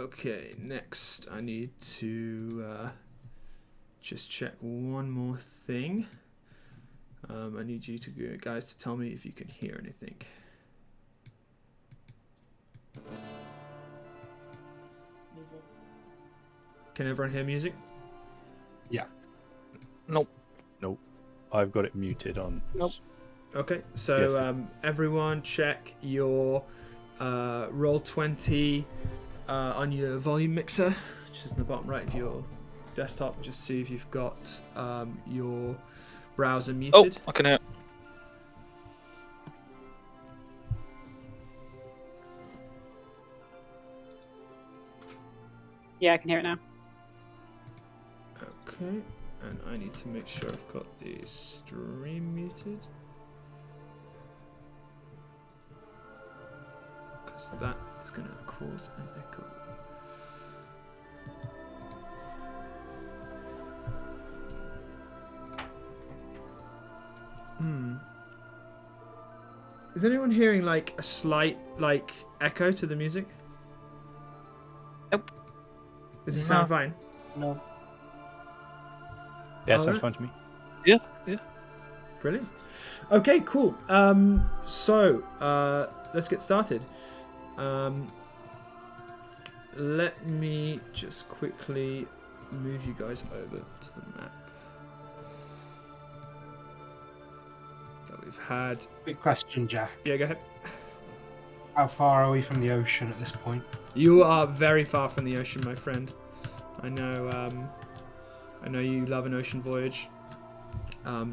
Okay, next I need to just check one more thing. I need you guys to tell me if you can hear anything. Music. Can everyone hear music? Yeah. Nope. I've got it muted on. Nope. Okay, so everyone check your Roll20 on your volume mixer, which is in the bottom right of your desktop. Just see if you've got your browser muted. Oh, I can hear. Yeah, I can hear it now. Okay, and I need to make sure I've got the stream muted, because that is going to cause an echo. Is anyone hearing like a slight like echo to the music? Nope. Does it sound fine? No. Yeah, sounds Alright. fine to me. Yeah. Brilliant. Okay, cool. So let's get started. Let me just quickly move you guys over to the map that we've had. Quick question, Jack. Yeah, go ahead. How far are we from the ocean at this point? You are very far from the ocean, my friend. I know you love an ocean voyage.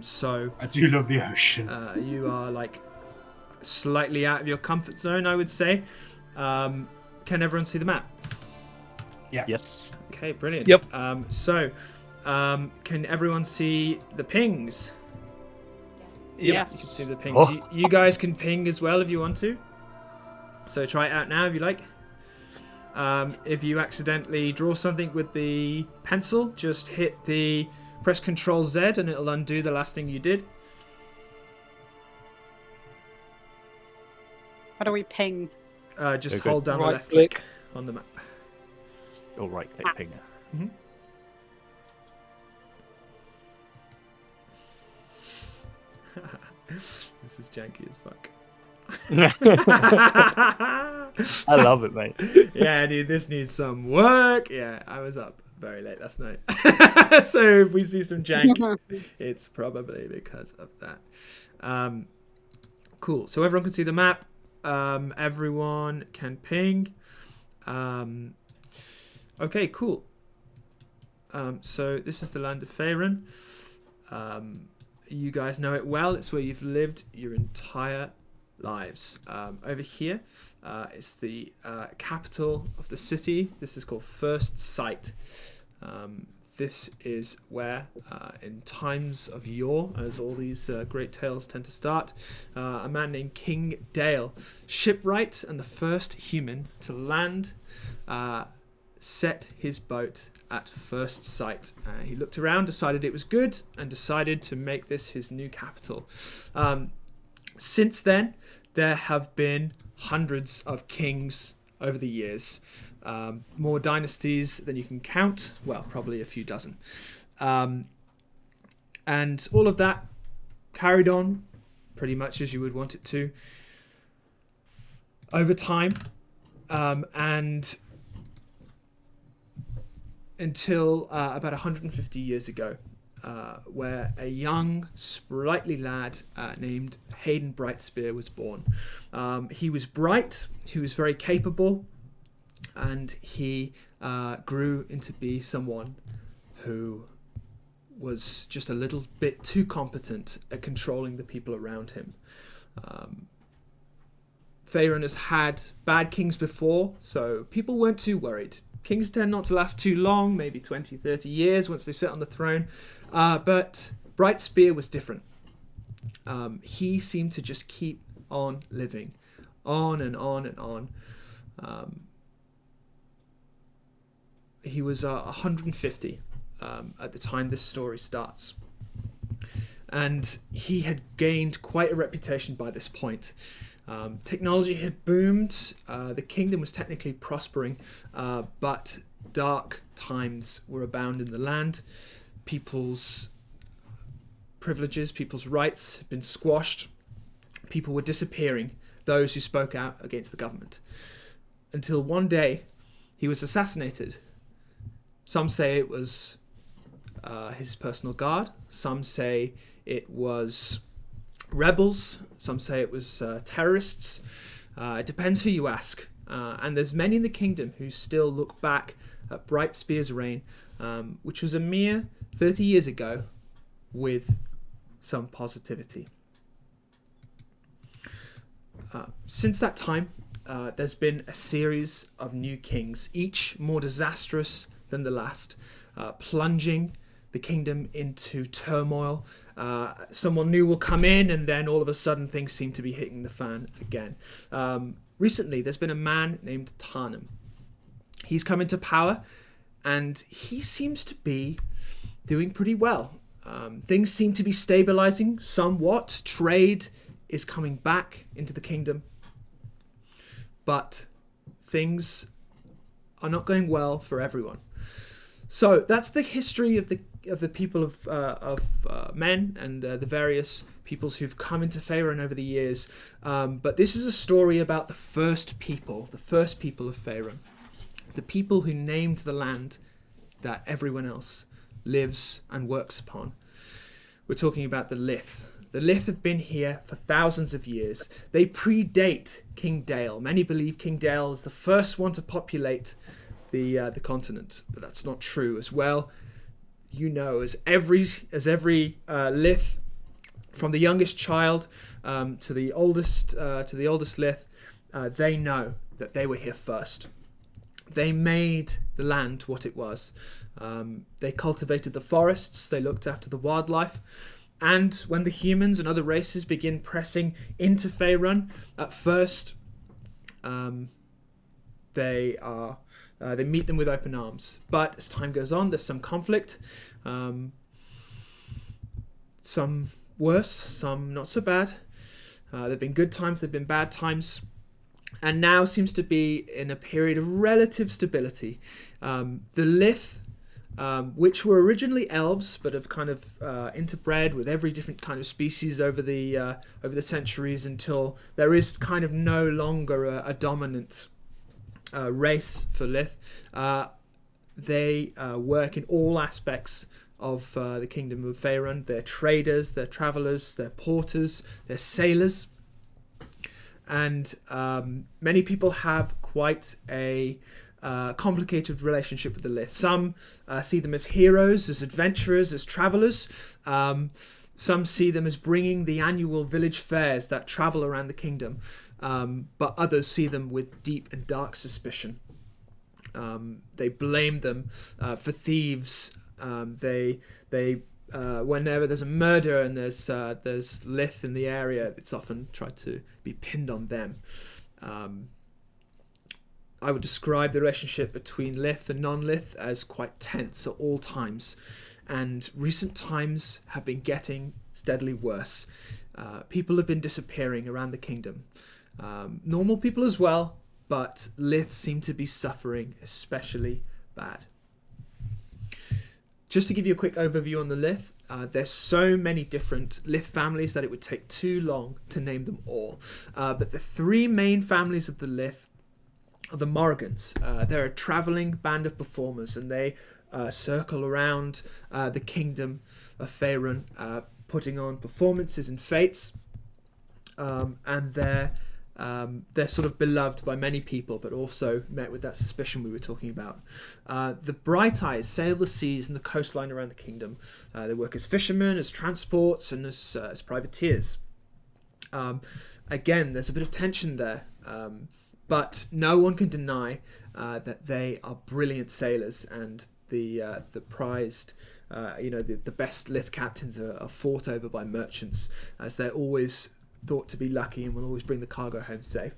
So I do love the ocean. you are like slightly out of your comfort zone, I would say. Can everyone see the map? Yeah. Yes. Okay, brilliant. Yep. So can everyone see the pings? Yep. You Yes. can see the pings. Oh. You guys can ping as well if you want to. So try it out now if you like. If you accidentally draw something with the pencil, just press Ctrl Z and it'll undo the last thing you did. How do we ping? Just Okay. hold down the Right left click on the map. Or right click ping. This is janky as fuck. I love it, mate. Yeah, dude, this needs some work. Yeah, I was up very late last night. So if we see some jank, it's probably because of that. Cool. So everyone can see the map. Everyone can ping. Okay, cool. So this is the land of Faerun. You guys know it well. It's where you've lived your entire lives. Over here is the capital of the city. This is called First Sight. This is where, in times of yore, as all these great tales tend to start, a man named King Dale, shipwright and the first human to land, set his boat at First Sight. He looked around, decided it was good, and decided to make this his new capital. Since then, there have been hundreds of kings over the years. More dynasties than you can count. Well, probably a few dozen. And all of that carried on pretty much as you would want it to over time. And until about 150 years ago, where a young, sprightly lad named Hayden Brightspear was born. He was bright, he was very capable, and he grew into be someone who was just a little bit too competent at controlling the people around him. Faerun has had bad kings before, so people weren't too worried. Kings tend not to last too long, maybe 20, 30 years once they sit on the throne. But Brightspear was different. He seemed to just keep on living, on and on and on. He was 150 at the time this story starts. And he had gained quite a reputation by this point. Technology had boomed. The kingdom was technically prospering, but dark times were abound in the land. People's privileges, people's rights had been squashed. People were disappearing, those who spoke out against the government. Until one day, he was assassinated. Some say it was his personal guard. Some say it was rebels. Some say it was terrorists. It depends who you ask. And there's many in the kingdom who still look back at Bright Spear's reign, which was a mere 30 years ago, with some positivity. Since that time, there's been a series of new kings, each more disastrous than the last, plunging the kingdom into turmoil. Someone new will come in, and then all of a sudden things seem to be hitting the fan again. Recently, there's been a man named Tarnum. He's come into power, and he seems to be doing pretty well. Things seem to be stabilizing somewhat. Trade is coming back into the kingdom, but things are not going well for everyone. So that's the history of the people of men and the various peoples who've come into Faerun over the years. But this is a story about the first people of Faerun, the people who named the land that everyone else lives and works upon. We're talking about the Lith. The Lith have been here for thousands of years. They predate King Dale. Many believe King Dale is the first one to populate the continent, but that's not true. As well, you know, as every Lith, from the youngest child to the oldest Lith, they know that they were here first. They made the land what it was. They cultivated the forests. They looked after the wildlife. And when the humans and other races begin pressing into Faerun, at first they meet them with open arms. But as time goes on, there's some conflict. Some worse, some not so bad. There have been good times, there have been bad times. And now seems to be in a period of relative stability. The Lith, which were originally elves, but have kind of interbred with every different kind of species over the centuries, until there is kind of no longer a dominant race for Lith. They work in all aspects of the kingdom of Faerun. They're traders, they're travelers, they're porters, they're sailors. And many people have quite a complicated relationship with the Lith. Some see them as heroes, as adventurers, as travelers. Some see them as bringing the annual village fairs that travel around the kingdom. But others see them with deep and dark suspicion. They blame them for thieves. Whenever there's a murder and there's Lith in the area, it's often tried to be pinned on them. I would describe the relationship between Lith and non-Lith as quite tense at all times, and recent times have been getting steadily worse. People have been disappearing around the kingdom. Normal people as well, but Lith seem to be suffering especially bad. Just to give you a quick overview on the Lith, there's so many different Lith families that it would take too long to name them all. But the three main families of the Lith are the Morgans. They're a travelling band of performers, and they circle around the kingdom of Faerun, putting on performances and fetes. And they're sort of beloved by many people, but also met with that suspicion we were talking about. The Bright Eyes sail the seas and the coastline around the kingdom. They work as fishermen, as transports, and as privateers. Again, there's a bit of tension there, but no one can deny that they are brilliant sailors, and the prized, the best Lith captains are fought over by merchants, as they're always thought to be lucky and will always bring the cargo home safe.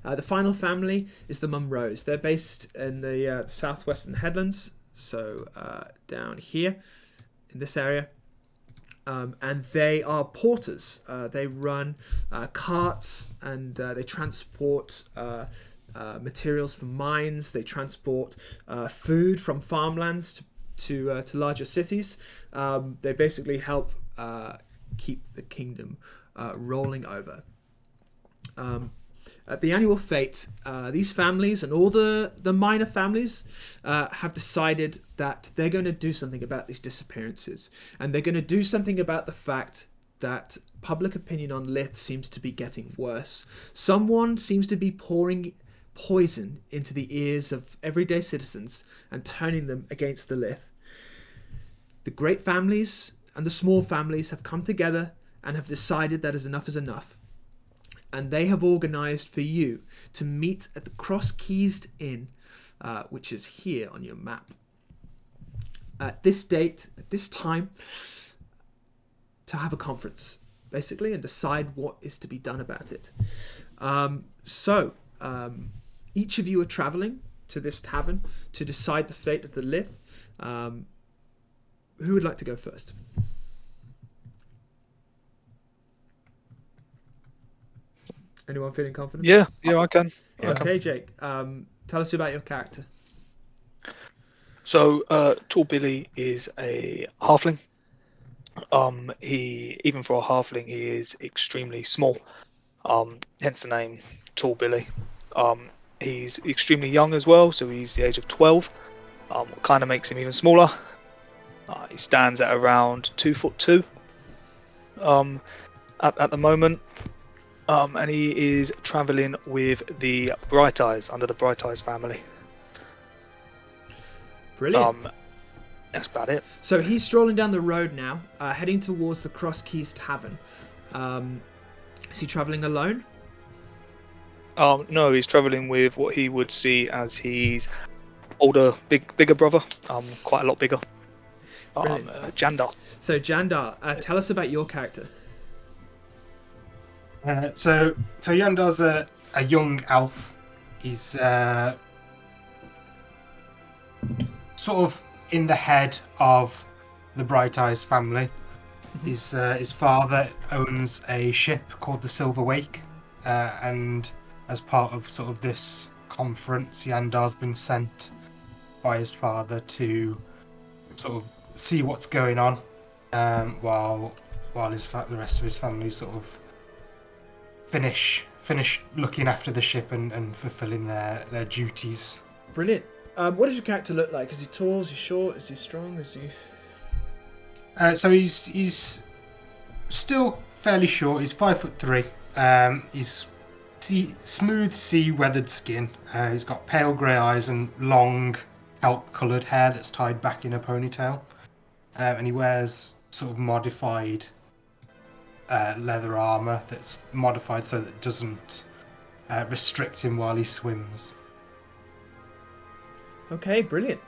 The final family is the Munros. They're based in the southwestern headlands, so down here in this area. and they are porters. They run carts, and they transport materials from mines. They transport food from farmlands to larger cities. They basically help keep the kingdom rolling over. At the annual fete, these families and all the minor families have decided that they're going to do something about these disappearances. And they're going to do something about the fact that public opinion on Lith seems to be getting worse. Someone seems to be pouring poison into the ears of everyday citizens and turning them against the Lith. The great families and the small families have come together and have decided that enough is enough. And they have organised for you to meet at the Cross Keys Inn, which is here on your map. At this date, at this time, to have a conference, basically, and decide what is to be done about it. Each of you are travelling to this tavern to decide the fate of the Lith. Who would like to go first? Anyone feeling confident? Yeah, I can. Okay, Jake. Tell us about your character. So, Tall Billy is a halfling. He, even for a halfling, he is extremely small. Hence the name Tall Billy. He's extremely young as well, so he's the age of 12. Kind of makes him even smaller. He stands at around 2'2". At the moment. And he is travelling with the Bright Eyes, under the Bright Eyes family. Brilliant. That's about it. So he's strolling down the road now, heading towards the Cross Keys Tavern. Is he travelling alone? No, he's travelling with what he would see as his older, bigger brother. Quite a lot bigger. Jandar. So Jandar, tell us about your character. So Yandar's a young elf. He's sort of in the head of the Bright Eyes family. His father owns a ship called the Silver Wake, and as part of sort of this conference, Yandar's been sent by his father to sort of see what's going on, while the rest of his family sort of finish looking after the ship and fulfilling their duties. Brilliant. What does your character look like? Is he tall? Is he short? Is he strong? Is he? So he's still fairly short. He's 5'3". He's smooth sea-weathered skin. He's got pale grey eyes and long kelp-coloured hair that's tied back in a ponytail. And he wears sort of modified leather armour that's modified so that it doesn't restrict him while he swims. Okay, brilliant.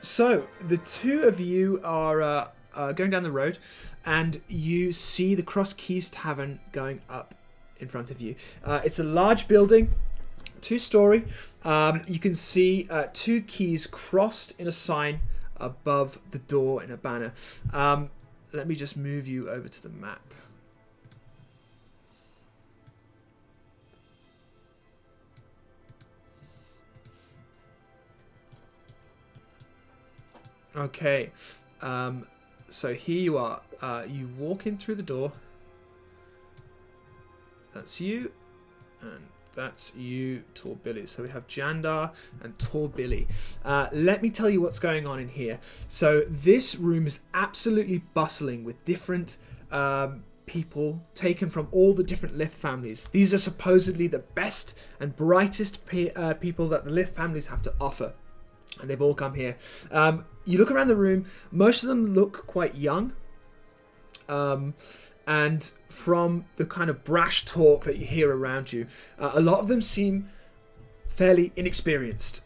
So the two of you are going down the road, and you see the Cross Keys Tavern going up in front of you. It's a large building, 2-storey. You can see 2 keys crossed in a sign above the door in a banner. Let me just move you over to the map. Okay, so here you are. You walk in through the door. That's you, and that's you, Tall Billy. So we have Jandar and Tall Billy. Let me tell you what's going on in here. So this room is absolutely bustling with different people taken from all the different Lith families. These are supposedly the best and brightest people that the Lith families have to offer. And they've all come here. You look around the room, most of them look quite young. And from the kind of brash talk that you hear around you, a lot of them seem fairly inexperienced.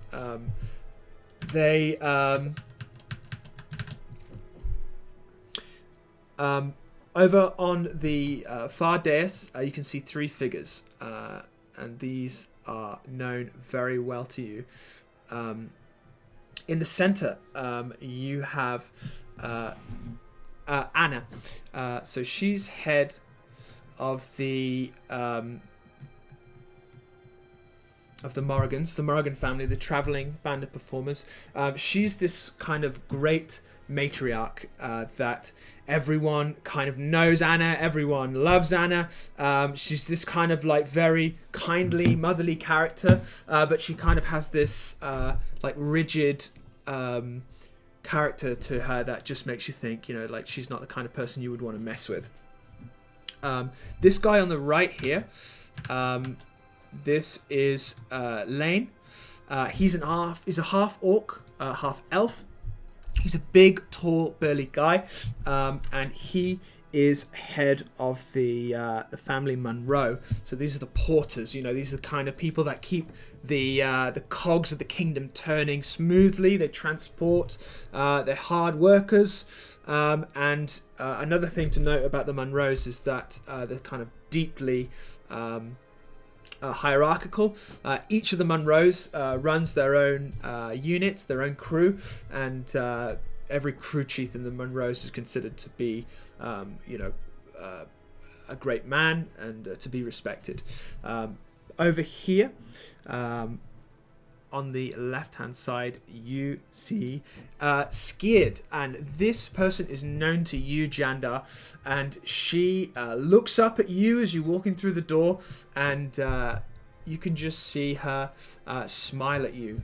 Over on the far dais, you can see 3 figures. And these are known very well to you. In the center, you have Anna. So she's head of the Morrigans, the Morrigan family, the traveling band of performers. She's this kind of great matriarch that everyone kind of knows Anna, everyone loves Anna. She's this kind of like very kindly, motherly character, but she kind of has this like rigid character to her that just makes you think, you know, like she's not the kind of person you would want to mess with. This guy on the right here, this is Lane. He's a half orc, half elf. He's a big, tall, burly guy, and he is head of the family Monroe. So these are the porters. You know, these are the kind of people that keep the cogs of the kingdom turning smoothly. They transport. They're hard workers. And another thing to note about the Monroes is that they're kind of deeply hierarchical. Each of the Monroes runs their own unit, their own crew, and every crew chief in the Monroes is considered to be, a great man and to be respected. Over here, on the left-hand side, you see Skid, and this person is known to you, Jandar, and she looks up at you as you're walking through the door, and you can just see her smile at you.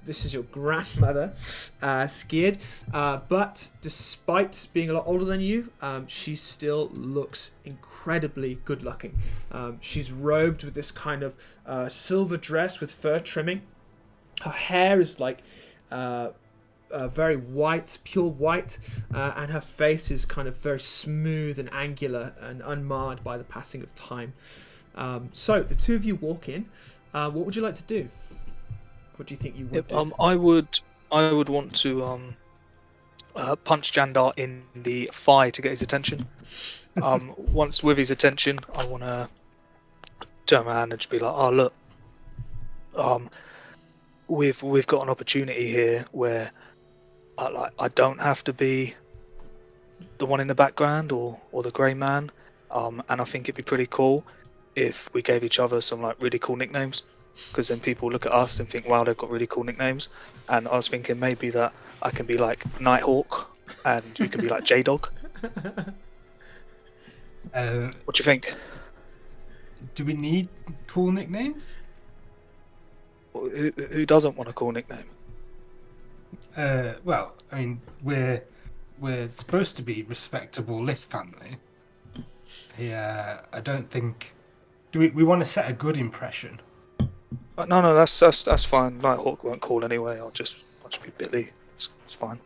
This is your grandmother, Skid, but despite being a lot older than you, she still looks incredibly good-looking. She's robed with this kind of silver dress with fur trimming. Her hair is like very white, pure white, and her face is kind of very smooth and angular and unmarred by the passing of time. So the two of you walk in. What would you like to do? What do you think you would do? I would want to punch Jandar in the thigh to get his attention. Once with his attention, I want to turn around and just be like, "Oh look, we've got an opportunity here where I don't have to be the one in the background or the grey man, and I think it'd be pretty cool if we gave each other some like really cool nicknames, because then people look at us and think, wow, they've got really cool nicknames. And I was thinking maybe that I can be like Nighthawk and you can be like J-Dog. What do you think? Do we need cool nicknames? Who doesn't want a cool nickname? Well, I mean, we're supposed to be respectable Lith family. Yeah, I don't think. Do we want to set a good impression? No, that's fine. Nighthawk weren't cool anyway. I'll just be Billy. It's fine.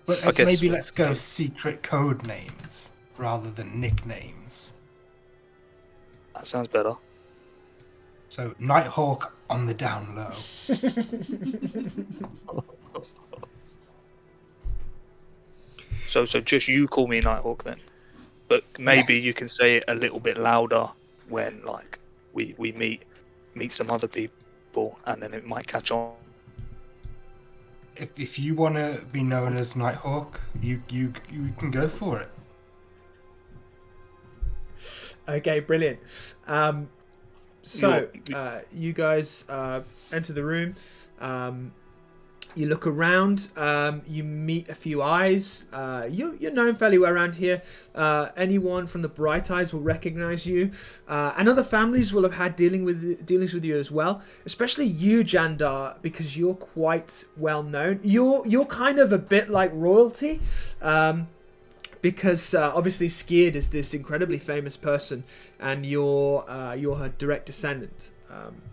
But I guess maybe let's go secret code names rather than nicknames. That sounds better. So Nighthawk on the down low. So just you call me Nighthawk then, but maybe Yes. you can say it a little bit louder when like we meet some other people, and then it might catch on. If you want to be known as Nighthawk, you can go for it. Okay, brilliant. So you guys enter the room. You look around. You meet a few eyes. You're known fairly well around here. Anyone from the Bright Eyes will recognize you, and other families will have had dealings with you as well. Especially you, Jandar, because you're quite well known. You're kind of a bit like royalty. Because obviously Skid is this incredibly famous person, and you're her direct descendant.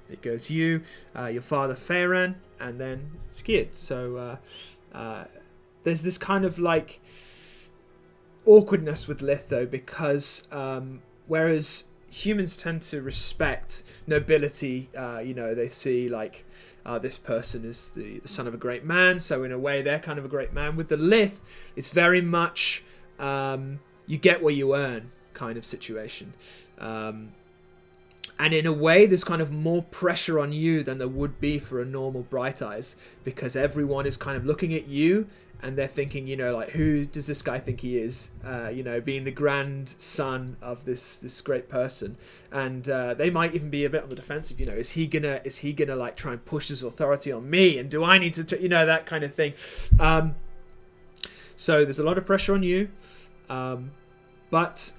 It goes you, your father Feyran, and then Skid. So there's this kind of like awkwardness with Lith, though, because whereas humans tend to respect nobility, they see like this person is the son of a great man, so in a way they're kind of a great man. With the Lith, it's very much you get what you earn kind of situation. And in a way, there's kind of more pressure on you than there would be for a normal Bright Eyes, because everyone is kind of looking at you and they're thinking, you know, like, who does this guy think he is? You know, being the grandson of this great person, and they might even be a bit on the defensive. You know, is he gonna like try and push his authority on me? And do I need to, you know, that kind of thing. So there's a lot of pressure on you, but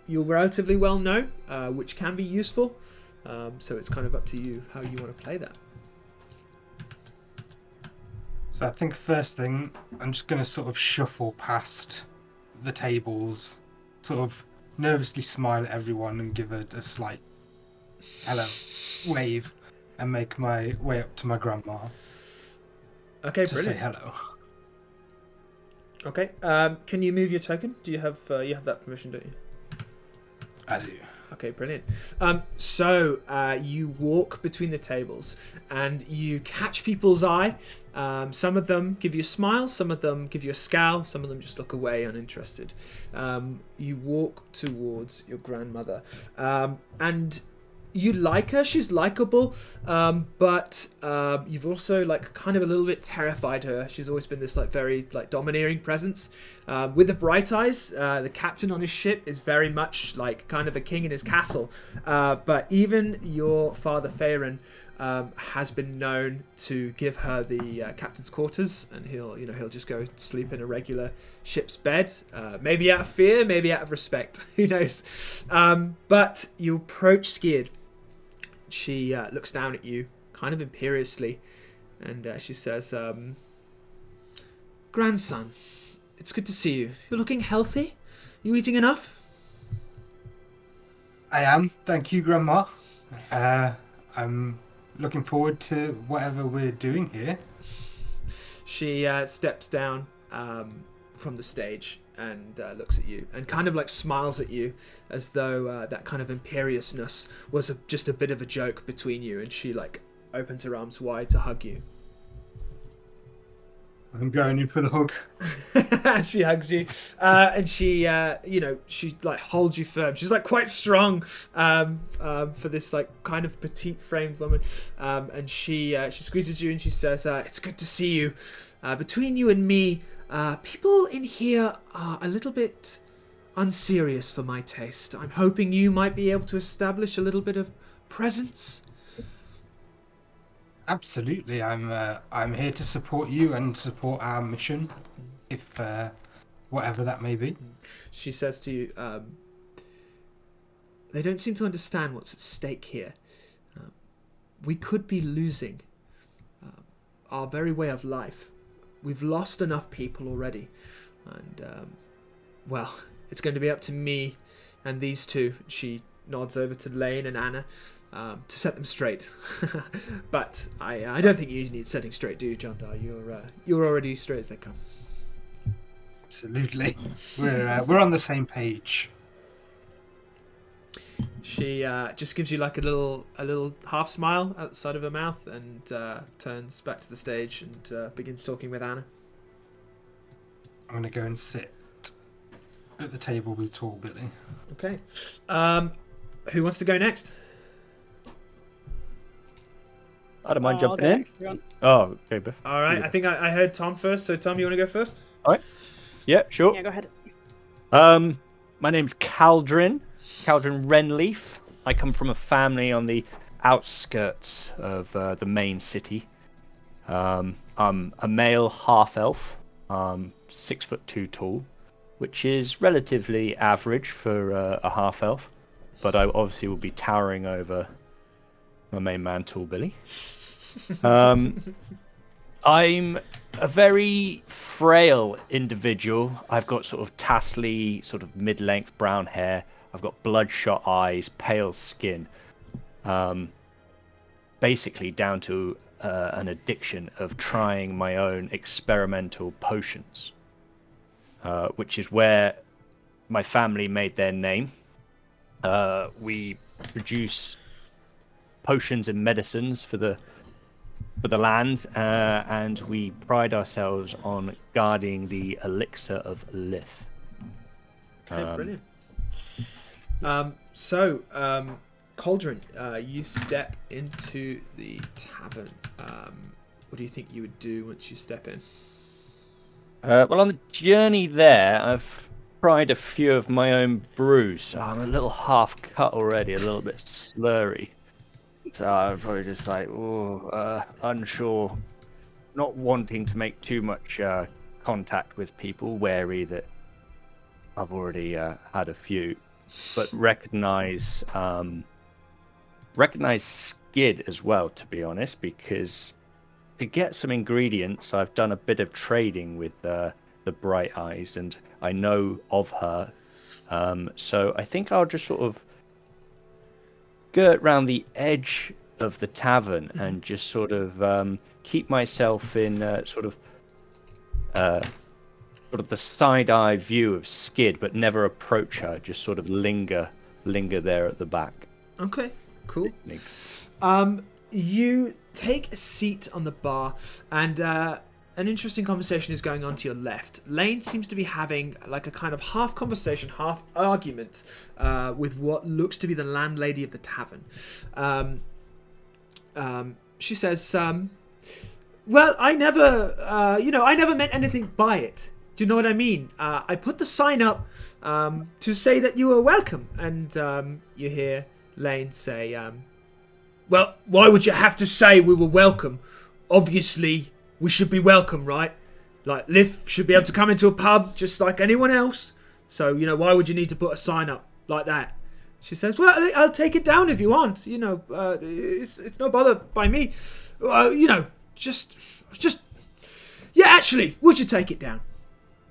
you're relatively well known, which can be useful. So it's kind of up to you how you want to play that. So I think first thing, I'm just going to sort of shuffle past the tables, sort of nervously smile at everyone and give a slight hello wave, and make my way up to my grandma Okay, to brilliant. say hello. Okay, can you move your token? Do you have that permission, don't you? I do. Okay, brilliant. So you walk between the tables and you catch people's eye. Some of them give you a smile, some of them give you a scowl, some of them just look away uninterested. You walk towards your grandmother, and you like her. She's likable, but you've also like kind of a little bit terrified her. She's always been this like very like domineering presence. With the Bright Eyes, the captain on his ship is very much like kind of a king in his castle. But even your father Faerun has been known to give her the captain's quarters, and he'll just go sleep in a regular ship's bed, maybe out of fear, maybe out of respect, who knows. But you approach Skid. She looks down at you kind of imperiously, and she says, grandson, it's good to see you. You're looking healthy. You eating enough? I am, thank you, Grandma. I'm looking forward to whatever we're doing here. She steps down from the stage and looks at you and kind of like smiles at you, as though that kind of imperiousness was just a bit of a joke between you, and she like opens her arms wide to hug you. I'm going in for the hug. She hugs you, and she she like holds you firm. She's like quite strong for this like kind of petite framed woman, and she squeezes you and she says, it's good to see you. Between you and me, people in here are a little bit unserious for my taste. I'm hoping you might be able to establish a little bit of presence. Absolutely, I'm here to support you and support our mission, if whatever that may be. She says to you, they don't seem to understand what's at stake here. We could be losing our very way of life. We've lost enough people already, and well, it's going to be up to me and these two. She nods over to Lane and Anna to set them straight. But I don't think you need setting straight, do you, John Dar? You're already straight as they come. Absolutely, we're on the same page. She just gives you like a little half smile at the side of her mouth and turns back to the stage and begins talking with Anna. I'm gonna go and sit at the table with Tall Billy. Okay. Who wants to go next? I don't mind I'll jumping go in. next if you want. Oh, okay, Biff. All right. I think I heard Tom first. So Tom, you want to go first? Yeah, sure. Yeah, go ahead. My name's Caldrin Renleaf. I come from a family on the outskirts of the main city. I'm a male half-elf, 6'2" tall, which is relatively average for a half-elf, but I obviously will be towering over my main man, Tall Billy. I'm a very frail individual. I've got sort of tassely, sort of mid-length brown hair. I've got bloodshot eyes, pale skin. Basically down to an addiction of trying my own experimental potions, which is where my family made their name. We produce potions and medicines for the land, and we pride ourselves on guarding the elixir of Lith. Okay, brilliant. So Cauldron, you step into the tavern. What do you think you would do once you step in? Well, on the journey there, I've tried a few of my own brews, so I'm a little half cut already, a little bit slurry. So I'm probably just like, unsure, not wanting to make too much contact with people, wary that I've already had a few, but recognize Skid as well, to be honest, because to get some ingredients, I've done a bit of trading with the Bright Eyes, and I know of her. So I think I'll just sort of skirt round the edge of the tavern and just sort of keep myself in sort of the side-eye view of Skid, but never approach her. Just sort of linger there at the back. Okay, cool. You take a seat on the bar, and an interesting conversation is going on to your left. Lane seems to be having like a kind of half conversation, half argument with what looks to be the landlady of the tavern. She says, well, I never meant anything by it. Do you know what I mean? I put the sign up to say that you were welcome. And you hear Lane say, well, why would you have to say we were welcome? Obviously, we should be welcome, right? Like, Lith should be able to come into a pub just like anyone else. So, why would you need to put a sign up like that? She says, well, I'll take it down if you want. It's no bother by me. Just... Yeah, actually, would you take it down?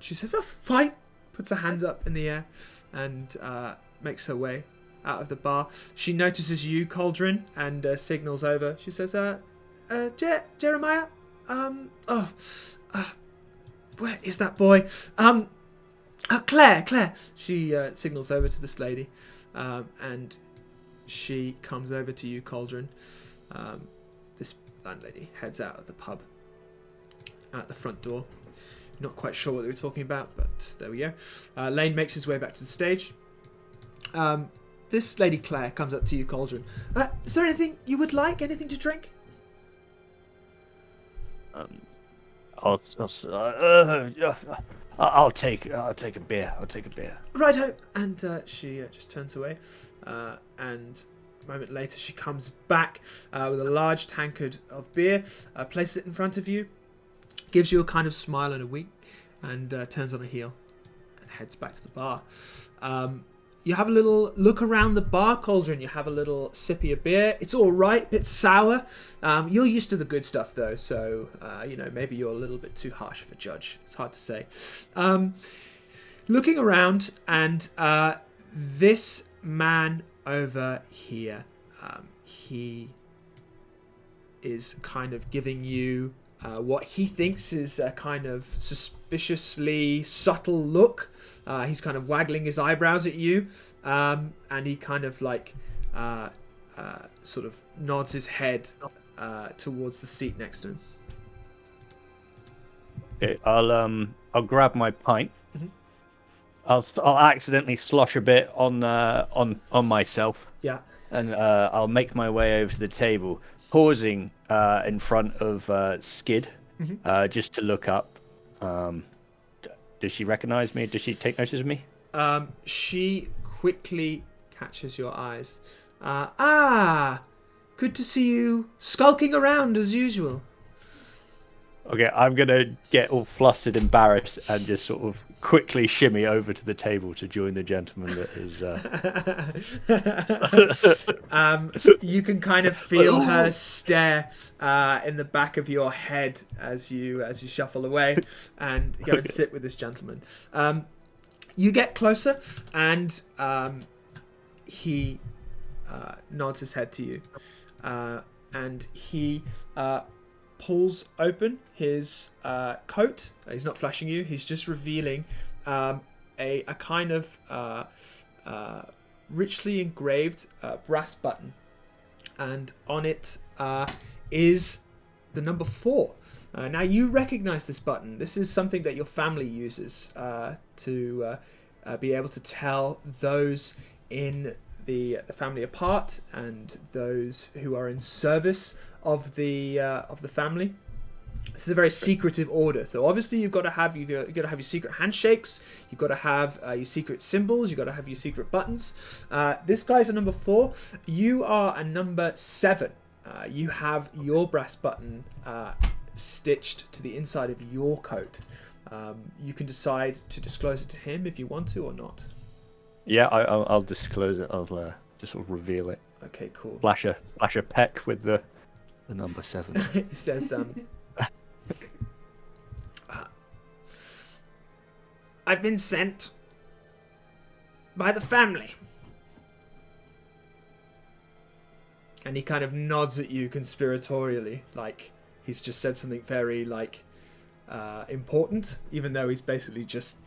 She says, oh, fine. Puts her hands up in the air and makes her way out of the bar. She notices you, Cauldron, and signals over. She says, Jeremiah? Where is that boy? Claire. She signals over to this lady, and she comes over to you, Cauldron. This landlady heads out of the pub at the front door. Not quite sure what they were talking about, but there we go. Lane makes his way back to the stage. This lady Claire comes up to you, Cauldron. Is there anything you would like? Anything to drink? I'll take a beer. Righto. And she just turns away. And a moment later, she comes back with a large tankard of beer, places it in front of you, gives you a kind of smile and a wink, and turns on a heel and heads back to the bar. You have a little look around the bar, Cauldron. You have a little sippy of beer. It's all right, bit sour. You're used to the good stuff, though, so, maybe you're a little bit too harsh of a judge. It's hard to say. Looking around, and this man over here, he is kind of giving you what he thinks is a kind of suspiciously subtle look. He's kind of waggling his eyebrows at you, and he kind of like sort of nods his head towards the seat next to him. Okay, I'll grab my pint. Mm-hmm. I'll accidentally slosh a bit on myself. Yeah. And I'll make my way over to the table, pausing in front of Skid, Mm-hmm. just to look up. Does she recognize me? Does she take notice of me? She quickly catches your eyes. Good to see you skulking around as usual. Okay, I'm gonna get all flustered, embarrassed, and just sort of quickly shimmy over to the table to join the gentleman that is. You can kind of feel her stare in the back of your head as you shuffle away and go and sit with this gentleman. You get closer, and he nods his head to you, and he pulls open his coat. He's not flashing you. He's just revealing a kind of richly engraved brass button, and on it is the number 4. Now you recognize this button. This is something that your family uses to be able to tell those in the family apart and those who are in service of the family. This is a very secretive order, so obviously you've got to have your secret handshakes, you've got to have your secret symbols, you've got to have your secret buttons. This guy's a number 4. You are a number 7. You have your brass button stitched to the inside of your coat. You can decide to disclose it to him if you want to or not. Yeah, I'll disclose it. I'll just sort of reveal it. Okay, cool. Flash a peck with the number 7. He says, I've been sent by the family. And he kind of nods at you conspiratorially, like he's just said something very important, even though he's basically just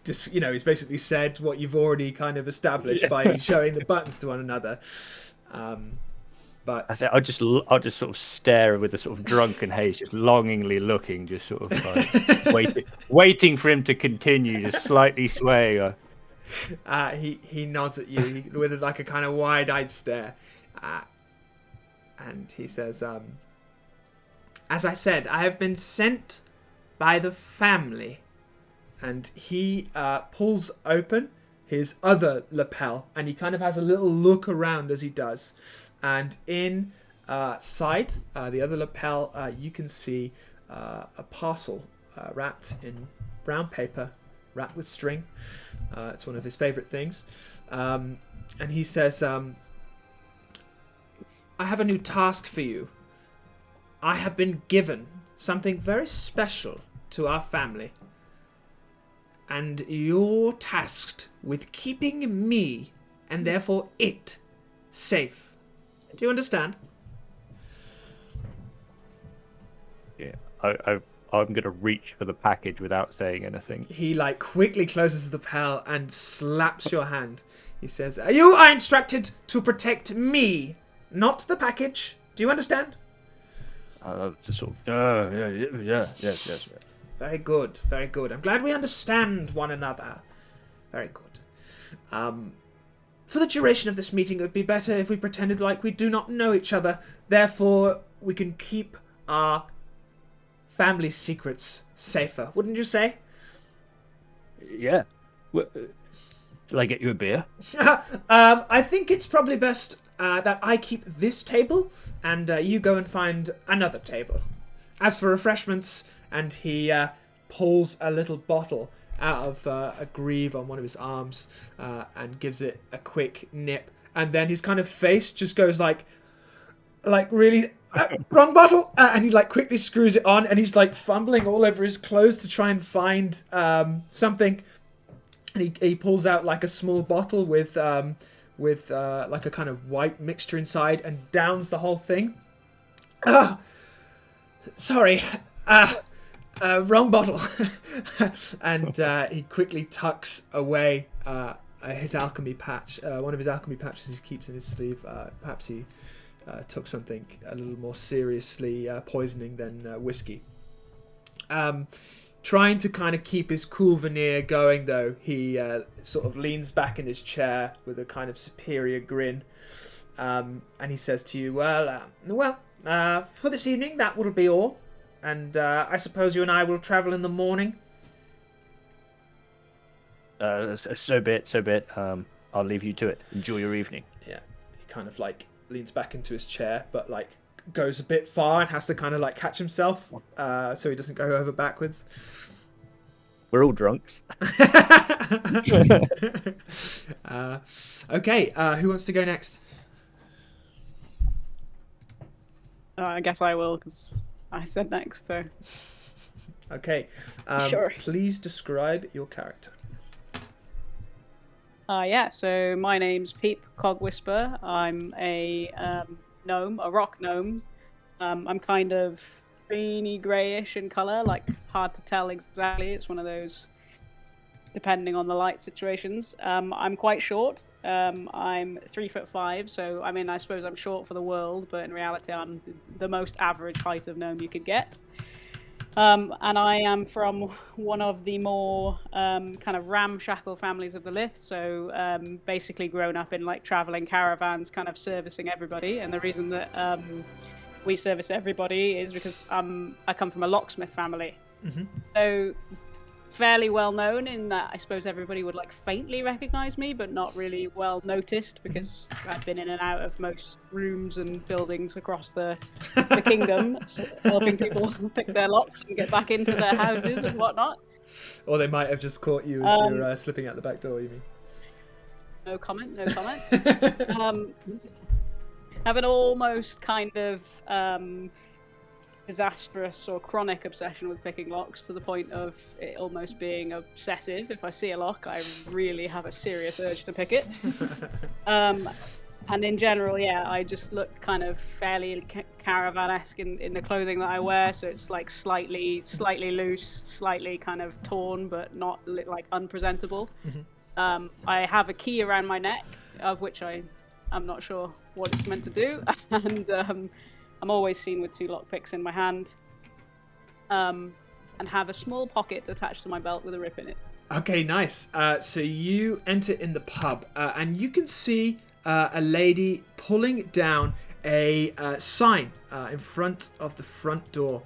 he's basically said what you've already kind of established by showing the buttons to one another. But I'll just sort of stare with a sort of drunken haze, just longingly looking, just sort of like waiting for him to continue, just slightly swaying. He nods at you with like a kind of wide-eyed stare, and he says, "As I said, I have been sent by the family." And he pulls open his other lapel, and he kind of has a little look around as he does. And inside the other lapel, you can see a parcel wrapped in brown paper, wrapped with string. It's one of his favorite things. And he says, I have a new task for you. I have been given something very special to our family. And you're tasked with keeping me, and therefore it, safe. Do you understand? Yeah, I'm gonna reach for the package without saying anything. He quickly closes the lapel and slaps your hand. He says, "You are instructed to protect me, not the package. Do you understand?" Just sort of, yes. Very good, very good. I'm glad we understand one another. Very good. For the duration of this meeting, it would be better if we pretended like we do not know each other. Therefore, we can keep our family secrets safer. Wouldn't you say? Yeah. Shall I get you a beer? I think it's probably best that I keep this table, and you go and find another table. As for refreshments... And he pulls a little bottle out of a greave on one of his arms and gives it a quick nip. And then his kind of face just goes like really, wrong bottle! And he quickly screws it on, and he's fumbling all over his clothes to try and find something. And he pulls out a small bottle with a kind of white mixture inside and downs the whole thing. Sorry. Wrong bottle. And he quickly tucks away his alchemy patch. One of his alchemy patches he keeps in his sleeve. Perhaps he took something a little more seriously poisoning than whiskey. Trying to kind of keep his cool veneer going, though, he sort of leans back in his chair with a kind of superior grin. And he says to you, well, for this evening, that will be all. And I suppose you and I will travel in the morning. So be it. I'll leave you to it. Enjoy your evening. Yeah, he kind of leans back into his chair, but goes a bit far and has to kind of catch himself, so he doesn't go over backwards. We're all drunks. Okay, who wants to go next? I guess I will, because I said next, so... Okay, Sure. Please describe your character. Yeah, so my name's Peep Cogwhisper. I'm a gnome, a rock gnome. I'm kind of greeny greyish in colour, hard to tell exactly. It's one of those depending on the light situations. I'm quite short. I'm 3'5", so I suppose I'm short for the world, but in reality I'm the most average height of gnome you could get. And I am from one of the more kind of ramshackle families of the Lith. So basically grown up in like traveling caravans, kind of servicing everybody. And the reason that we service everybody is because I come from a locksmith family. Mm-hmm. So fairly well known in that I suppose everybody would like faintly recognize me, but not really well noticed because I've been in and out of most rooms and buildings across the kingdom, helping people pick their locks and get back into their houses and whatnot. Or they might have just caught you as you're slipping out the back door, you mean? No comment, no comment. Have an almost kind of disastrous or chronic obsession with picking locks to the point of it almost being obsessive. If I see a lock, I really have a serious urge to pick it. And in general, yeah, I just look kind of fairly caravan-esque in the clothing that I wear. So it's like slightly loose, slightly kind of torn, but not like unpresentable. Mm-hmm. I have a key around my neck, of which I'm not sure what it's meant to do, and I'm always seen with 2 lockpicks in my hand, and have a small pocket attached to my belt with a rip in it. Okay, nice. So you enter in the pub, and you can see a lady pulling down a sign in front of the front door.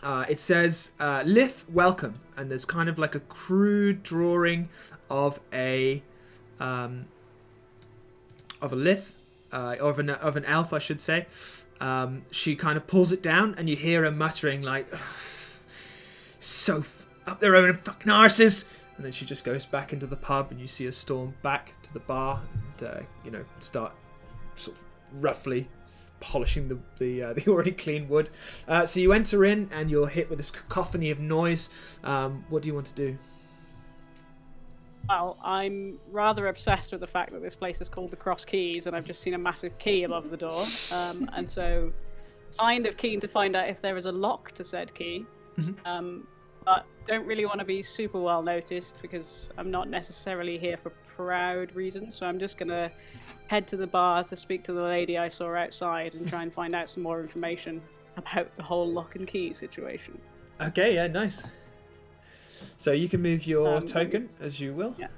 It says, Lith, welcome. And there's kind of like a crude drawing of a Lith, of an elf, I should say. She kind of pulls it down, and you hear her muttering like, so up their own fucking arses. And then she just goes back into the pub, and you see her storm back to the bar and start sort of roughly polishing the already clean wood. So you enter in, and you're hit with this cacophony of noise. What do you want to do? Well, I'm rather obsessed with the fact that this place is called the Cross Keys, and I've just seen a massive key above the door. And so kind of keen to find out if there is a lock to said key. Mm-hmm. But don't really want to be super well noticed because I'm not necessarily here for proud reasons. So I'm just going to head to the bar to speak to the lady I saw outside and try and find out some more information about the whole lock and key situation. Okay, yeah, nice. So you can move your token as you will. Yeah.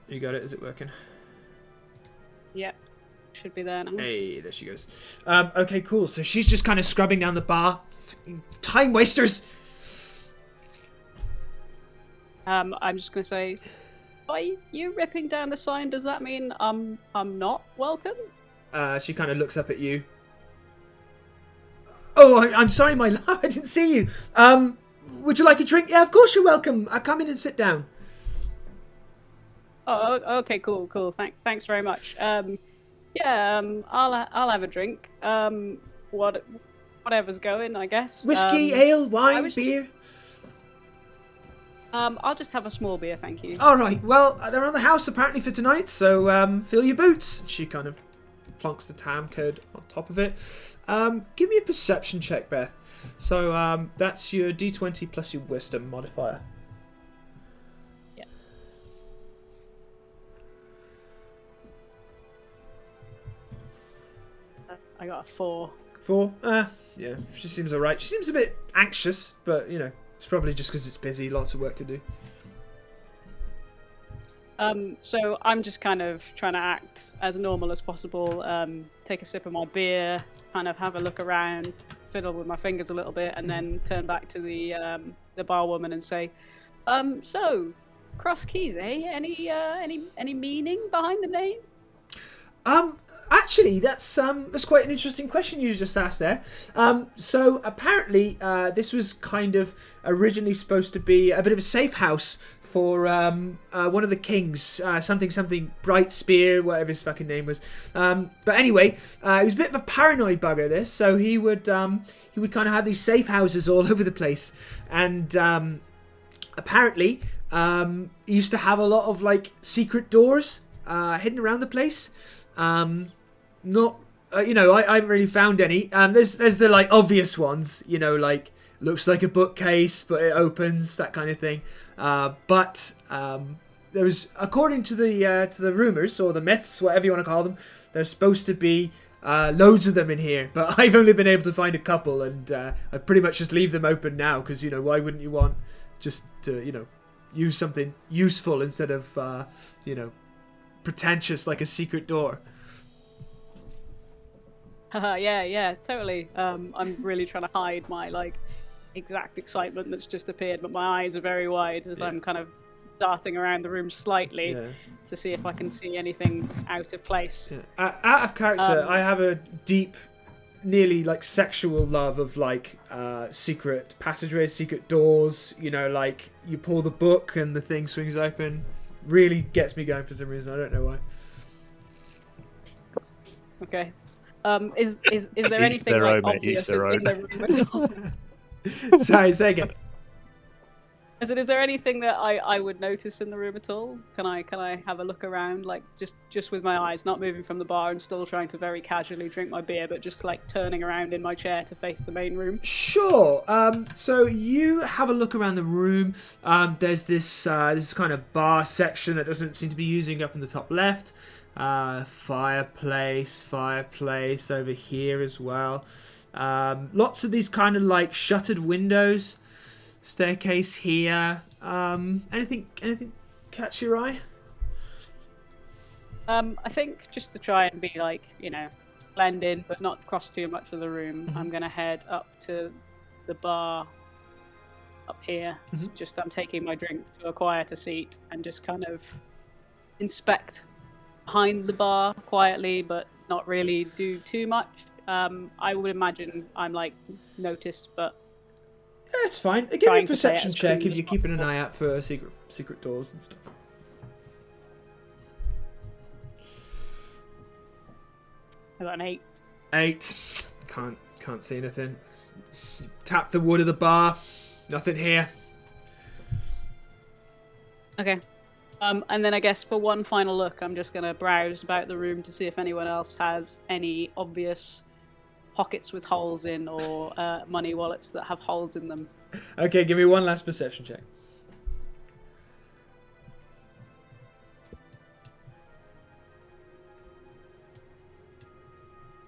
You got it? Is it working? Yep. Should be there now. Hey, there she goes. Okay, cool. So she's just kind of scrubbing down the bar. Time wasters! I'm just going to say, by you ripping down the sign, does that mean I'm not welcome? She kind of looks up at you. Oh, I'm sorry, my love. I didn't see you. Would you like a drink? Yeah, of course you're welcome. Come in and sit down. Oh, okay, cool. Thanks very much. I'll have a drink. Whatever's going, I guess. Whiskey, ale, wine, beer. I'll just have a small beer, thank you. All right. Well, they're on the house apparently for tonight, so fill your boots. She kind of plonks the time code on top of it. Give me a perception check, Beth. So that's your D20 plus your wisdom modifier. Yeah. I got a 4. 4? Yeah, she seems alright. She seems a bit anxious, but, it's probably just because it's busy, lots of work to do. So I'm just kind of trying to act as normal as possible, take a sip of my beer, kind of have a look around, fiddle with my fingers a little bit, and then turn back to the bar woman and say, so, Cross Keys, eh? Any meaning behind the name? Actually, that's quite an interesting question you just asked there. So apparently, this was kind of originally supposed to be a bit of a safe house for one of the kings, something Bright Spear, whatever his fucking name was. But anyway, he was a bit of a paranoid bugger. This, so he would kind of have these safe houses all over the place, and apparently, he used to have a lot of like secret doors hidden around the place. Not, I haven't really found any. There's the like obvious ones, like looks like a bookcase, but it opens, that kind of thing. But there was, according to the rumors or the myths, whatever you want to call them, there's supposed to be loads of them in here, but I've only been able to find a couple, and I pretty much just leave them open now because why wouldn't you want just to use something useful instead of pretentious like a secret door. Yeah, totally. I'm really trying to hide my exact excitement that's just appeared, but my eyes are very wide as I'm kind of darting around the room slightly to see if I can see anything out of place. Yeah. Out of character, I have a deep, nearly sexual love of secret passageways, secret doors. You pull the book and the thing swings open. Really gets me going for some reason. I don't know why. Okay. Is there anything obvious in the room at all? Sorry, say again. Is there anything that I would notice in the room at all? Can I have a look around, just with my eyes, not moving from the bar and still trying to very casually drink my beer, but just turning around in my chair to face the main room? Sure. So you have a look around the room. There's this kind of bar section that doesn't seem to be using up in the top left. Fireplace over here as well. Lots of these kind of shuttered windows. Staircase here. Anything catch your eye? I think just to try and be blend in but not cross too much of the room, I'm gonna head up to the bar up here. Just I'm taking my drink to a quieter seat and just kind of inspect behind the bar quietly, but not really do too much. I would imagine I'm noticed, but yeah, it's fine. Give me a perception check if you're keeping an eye out for secret doors and stuff. I got an 8. 8. Can't see anything. You tap the wood of the bar. Nothing here. Okay. And then I guess for one final look, I'm just going to browse about the room to see if anyone else has any obvious pockets with holes in or money wallets that have holes in them. Okay, give me one last perception check.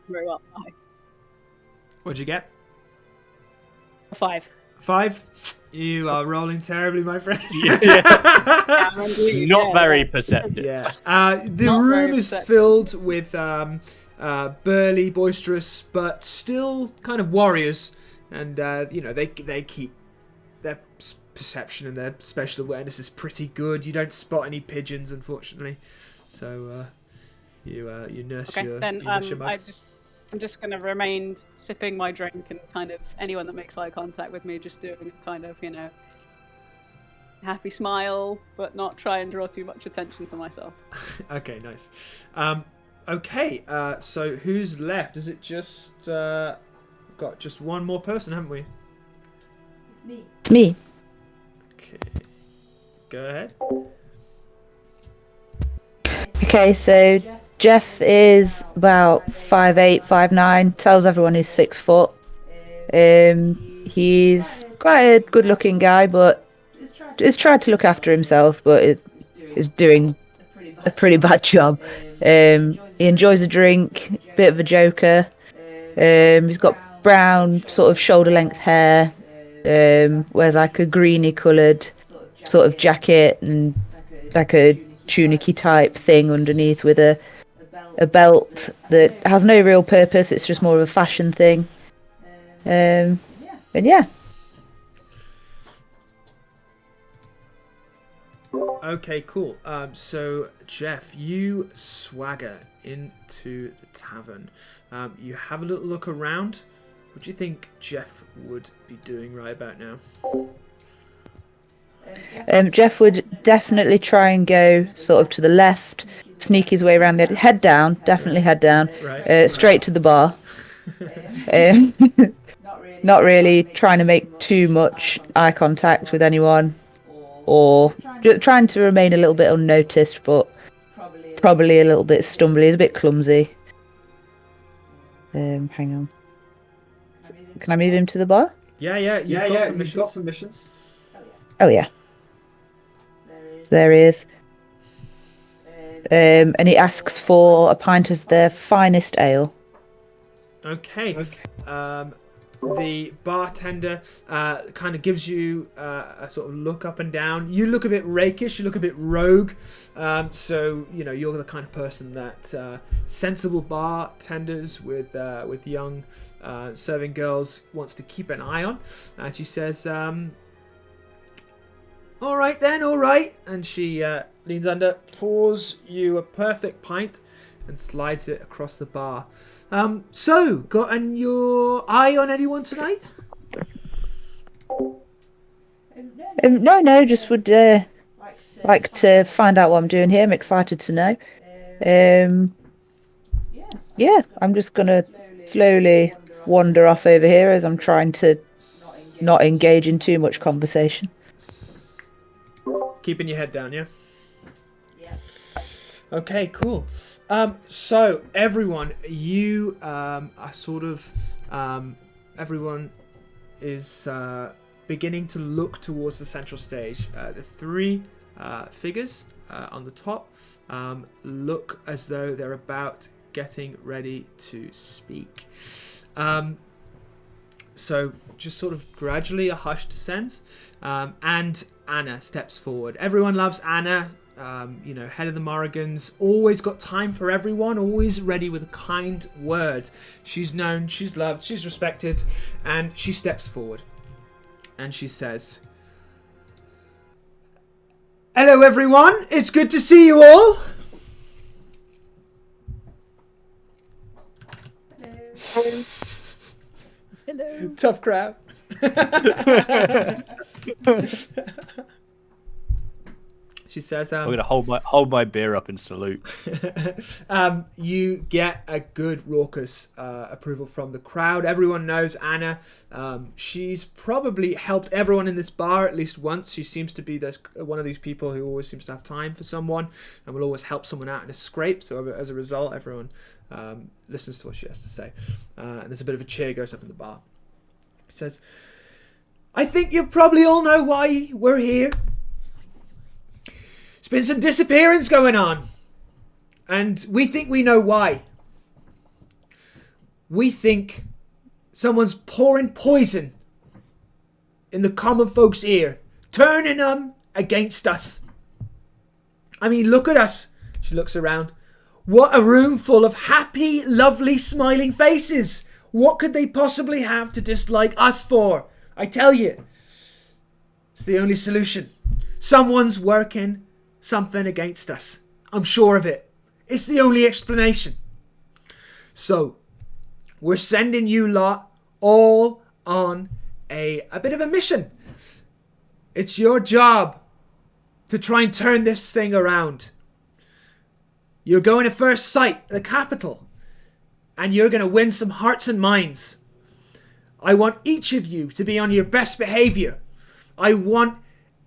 Very well. What'd you get? 5. 5? You are rolling terribly, my friend. Not very perceptive. Yeah. The room is filled with burly, boisterous, but still kind of warriors, and they keep their perception and their spatial awareness is pretty good. You don't spot any pigeons, unfortunately. So you nurse your. Okay, then I'm just going to remain sipping my drink, and kind of anyone that makes eye contact with me, just doing kind of, happy smile, but not try and draw too much attention to myself. Okay, nice. Okay, so who's left? Is it just got just one more person, haven't we? It's me. Okay, go ahead. Okay, so Jeff is about 5'8", 5'9", tells everyone he's 6 foot. He's quite a good-looking guy, but has tried to look after himself, but is doing a pretty bad job. He enjoys a drink, bit of a joker. He's got brown, sort of shoulder-length hair. Wears a greeny coloured sort of jacket and a tunic-y type thing underneath with a belt that has no real purpose. It's just more of a fashion thing. And yeah. Okay, cool. So Jeff, you swagger into the tavern. You have a little look around. What do you think Jeff would be doing right about now? Jeff would definitely try and go sort of to the left, sneak his way around the head down, definitely head down, straight to the bar. Not really trying to make too much eye contact with anyone, or trying to remain a little bit unnoticed, but probably a little bit stumbly. He's a bit clumsy. Hang on. Can I move him to the bar? Yeah. You've got permissions. Oh yeah. So there he is. and he asks for a pint of their finest ale. Okay. The bartender kind of gives you a sort of look up and down. You look a bit rakish. You look a bit rogue. So you know you're the kind of person that sensible bartenders with young serving girls wants to keep an eye on. And she says, "All right then, all right." And she leans under, pours you a perfect pint, and slides it across the bar. So, got your eye on anyone tonight? No, just would like to find out what I'm doing here. I'm excited to know. Yeah, I'm just gonna slowly wander off over here as I'm trying to not engage in too much conversation. Keeping your head down, yeah? Yeah. Okay, cool. So everyone, you are sort of everyone is beginning to look towards the central stage. The three figures on the top look as though they're about getting ready to speak. So just sort of gradually a hush descends, and Anna steps forward. Everyone loves Anna. Head of the Morrigans, always got time for everyone, always ready with a kind word. She's known, she's loved, she's respected, and she steps forward and she says, "Hello everyone, it's good to see you all." Hello. Tough crowd. She says, I'm gonna hold my beer up and salute. You get a good raucous approval from the crowd. Everyone knows Anna. She's probably helped everyone in this bar at least once. She seems to be one of these people who always seems to have time for someone and will always help someone out in a scrape. So as a result, everyone listens to what she has to say. And there's a bit of a cheer goes up in the bar. She says, "I think you probably all know why we're here. There's been some disappearance going on, and we think we know why. We think someone's pouring poison in the common folks' ear, turning them against us. I mean, look at us." She looks around. "What a room full of happy, lovely, smiling faces. What could they possibly have to dislike us for? I tell you, it's the only solution. Someone's working something against us. I'm sure of it. It's the only explanation. So, we're sending you lot all on a bit of a mission. It's your job to try and turn this thing around. You're going to First Sight, the capital, and you're going to win some hearts and minds. I want each of you to be on your best behavior. I want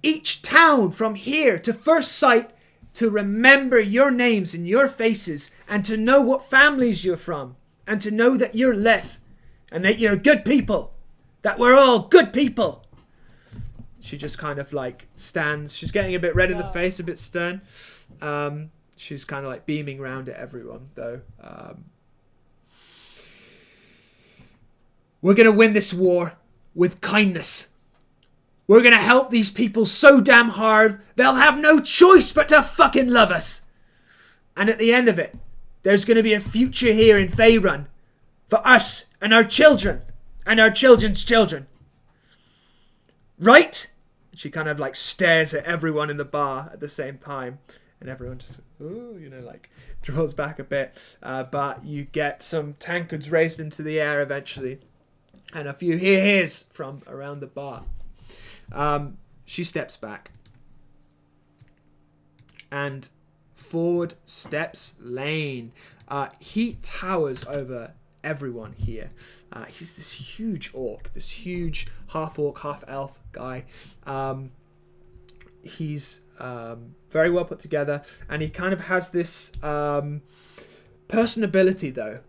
each town from here to First Sight to remember your names and your faces, and to know what families you're from, and to know that you're Lith, and that you're good people, that we're all good people." She just kind of like stands. She's getting a bit red in the face, a bit stern. She's kind of like beaming round at everyone, though. "We're going to win this war with kindness. We're going to help these people so damn hard, they'll have no choice but to fucking love us. And at the end of it, there's going to be a future here in Faerun for us and our children and our children's children. Right?" She kind of like stares at everyone in the bar at the same time. And everyone just, draws back a bit. But you get some tankards raised into the air eventually. And a few hears from around the bar. She steps back. And forward steps Lane. He towers over everyone here. He's this huge orc. This huge half-orc, half-elf guy. He's very well put together. And he kind of has this personability, though.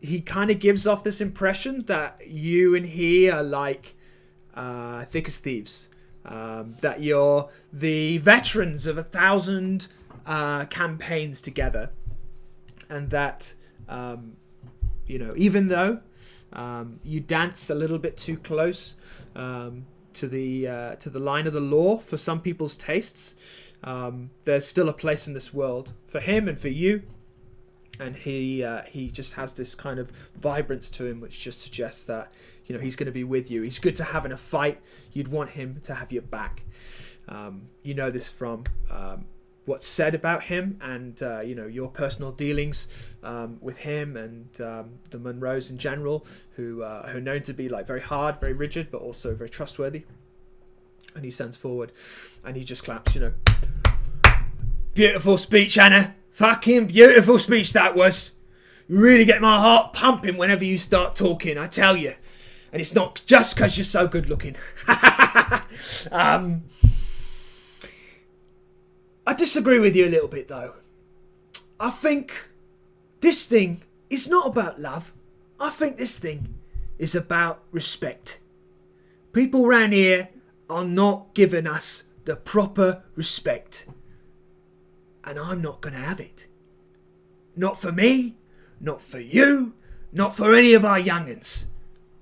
He kind of gives off this impression that you and he are like thick as thieves. That you're the veterans of 1,000 campaigns together, and that even though you dance a little bit too close to the line of the law for some people's tastes, there's still a place in this world for him and for you. And he just has this kind of vibrance to him, which just suggests that he's going to be with you. He's good to have in a fight. You'd want him to have your back. You know this from what's said about him, and your personal dealings with him and the Monroes in general, who are known to be like very hard, very rigid, but also very trustworthy. And he stands forward, and he just claps. Beautiful speech, Anna. Fucking beautiful speech that was. You really get my heart pumping whenever you start talking, I tell you. And it's not just because you're so good looking. I disagree with you a little bit, though. I think this thing is not about love. I think this thing is about respect. People around here are not giving us the proper respect. And I'm not going to have it. Not for me, not for you, not for any of our young'uns.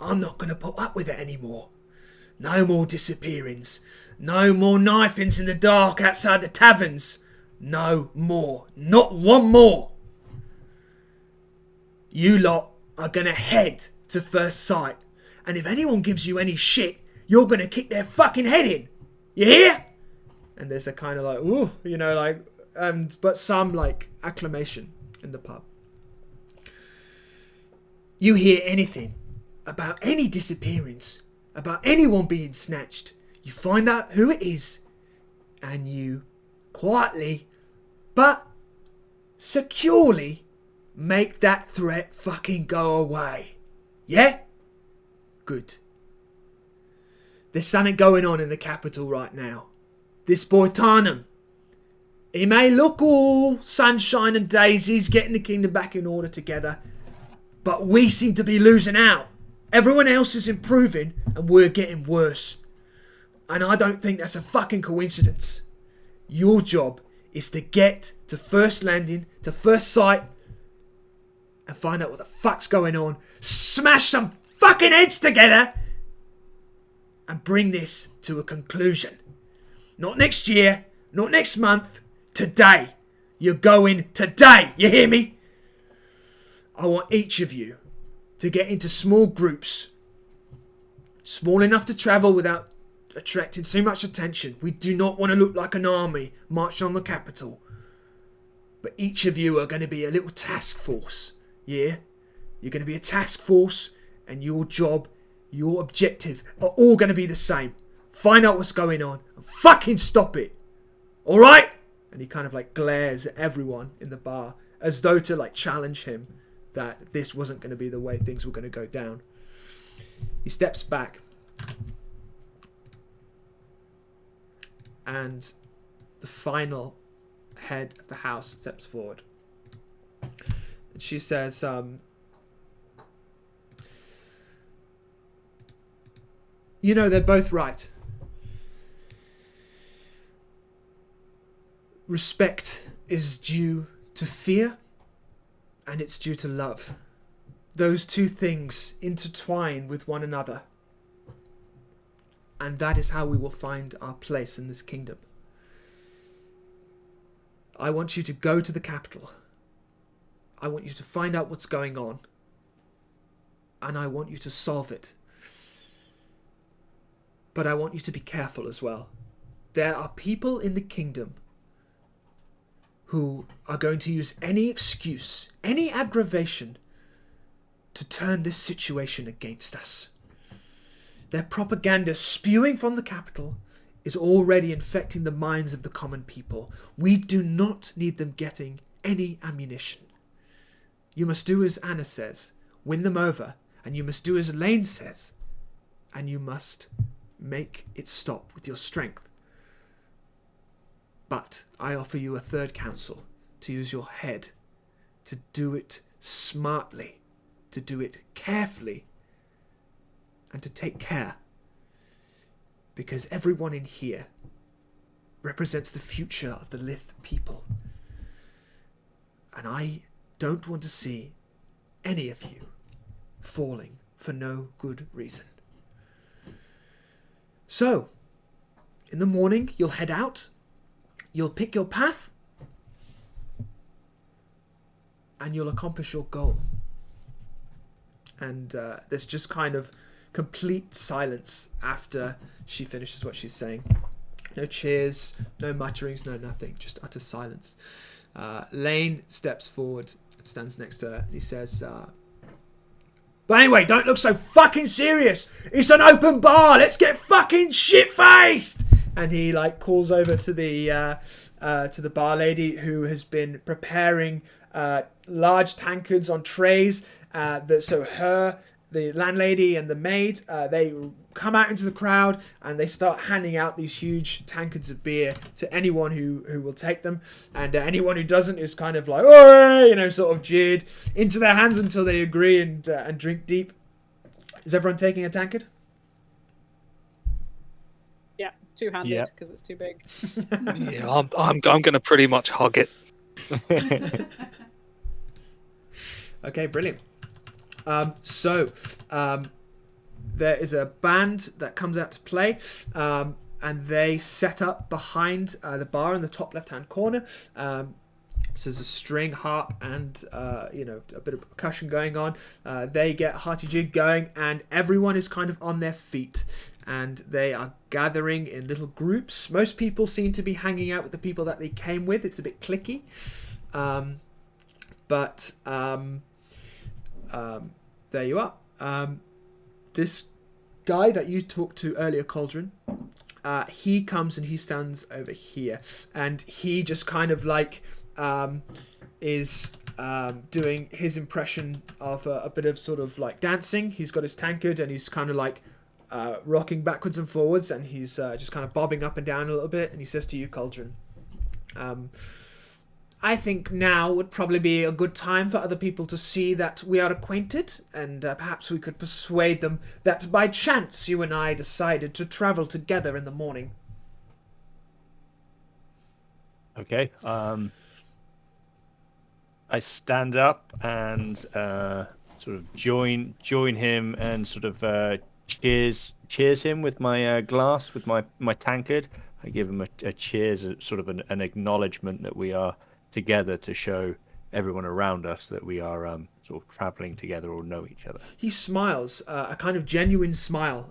I'm not going to put up with it anymore. No more disappearings. No more knifings in the dark outside the taverns. No more. Not one more. You lot are going to head to First Sight. And if anyone gives you any shit, you're going to kick their fucking head in. You hear? And there's a kind of like, ooh, but some like acclamation in the pub. You hear anything about any disappearance, about anyone being snatched, you find out who it is, and you quietly but securely make that threat fucking go away. Yeah? Good. There's something going on in the capital right now. This boy Tarnum, he may look all sunshine and daisies, getting the kingdom back in order together, but we seem to be losing out. Everyone else is improving and we're getting worse. And I don't think that's a fucking coincidence. Your job is to get to First Landing, to First Sight, and find out what the fuck's going on. Smash some fucking heads together and bring this to a conclusion. Not next year, not next month. Today. You're going today. You hear me? I want each of you to get into small groups. Small enough to travel without attracting too much attention. We do not want to look like an army marching on the capital. But each of you are going to be a little task force. Yeah? You're going to be a task force, and your job, your objective are all going to be the same. Find out what's going on and fucking stop it. Alright? And he kind of like glares at everyone in the bar as though to like challenge him that this wasn't going to be the way things were going to go down. He steps back. And the final head of the house steps forward. And she says, they're both right. Respect is due to fear, and it's due to love. Those two things intertwine with one another. And that is how we will find our place in this kingdom. I want you to go to the capital. I want you to find out what's going on. And I want you to solve it. But I want you to be careful as well. There are people in the kingdom who are going to use any excuse, any aggravation, to turn this situation against us. Their propaganda spewing from the capital is already infecting the minds of the common people. We do not need them getting any ammunition. You must do as Anna says, win them over, and you must do as Elaine says, and you must make it stop with your strength. But I offer you a third counsel, to use your head, to do it smartly, to do it carefully, and to take care. Because everyone in here represents the future of the Lith people. and I don't want to see any of you falling for no good reason. So, in the morning, you'll head out, you'll pick your path, and you'll accomplish your goal. And there's just kind of complete silence after she finishes what she's saying. No cheers, no mutterings, no nothing, just utter silence. Lane steps forward and stands next to her, and he says, but anyway, don't look so fucking serious. It's an open bar. Let's get fucking shit-faced. And he calls over to the bar lady, who has been preparing large tankards on trays. The landlady and the maid, they come out into the crowd and they start handing out these huge tankards of beer to anyone who will take them, and anyone who doesn't is kind of like, oh, sort of jeered into their hands until they agree and drink deep. Is everyone taking a tankard? Yeah, two-handed because it's too big. Yeah, I'm going to pretty much hug it. Okay, brilliant. So there is a band that comes out to play, and they set up behind the bar in the top left-hand corner. So there's a string, harp, and a bit of percussion going on. They get Hearty Jig going, and everyone is kind of on their feet, and they are gathering in little groups. Most people seem to be hanging out with the people that they came with. It's a bit cliquey, but there you are. This guy that you talked to earlier, Cauldron, he comes and he stands over here, and he just kind of is doing his impression of a bit of sort of dancing. He's got his tankard and he's kind of rocking backwards and forwards, and he's just kind of bobbing up and down a little bit, and he says to you, Cauldron, I think now would probably be a good time for other people to see that we are acquainted, and perhaps we could persuade them that by chance you and I decided to travel together in the morning. Okay. I stand up and sort of join him and sort of cheers him with my glass, with my tankard. I give him a cheers, sort of an acknowledgement that we are together, to show everyone around us that we are sort of traveling together or know each other. He smiles, a kind of genuine smile,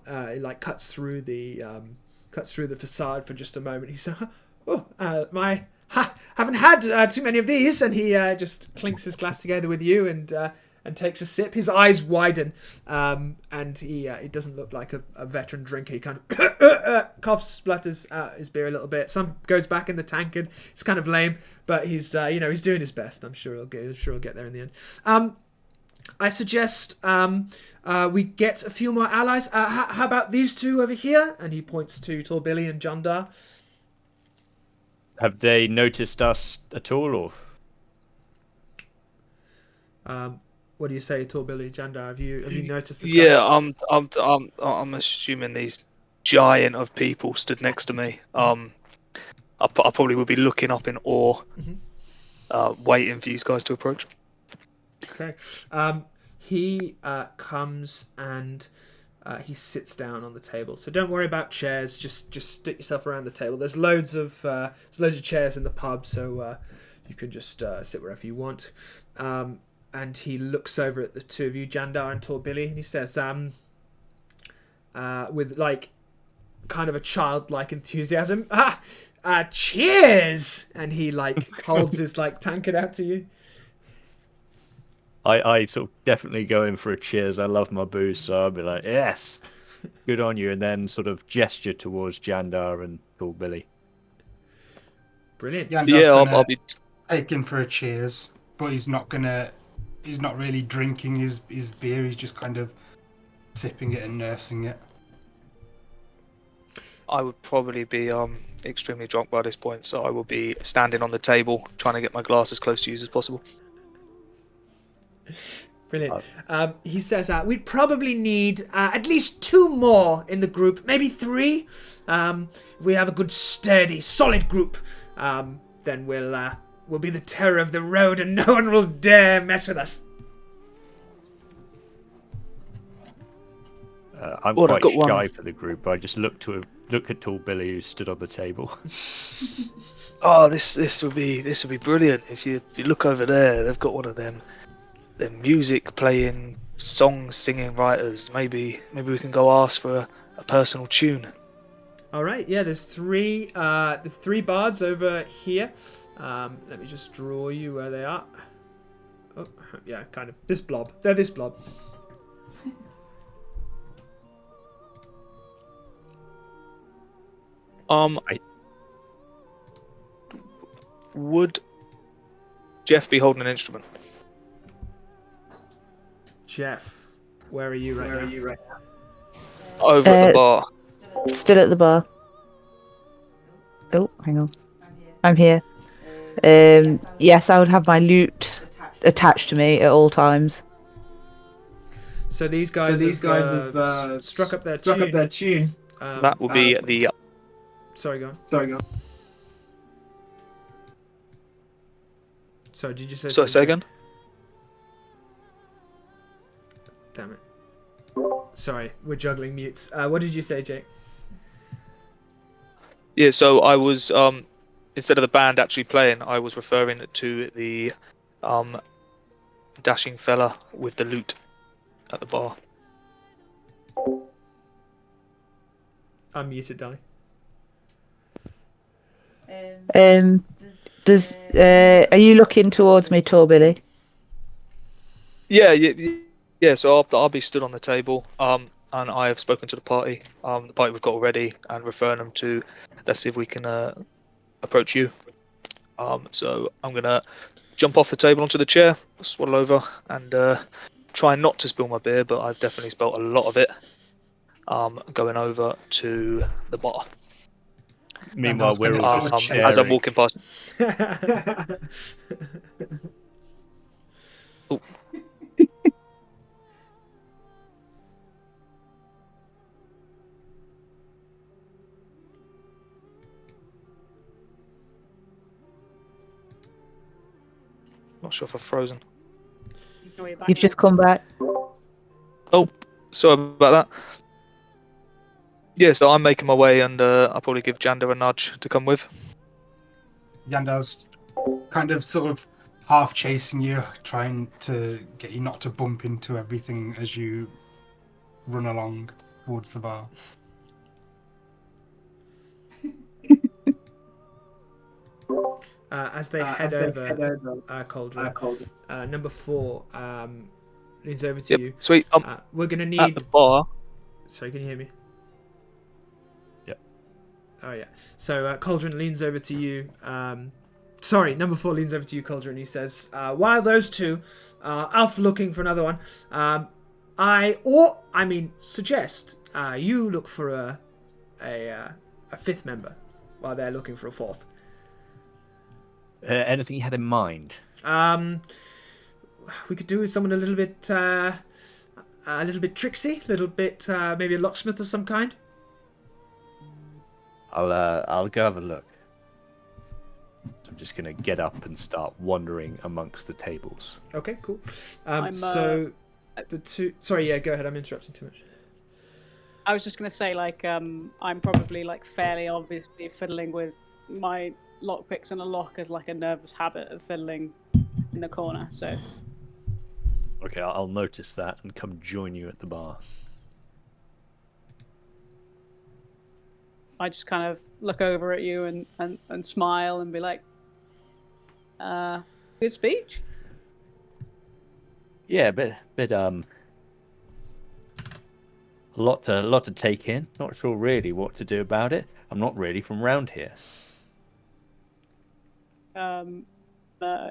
cuts through the facade for just a moment. He says, haven't had too many of these, and he just clinks his glass together with you and takes a sip. His eyes widen, and he doesn't look like a veteran drinker. He kind of coughs, splutters his beer a little bit. Some goes back in the tankard. It's kind of lame, but he's he's doing his best. I'm sure he'll get there in the end. I suggest we get a few more allies. How about these two over here? And he points to Torbilly and Jandar. Have they noticed us at all, or? What do you say, Torbilly, Jandar? Have you noticed this? Yeah, I'm assuming these giant of people stood next to me. I probably would be looking up in awe, waiting for you guys to approach. Okay. He comes and he sits down on the table. So don't worry about chairs. Just stick yourself around the table. There's loads of chairs in the pub, so you can just sit wherever you want. And he looks over at the two of you, Jandar and Torbilly, and he says, with kind of a childlike enthusiasm, cheers! And he holds his tankard out to you. I sort of definitely go in for a cheers. I love my booze, so I'll be like, yes, good on you, and then sort of gesture towards Jandar and Torbilly. Brilliant. I'll be taking for a cheers, but he's not really drinking his beer. He's just kind of sipping it and nursing it. I would probably be extremely drunk by this point, so I will be standing on the table trying to get my glass as close to you as possible. Brilliant. He says we'd probably need at least 2 more in the group, maybe 3. If we have a good, sturdy, solid group, then we'll will be the terror of the road, and no one will dare mess with us. I'm Well, I've quite got shy one. for the group. I just look at tall Billy who stood on the table. Oh, this would be brilliant. If you look over there, they've got one of them music playing, song singing writers. Maybe we can go ask for a personal tune. All right, yeah. There's three bards over here. Let me just draw you where they are. Oh, yeah, kind of this blob. They're this blob. Would Jeff be holding an instrument? Jeff, where are you right now? Over at the bar. Still at the bar. Oh, hang on. I'm here. Yes, I would have my lute attached to me at all times. So these guys have struck up their tune. That would be the. Sorry, go on. Sorry, did you say? Sorry, say again. Damn it. Sorry, we're juggling mutes. What did you say, Jake? Yeah, so I was instead of the band actually playing, I was referring to the dashing fella with the lute at the bar. I'm muted, darling. Are you looking towards me, tall Billy? Yeah. So I'll be stood on the table. And I have spoken to the party we've got already, and referring them to. Let's see if we can approach you. So I'm gonna jump off the table onto the chair, swaddle over, and try not to spill my beer, but I've definitely spilled a lot of it. Going over to the bar. Meanwhile, we're all just as I'm walking past. Oh. Not sure if I've frozen. You've just come back. Oh, sorry about that. Yeah, so I'm making my way, and I'll probably give Jander a nudge to come with. Yandel's kind of sort of half chasing you, trying to get you not to bump into everything as you run along towards the bar. As they head over, Cauldron, number 4 leans over to you. Sweet. We're gonna need. At the bar. Sorry, can you hear me? Yep. Oh yeah. So Cauldron leans over to you. Sorry, number 4 leans over to you, Cauldron. He says, "While those two are off looking for another one, suggest you look for a 5th member while they're looking for a 4th." Anything you had in mind? We could do with someone a little bit tricksy, a little bit maybe a locksmith of some kind. I'll go have a look. I'm just gonna get up and start wandering amongst the tables. Okay, cool. So the two. Sorry, yeah, go ahead. I'm interrupting too much. I was just gonna say, I'm probably fairly obviously fiddling with my lockpicks and a lock as a nervous habit of fiddling in the corner. So. Okay, I'll notice that and come join you at the bar. I just kind of look over at you and smile and be like, good speech? Yeah, but a lot to take in. Not sure really what to do about it. I'm not really from round here.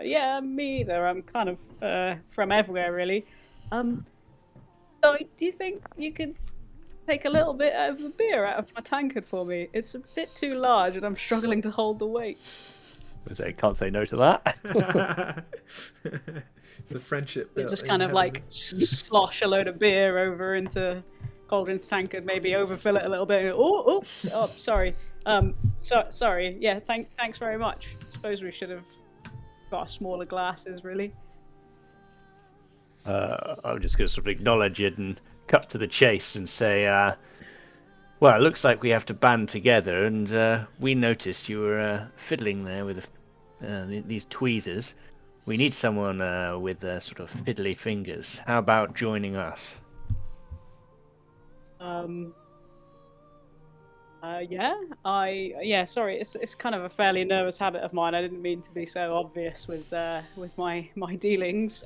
Yeah, me either. I'm kind of from everywhere, really. So do you think you could take a little bit of the beer out of my tankard for me? It's a bit too large, and I'm struggling to hold the weight. Can't say no to that. It's a friendship. You just kind of slosh a load of beer over into Cauldron's tankard, maybe overfill it a little bit. Oh, sorry. Sorry. Yeah, thanks very much. Suppose we should have got smaller glasses, really. I'm just going to sort of acknowledge it and cut to the chase and say, well, it looks like we have to band together, and we noticed you were fiddling there with these tweezers. We need someone with sort of fiddly fingers. How about joining us? Sorry, it's kind of a fairly nervous habit of mine. I didn't mean to be so obvious with my dealings.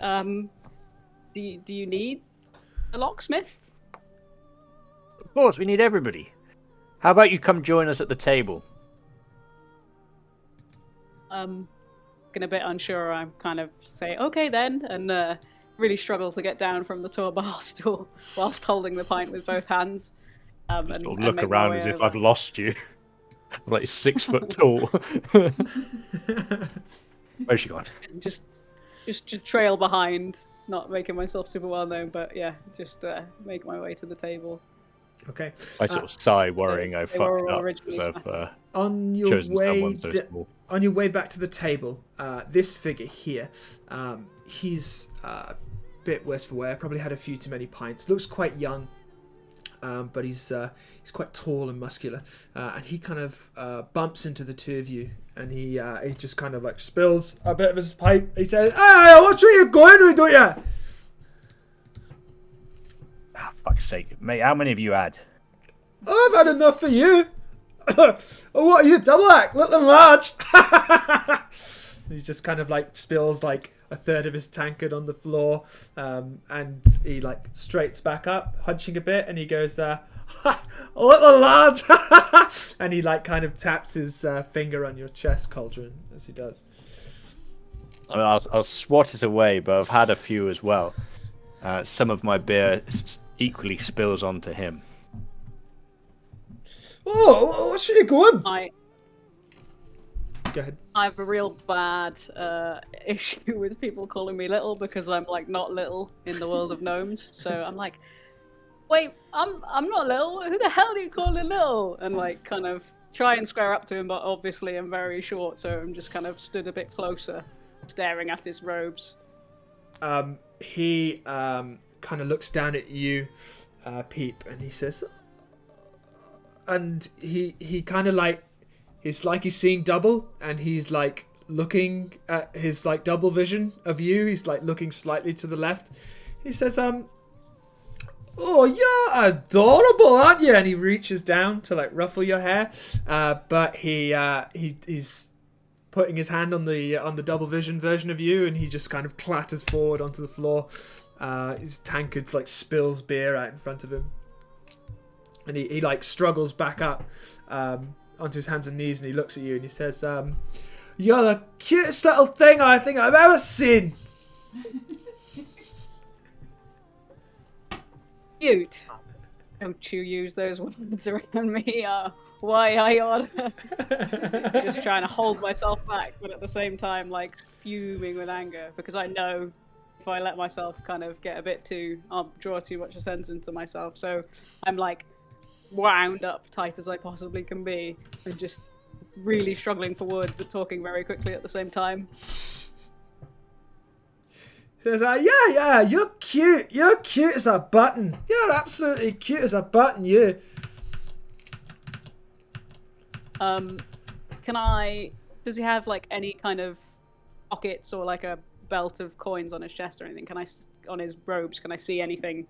Do you need a locksmith? Of course, we need everybody. How about you come join us at the table? Getting a bit unsure. I'm kind of say okay then, and really struggle to get down from the tour bar stool whilst holding the pint with both hands. And and look make my around way as if over. I've lost you. I'm like 6 foot tall. Where's she gone? Just trail behind, not making myself super well known, but yeah, just make my way to the table. Okay. I sort of sigh, worrying I they fucked were up originally because I've On your chosen way someone so small. on your way back to the table, this figure here, he's a bit worse for wear. Probably had a few too many pints. Looks quite young, but he's quite tall and muscular. And he kind of bumps into the two of you, and he just kind of like spills a bit of his pipe. He says, "Hey, what's where you going with, don't you?" Ah, fuck's sake, mate! How many have you had? I've had enough for you. What are you, double act, little and large? He just kind of like spills like a third of his tankard on the floor, and he like straightens back up, hunching a bit, and he goes, a little large. And he like kind of taps his finger on your chest, Cauldron, as he does. I mean, I'll swat it away, but I've had a few as well. Some of my beer equally spills onto him. Oh, what's you going? Go ahead. I have a real bad issue with people calling me little because I'm like not little in the world of gnomes. So I'm like, wait, I'm not little. Who the hell do you call little? And like kind of try and square up to him, but obviously I'm very short, so I'm just kind of stood a bit closer, staring at his robes. He kind of looks down at you, Peep, and he says, and he kind of like, it's like he's seeing double, and he's like looking at his like double vision of you. He's like looking slightly to the left. He says, "Oh, you're adorable, aren't you?" And he reaches down to like ruffle your hair, but he's putting his hand on the double vision version of you, and he just kind of clatters forward onto the floor. His tankard like spills beer out in front of him, and he like struggles back up onto his hands and knees, and he looks at you and he says, "You're the cutest little thing I think I've ever seen." Cute. Don't you use those words around me. Why I ought just trying to hold myself back, but at the same time like fuming with anger because I know if I let myself kind of get a bit too, I'll draw too much attention to myself. So I'm like wound up tight as I possibly can be and just really struggling for words but talking very quickly at the same time. Says, yeah, you're cute. You're cute as a button. You're absolutely cute as a button, you. Does he have like any kind of pockets or like a belt of coins on his chest or anything? On his robes, can I see anything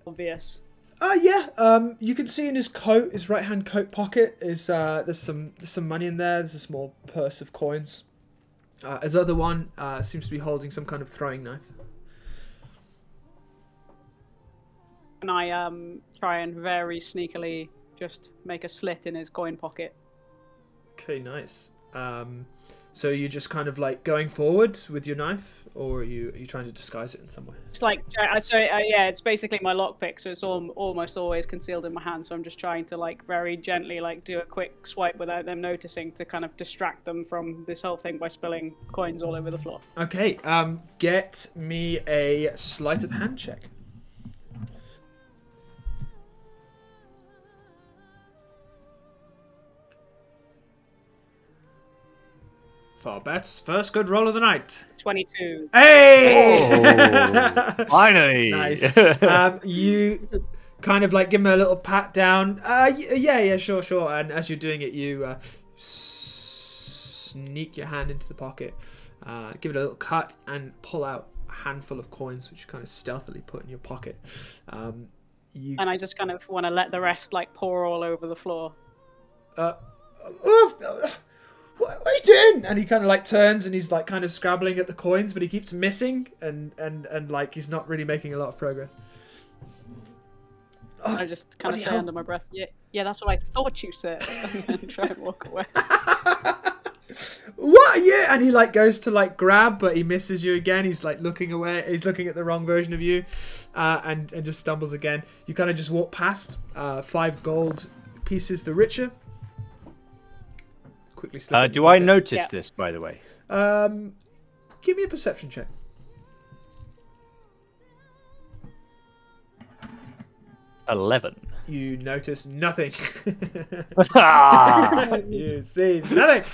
obvious? Yeah. You can see in his coat, his right-hand coat pocket, is there's some money in there. There's a small purse of coins. His other one seems to be holding some kind of throwing knife. And I try and very sneakily just make a slit in his coin pocket. Okay, nice. So you're just kind of like going forward with your knife, or are you trying to disguise it in some way? It's like, yeah, it's basically my lockpick, so it's almost always concealed in my hand. So I'm just trying to like very gently like do a quick swipe without them noticing to kind of distract them from this whole thing by spilling coins all over the floor. Okay, get me a sleight of hand check. for Beth's first good roll of the night. 22. Hey! Oh, finally. Nice. You kind of like give him a little pat down. Yeah, sure. And as you're doing it, you sneak your hand into the pocket, give it a little cut, and pull out a handful of coins, which you kind of stealthily put in your pocket. And I just kind of want to let the rest like pour all over the floor. What are you doing? And he kind of like turns and he's like kind of scrabbling at the coins, but he keeps missing and like he's not really making a lot of progress. I just kind of say under my breath, yeah, that's what I thought you said, and then try and walk away. What? Yeah, and he like goes to like grab, but he misses you again. He's like looking away. He's looking at the wrong version of you, and just stumbles again. You kind of just walk past. 5 gold pieces the richer. Quickly slip. Do I notice this, by the way? Give me a perception check. 11. You notice nothing. Ah! You see nothing.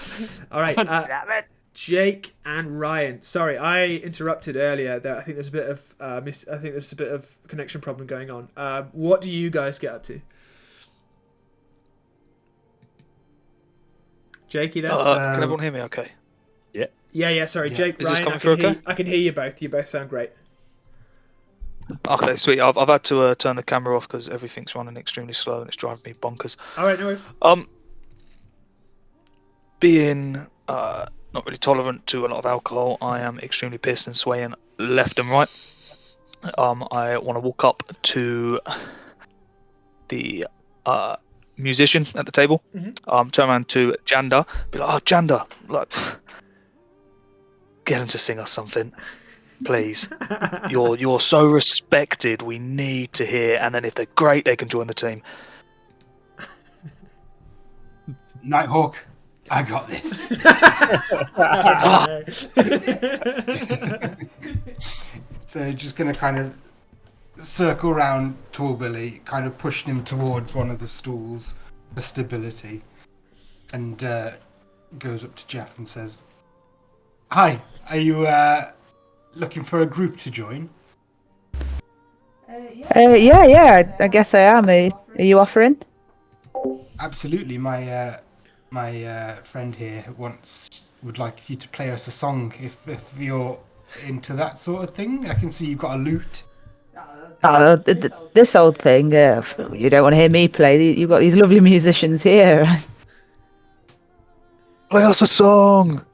All right. Damn it. Jake and Ryan. Sorry, I interrupted earlier. That I think there's a bit of there's a bit of connection problem going on. What do you guys get up to? Jake, you there? Can everyone hear me? Okay. Yeah. Sorry, Yeah. Jake. Is Ryan, this coming through okay? I can hear you both. You both sound great. Okay, sweet. I've had to turn the camera off because everything's running extremely slow and it's driving me bonkers. All right, no worries. Being not really tolerant to a lot of alcohol, I am extremely pissed and swaying left and right. I want to walk up to the musician at the table. Mm-hmm. Turn around to Janda, be like, "Oh, Janda, like, get him to sing us something, please. You're so respected. We need to hear. And then if they're great, they can join the team." Nighthawk, I got this. So just going to kind of circle around Tall Billy, kind of pushing him towards one of the stools for stability, and goes up to Jeff and says, "Hi, are you looking for a group to join?" Yeah, I guess I am. Are you offering? Absolutely. My friend here would like you to play us a song if you're into that sort of thing. I can see you've got a lute. Oh, this old thing. You don't want to hear me play. You've got these lovely musicians here. Play us a song.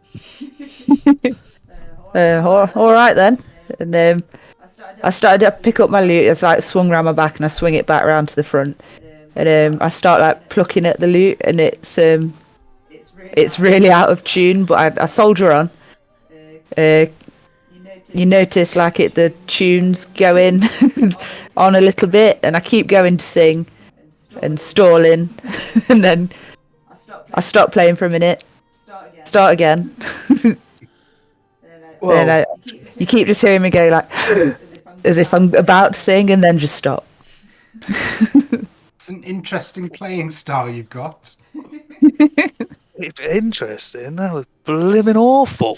All right then. And I started to pick up my lute. It's like swung around my back, and I swing it back around to the front. And I start like plucking at the lute, and it's really out of tune. But I soldier on. You notice like the tunes going on a little bit, and I keep going to sing and stalling, and then I stop playing for a minute, start again. Then you keep just hearing me go like as if I'm about to sing, and then just stop. It's an interesting playing style you've got. Interesting. That was blimmin' awful.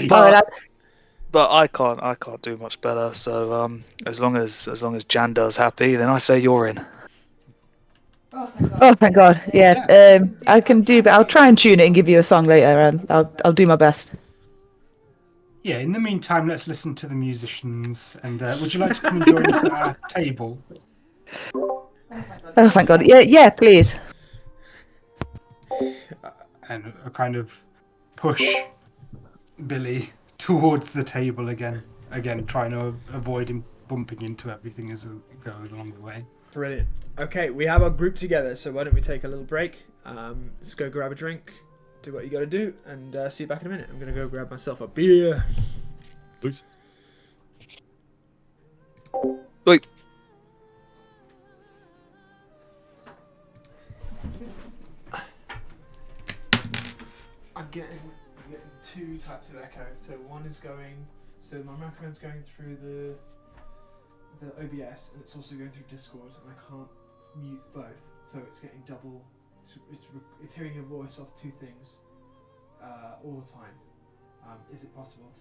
But I can't do much better. So as long as Janda's happy, then I say you're in. Oh, thank God. Yeah, I can do, but I'll try and tune it and give you a song later, and I'll do my best. Yeah, in the meantime, let's listen to the musicians. And would you like to come and join us at our table? Oh, thank God. Yeah, please. And I kind of push Billy towards the table again, trying to avoid him bumping into everything as it goes along the way. Brilliant. Okay, we have our group together, so why don't we take a little break? Let's go grab a drink, do what you got to do, and see you back in a minute. I'm going to go grab myself a beer. Please. Wait. I'm getting 2 types of echo. So one is my microphone's going through the OBS, and it's also going through Discord, and I can't mute both, so it's getting double. It's hearing your voice off 2 things. all the time. Is it possible to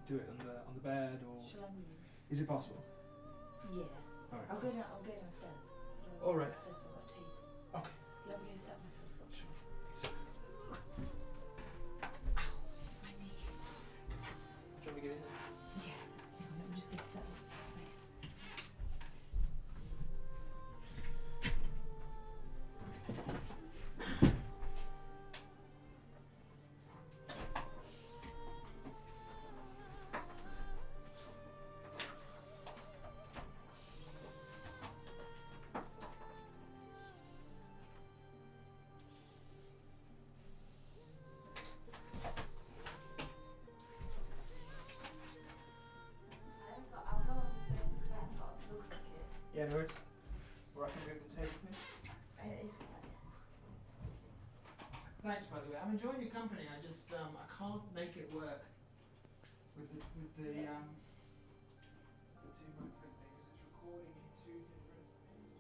do it on the bed, or Shall I move? is it possible? Yeah. All right. I'll go downstairs. All right. Downstairs, so I've got tea. Okay. Let me go set myself up. Sure. My knee. Do you want me to get in there? Yeah. Hang on, let me just get set up for space. I'll go on the sofa because I haven't got it looks like it. Yeah, no worries. Or I can move the table for you. Thanks, by the way. I'm enjoying your company. I just I can't make it work with the two microphone things. It's recording in two different things.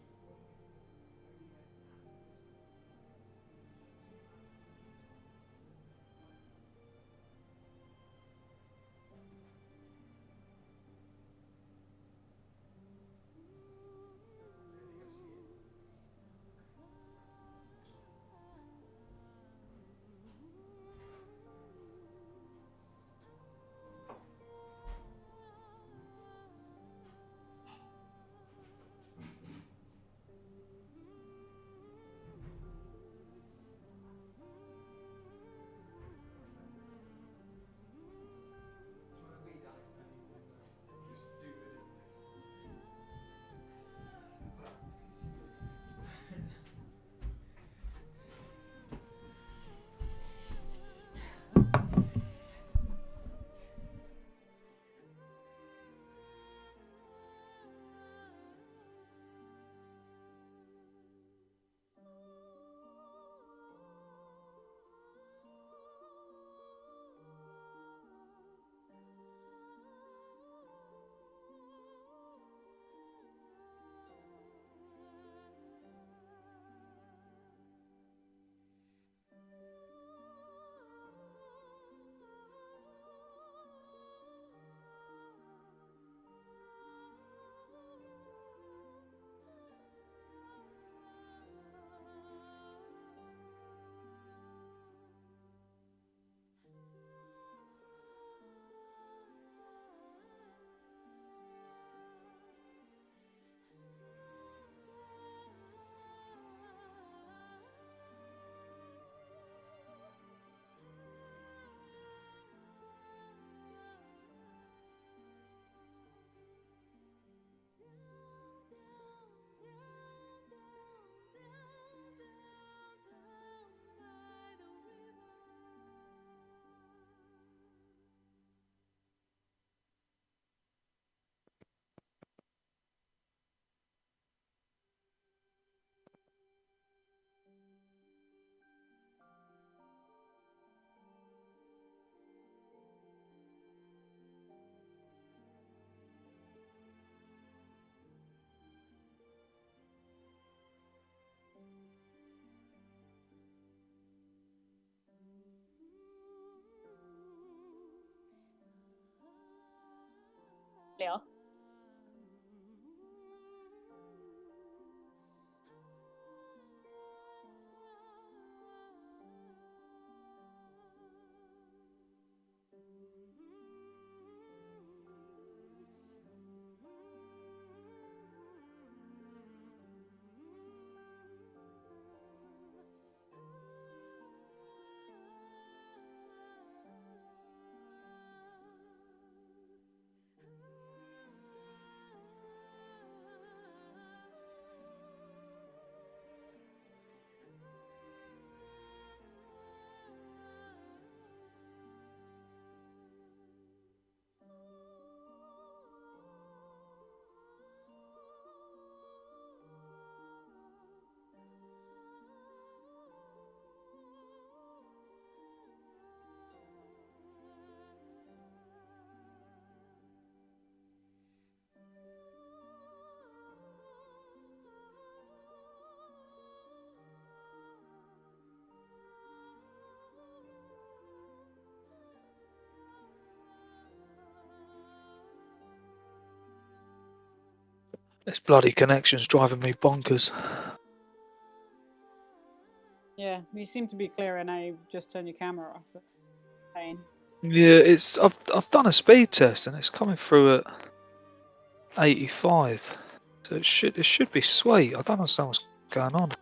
Yeah. This bloody connection's driving me bonkers. Yeah, you seem to be clearer now. You just turn your camera off. Pain. Yeah, I've done a speed test and it's coming through at 85. So it should be sweet. I don't understand what's going on.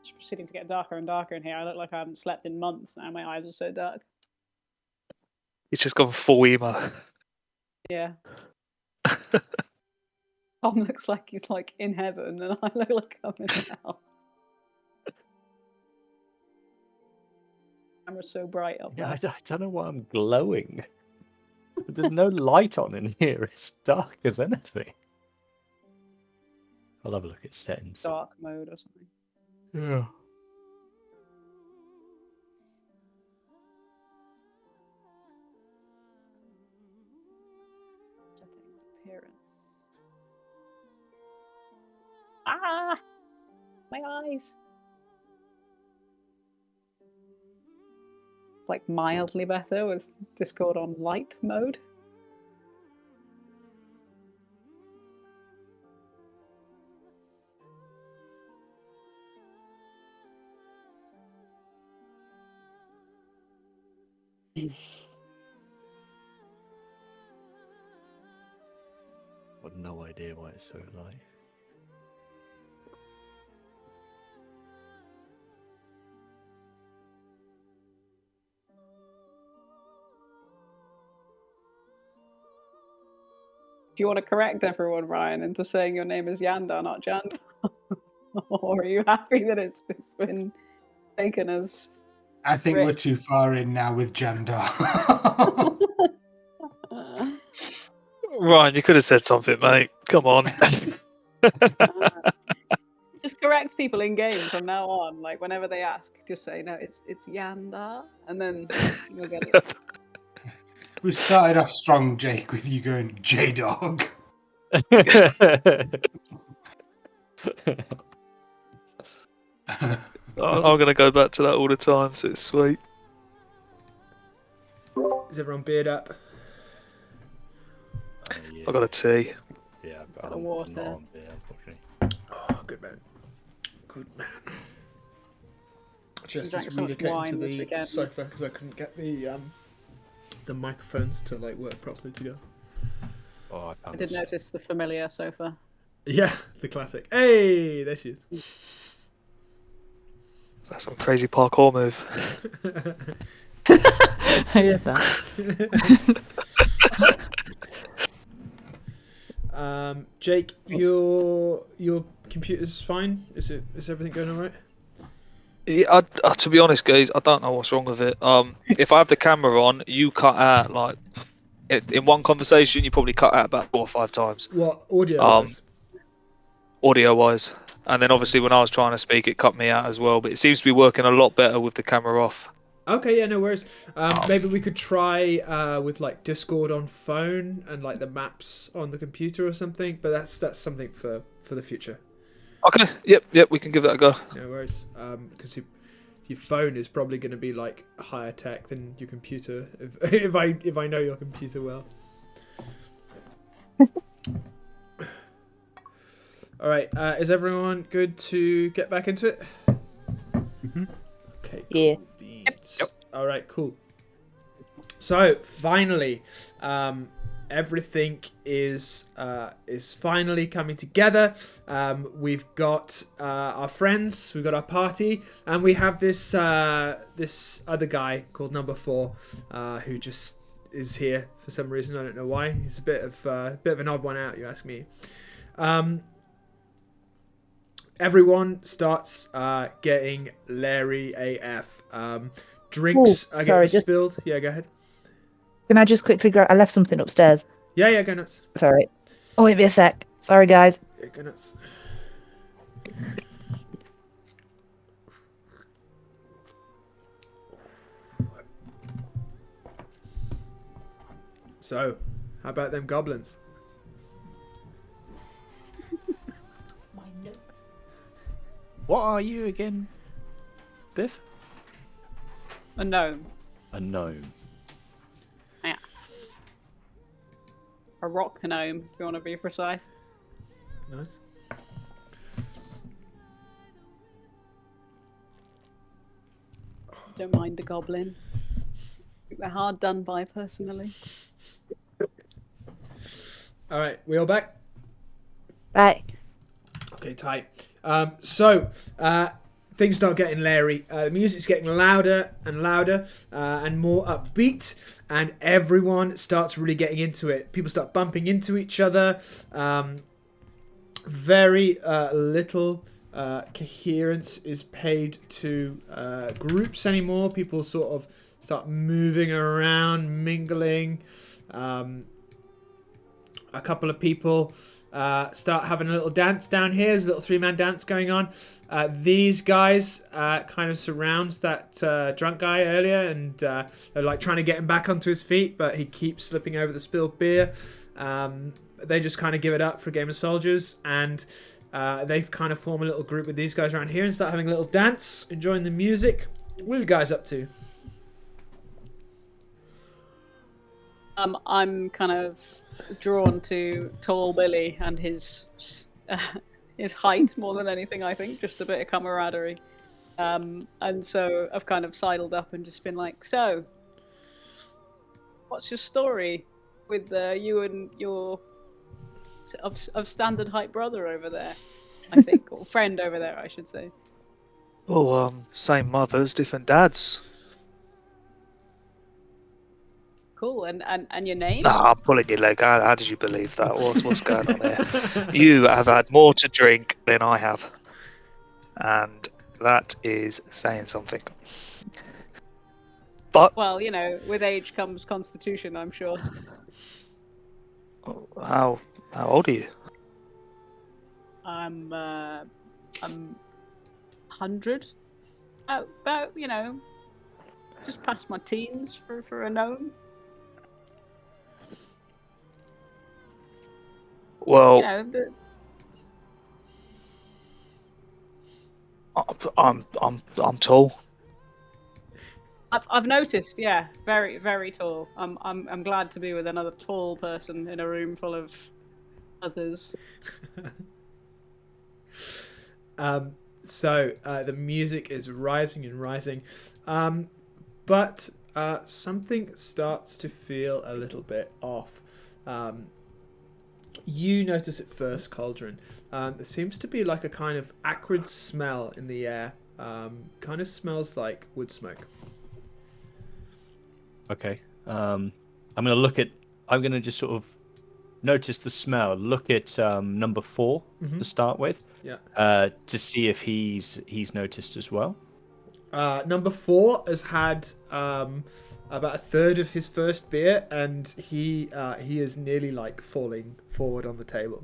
It's proceeding to get darker and darker in here. I look like I haven't slept in months now. My eyes are so dark. It's just gone full emo. Yeah. Tom looks like he's like in heaven, and I look like I'm in hell. Camera's so bright up Yeah, there. I don't know why I'm glowing. But there's no light on in here. It's dark as anything. I'll have a look at settings. Dark mode or something. Yeah. Settings, appearance. Ah! My eyes! It's like mildly better with Discord on light mode. I've no idea why it's so light. If you want to correct everyone, Ryan, into saying your name is Yanda, not Janda, or are you happy that it's just been taken as? I think we're Rick. too far in now with Jandar. Ryan, you could have said something, mate. Come on. Just correct people in game from now on. Like whenever they ask, just say no. It's Yanda, and then you'll get it. We started off strong, Jake, with you going J-Dog. I'm going to go back to that all the time, so it's sweet. Is everyone beard up? Yeah. I got a tea. Yeah, Got the I'm water. not on beer, unfortunately. Oh, good man. Good man. Just drank so much relocating wine to this the weekend. sofa because I couldn't get the microphones to like work properly together. Oh, I I found did this. notice the familiar sofa. Yeah, the classic. Hey, there she is. That's some crazy parkour move. I heard that. Jake, your computer's fine. Is everything going alright? Yeah, to be honest, guys, I don't know what's wrong with it. If I have the camera on, you cut out like in one conversation, you probably cut out about 4 or 5 times, What audio? audio-wise. And then obviously when I was trying to speak, it cut me out as well. But it seems to be working a lot better with the camera off. Okay, yeah, no worries. Maybe we could try with like Discord on phone and like the maps on the computer or something. But that's something for the future. Okay, yep, we can give that a go. No worries. Because your phone is probably going to be like higher tech than your computer. If I know your computer well. All right. Is everyone good to get back into it? Mm-hmm. Okay. Yeah. Yep. All right. Cool. So finally, everything is finally coming together. We've got our friends, we've got our party, and we have this other guy called Number 4, who just is here for some reason. I don't know why. He's a bit of an odd one out, you ask me. Everyone starts getting Larry AF. Drinks Ooh, are sorry, getting spilled. Yeah, go ahead. Can I just quickly grab? I left something upstairs. Yeah, go nuts. Sorry. Oh, wait me a sec. Sorry, guys. Yeah, go nuts. So, how about them goblins? My notes. What are you again? Biff? A gnome. A gnome. Yeah. A rock gnome, if you want to be precise. Nice. Don't mind a goblin. They're hard done by, personally. All right, we all back? Right. Okay, tight. So things start getting leery. The music's getting louder and louder and more upbeat, and everyone starts really getting into it. People start bumping into each other. Very little coherence is paid to groups anymore. People sort of start moving around, mingling. A couple of people start having a little dance down here. There's a little 3-man dance going on. These guys kind of surround that drunk guy earlier, and they're like trying to get him back onto his feet, but he keeps slipping over the spilled beer. They just kind of give it up for a game of soldiers, and they've kind of formed a little group with these guys around here and start having a little dance, enjoying the music. What are you guys up to? I'm kind of drawn to Tall Billy and his height more than anything, I think. Just a bit of camaraderie. And so I've kind of sidled up and just been like, so, what's your story with you and your of standard height brother over there, I think, or friend over there, I should say. Oh, same mothers, different dads. Cool. And your name? Nah, I'm pulling your leg. How did you believe that? What's going on there? You have had more to drink than I have, and that is saying something. But Well, you know, with age comes constitution, I'm sure. how old are you? I'm 100. About, you know, just past my teens for a gnome. Well, You know, I'm tall. I've noticed, yeah, very very tall. I'm glad to be with another tall person in a room full of others. So the music is rising and rising, but something starts to feel a little bit off. You notice it first, Cauldron. There seems to be like a kind of acrid smell in the air. Kind of smells like wood smoke. Okay. I'm gonna just sort of notice the smell. Look at number 4 to start with. Yeah. To see if he's noticed as well. Number 4 has had about a third of his first beer, and he is nearly like falling forward on the table.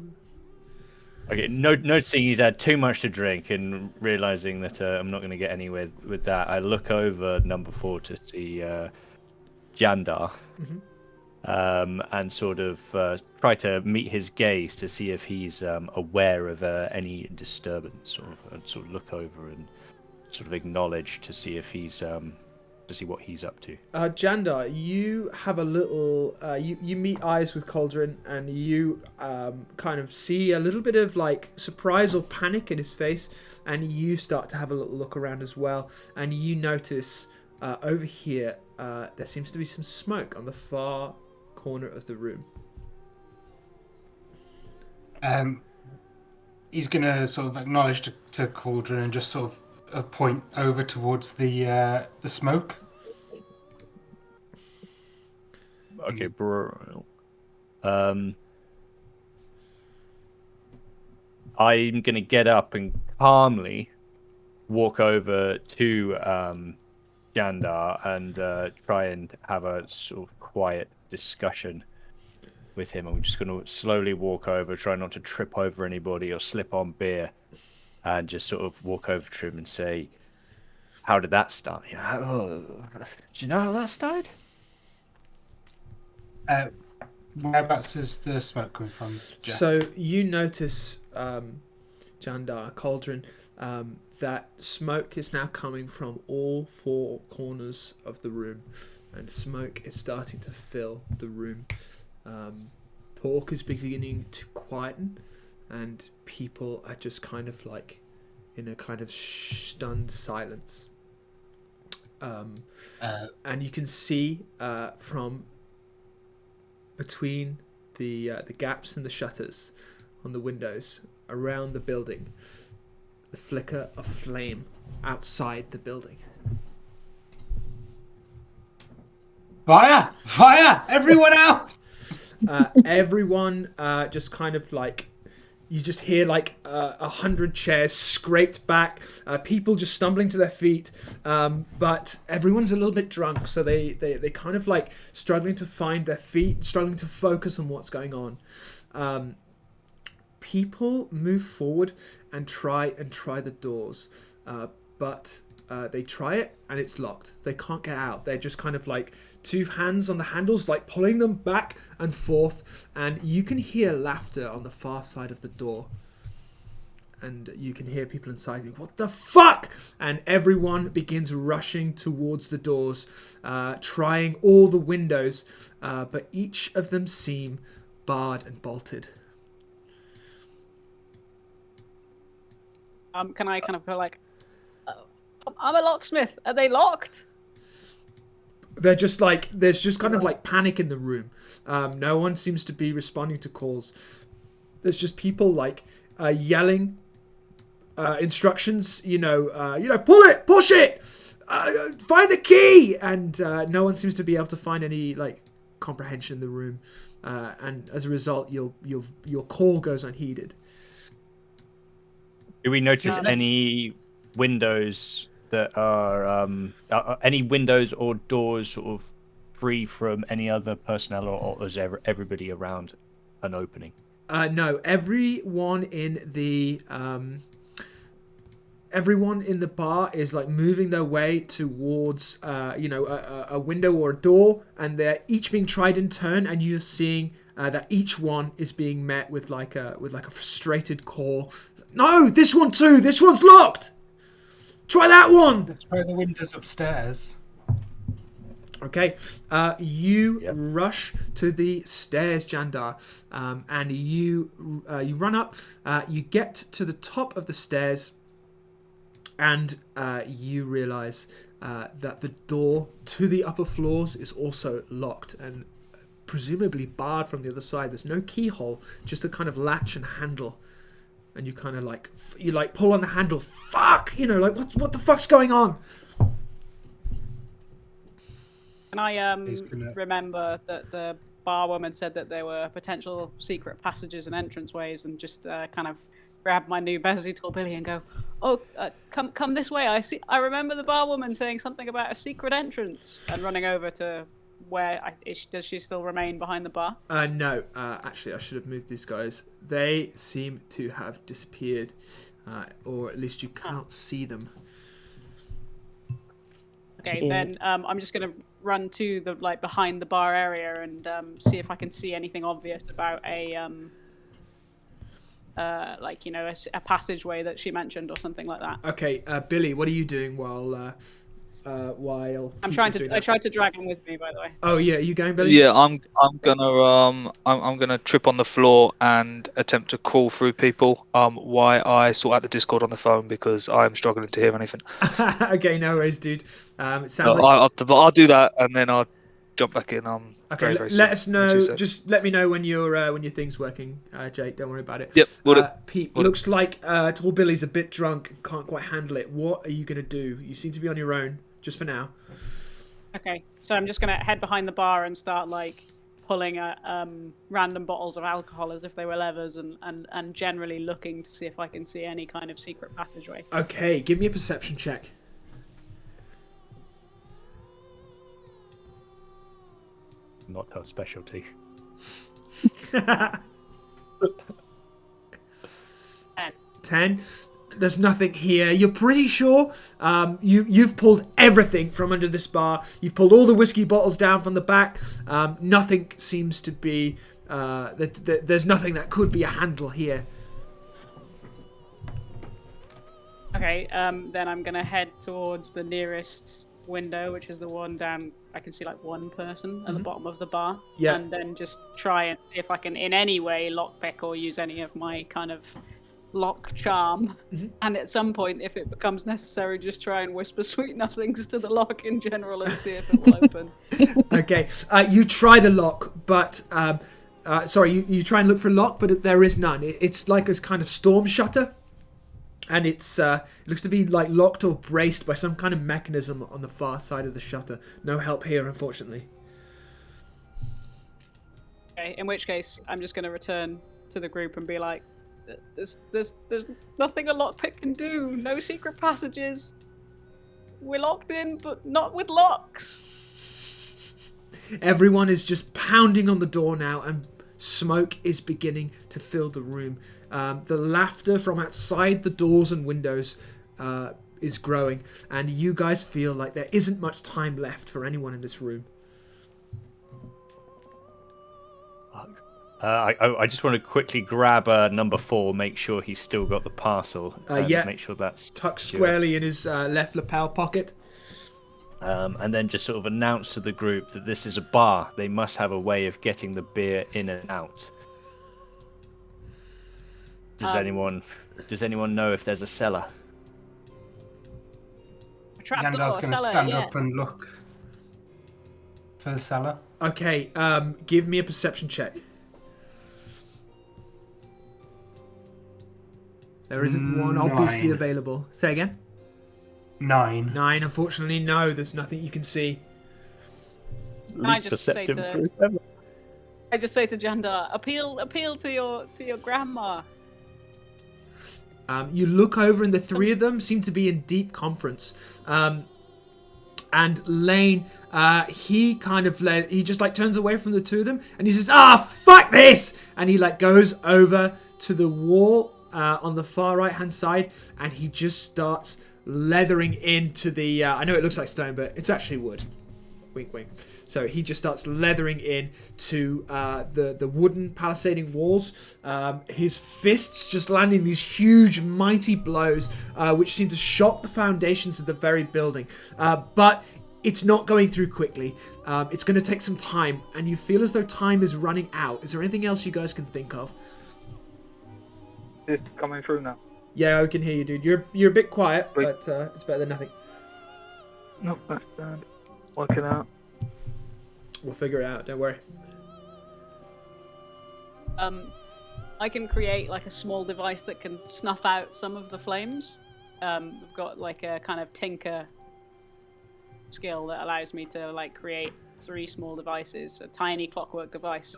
Okay, noticing he's had too much to drink and realizing that I'm not going to get anywhere with that, I look over number 4 to see Jandar, and sort of try to meet his gaze to see if he's aware of any disturbance, or sort of look over and sort of acknowledge to see if he's to see what he's up to. Jandar, you have a little. You meet eyes with Cauldron, and you kind of see a little bit of like surprise or panic in his face, and you start to have a little look around as well, and you notice over here there seems to be some smoke on the far corner of the room. He's gonna sort of acknowledge to Cauldron and just sort of point over towards the smoke. Okay, bro. I'm gonna get up and calmly walk over to Jandar and try and have a sort of quiet discussion with him. I'm just gonna slowly walk over, try not to trip over anybody or slip on beer, and just sort of walk over to him and say, "How did that start? Do you know how that started?" Whereabouts is the smoke coming from, Jack? So you notice, Jandar, Cauldron, that smoke is now coming from all four corners of the room, and smoke is starting to fill the room. Talk is beginning to quieten, and people are just kind of like in a kind of stunned silence. And you can see from between the gaps in the shutters on the windows around the building, the flicker of flame outside the building. Fire! Fire! Everyone out! Everyone just kind of like, you just hear like 100 chairs scraped back, people just stumbling to their feet, but everyone's a little bit drunk, so they kind of like struggling to find their feet, struggling to focus on what's going on. People move forward and try the doors, but they try it and it's locked. They can't get out. They're just kind of like two hands on the handles, like pulling them back and forth, and you can hear laughter on the far side of the door, and you can hear people inside going, "What the fuck?" And everyone begins rushing towards the doors, trying all the windows, but each of them seem barred and bolted. Can I kind of go like, I'm a locksmith. Are they locked? They're just like, there's just kind of like panic in the room. No one seems to be responding to calls. There's just people like yelling instructions, pull it, push it, find the key, and no one seems to be able to find any like comprehension in the room, and as a result, your call goes unheeded. Do we notice any windows that are any windows or doors sort of free from any other personnel, or is everybody around an opening? No, everyone in the bar is like moving their way towards a window or a door, and they're each being tried in turn, and you're seeing that each one is being met with like a frustrated call. No, this one too. This one's locked. Try that one. Let's try the windows upstairs. Okay, you rush to the stairs, Jandar, and you run up. You get to the top of the stairs, and you realize that the door to the upper floors is also locked and presumably barred from the other side. There's no keyhole, just a kind of latch and handle. And you kind of like, pull on the handle. Fuck! What the fuck's going on? Can I remember that the barwoman said that there were potential secret passages and entranceways, and just kind of grab my new Bezzy Billy and go, "Oh, come this way. I remember the barwoman saying something about a secret entrance," and running over to where does she still remain behind the bar? No. Actually, I should have moved these guys. They seem to have disappeared, or at least you cannot see them. Okay, then I'm just gonna run to the behind the bar area and see if I can see anything obvious about a passageway that she mentioned or something like that. Okay, Billy, what are you doing while I'm trying to. I tried to drag him with me, by the way. Oh yeah, are you going, Billy? Yeah, I'm gonna trip on the floor and attempt to crawl through people. While I sort out the Discord on the phone because I'm struggling to hear anything. Okay, no worries, dude. It sounds I'll do that and then I'll jump back in. Okay, very let us know. Just let me know when your thing's working, Jake. Don't worry about it. Yep. Pete, looks like Tall Billy's a bit drunk, can't quite handle it. What are you gonna do? You seem to be on your own, just for now. Okay, so I'm just gonna head behind the bar and start pulling random bottles of alcohol as if they were levers, and generally looking to see if I can see any kind of secret passageway. Okay, give me a perception check. Not her specialty. 10. There's nothing here. You're pretty sure you've pulled everything from under this bar. You've pulled all the whiskey bottles down from the back. Nothing seems to be... there's nothing that could be a handle here. Okay, then I'm gonna head towards the nearest window, which is the one down. I can see like one person at the bottom of the bar. Yeah. And then just try and see if I can, in any way, lockpick or use any of my kind of lock charm. And at some point, if it becomes necessary, just try and whisper sweet nothings to the lock in general and see if it will open. Okay, you try the lock, but sorry, you try and look for a lock, but there is none. It's like a kind of storm shutter, and it looks to be like locked or braced by some kind of mechanism on the far side of the shutter. No help here, unfortunately. Okay, in which case, I'm just going to return to the group and be like, there's nothing a lockpick can do. No secret passages. We're locked in, but not with locks. Everyone is just pounding on the door now, and smoke is beginning to fill the room. The laughter from outside the doors and windows is growing, and you guys feel like there isn't much time left for anyone in this room. I just want to quickly grab number 4, make sure he's still got the parcel. Yeah. Make sure that's Tucked secure. squarely in his left lapel pocket. And then just sort of announce to the group that this is a bar. They must have a way of getting the beer in and out. Does anyone know if there's a cellar? A trapdoor, Yandar's a going to cellar, stand yeah. up and look for the cellar. Okay, give me a perception check. There isn't one obviously 9. available. Say again. 9. 9, unfortunately, no. There's nothing you can see. I just say perceptive to- group ever. I just say to Jandar, appeal to your grandma. You look over, and the three of them seem to be in deep conference. And Lane, he kind of he just like turns away from the two of them, and he says, fuck this! And he like goes over to the wall on the far right hand side, and he just starts leathering into the I know it looks like stone, but it's actually wood. Wink wink. So he just starts leathering in to the wooden palisading walls, his fists just landing these huge mighty blows, which seem to shock the foundations of the very building, but it's not going through quickly. It's going to take some time, and you feel as though time is running out. Is there anything else you guys can think of? It's coming through now. Yeah, I can hear you, dude. You're a bit quiet, Wait. but it's better than nothing. No, that's bad. Working out. We'll figure it out. Don't worry. I can create like a small device that can snuff out some of the flames. We've got like a kind of tinker skill that allows me to like create 3 small devices, a tiny clockwork device.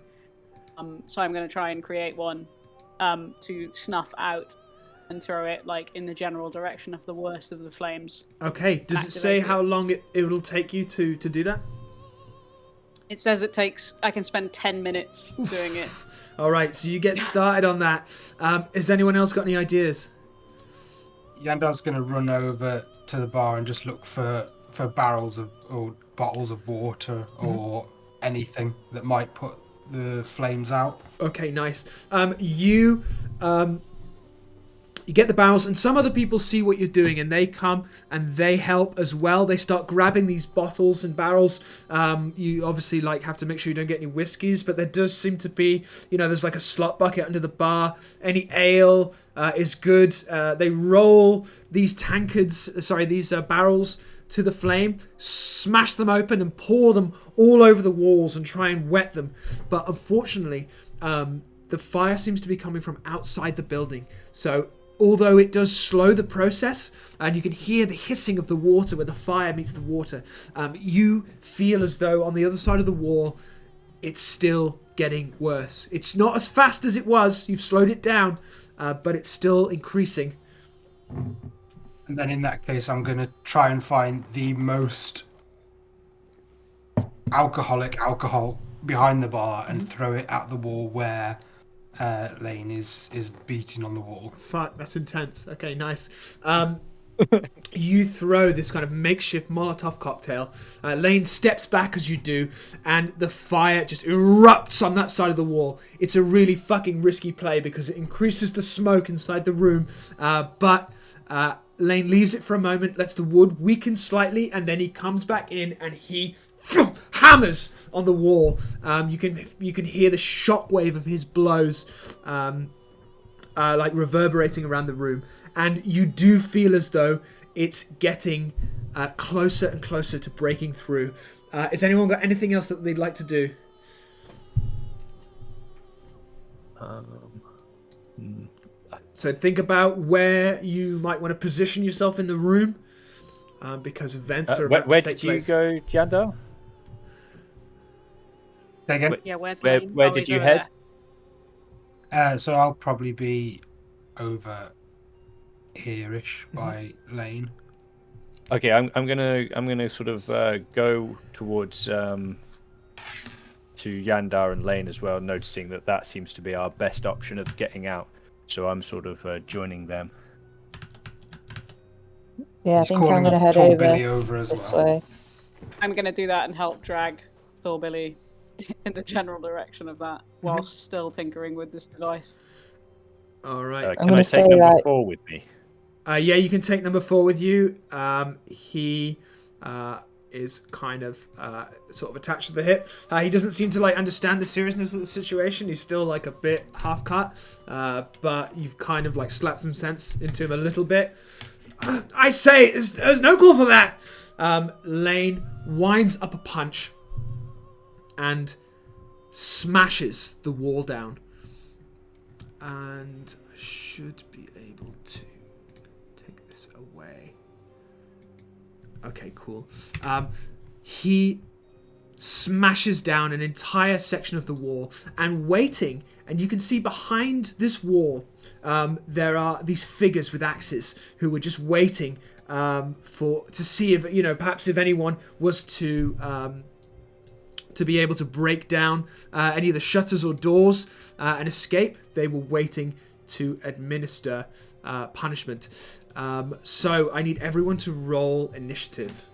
So I'm going to try and create one to snuff out and throw it like in the general direction of the worst of the flames. Okay. Does it say Activate it. how long it'll take you to do that? It says I can spend 10 minutes doing it. All right, so you get started on that. Has anyone else got any ideas? Yandar's going to run over to the bar and just look for barrels of or bottles of water or anything that might put the flames out. Okay, nice. You get the barrels, and some other people see what you're doing, and they come and they help as well. They start grabbing these bottles and barrels. You obviously have to make sure you don't get any whiskies, but there does seem to be, there's like a slot bucket under the bar. Any ale is good. They roll these barrels to the flame, smash them open, and pour them all over the walls and try and wet them. But unfortunately, the fire seems to be coming from outside the building. So although it does slow the process, and you can hear the hissing of the water where the fire meets the water, you feel as though on the other side of the wall, it's still getting worse. It's not as fast as it was. You've slowed it down, but it's still increasing. And then in that case, I'm going to try and find the most alcohol behind the bar and throw it at the wall where Lane is beating on the wall. Fuck, that's intense. Okay, nice. You throw this kind of makeshift Molotov cocktail. Lane steps back as you do, and the fire just erupts on that side of the wall. It's a really fucking risky play because it increases the smoke inside the room, but Lane leaves it for a moment, lets the wood weaken slightly, and then he comes back in and he hammers on the wall. You can hear the shockwave of his blows, like reverberating around the room, and you do feel as though it's getting closer and closer to breaking through. Has anyone got anything else that they'd like to do? So think about where you might want to position yourself in the room, because events are about where to take did you place. go, Jandar? Say again? Yeah, where's Where, Lane? where Oh, did he's you over head? there. So I'll probably be over here-ish by Lane. Okay, I'm gonna sort of go towards to Yandar and Lane as well, noticing that seems to be our best option of getting out. So I'm sort of joining them. Yeah, I He's think I'm calling going to head Tall over Billy over as this well. way. I'm going to do that and help drag Thor Billy in the general direction of that, whilst still tinkering with this device. All right. Can gonna I stay take number right- 4 with me? Yeah, you can take number 4 with you. He is kind of sort of attached to the hip. He doesn't seem to understand the seriousness of the situation. He's still a bit half cut, but you've kind of slapped some sense into him a little bit. I say, there's no call for that. Lane winds up a punch and smashes the wall down, and I should be able to take this away. Okay, cool. He smashes down an entire section of the wall, and waiting, and you can see behind this wall, there are these figures with axes who were just waiting to see if perhaps if anyone was to be able to break down any of the shutters or doors and escape. They were waiting to administer punishment. So I need everyone to roll initiative.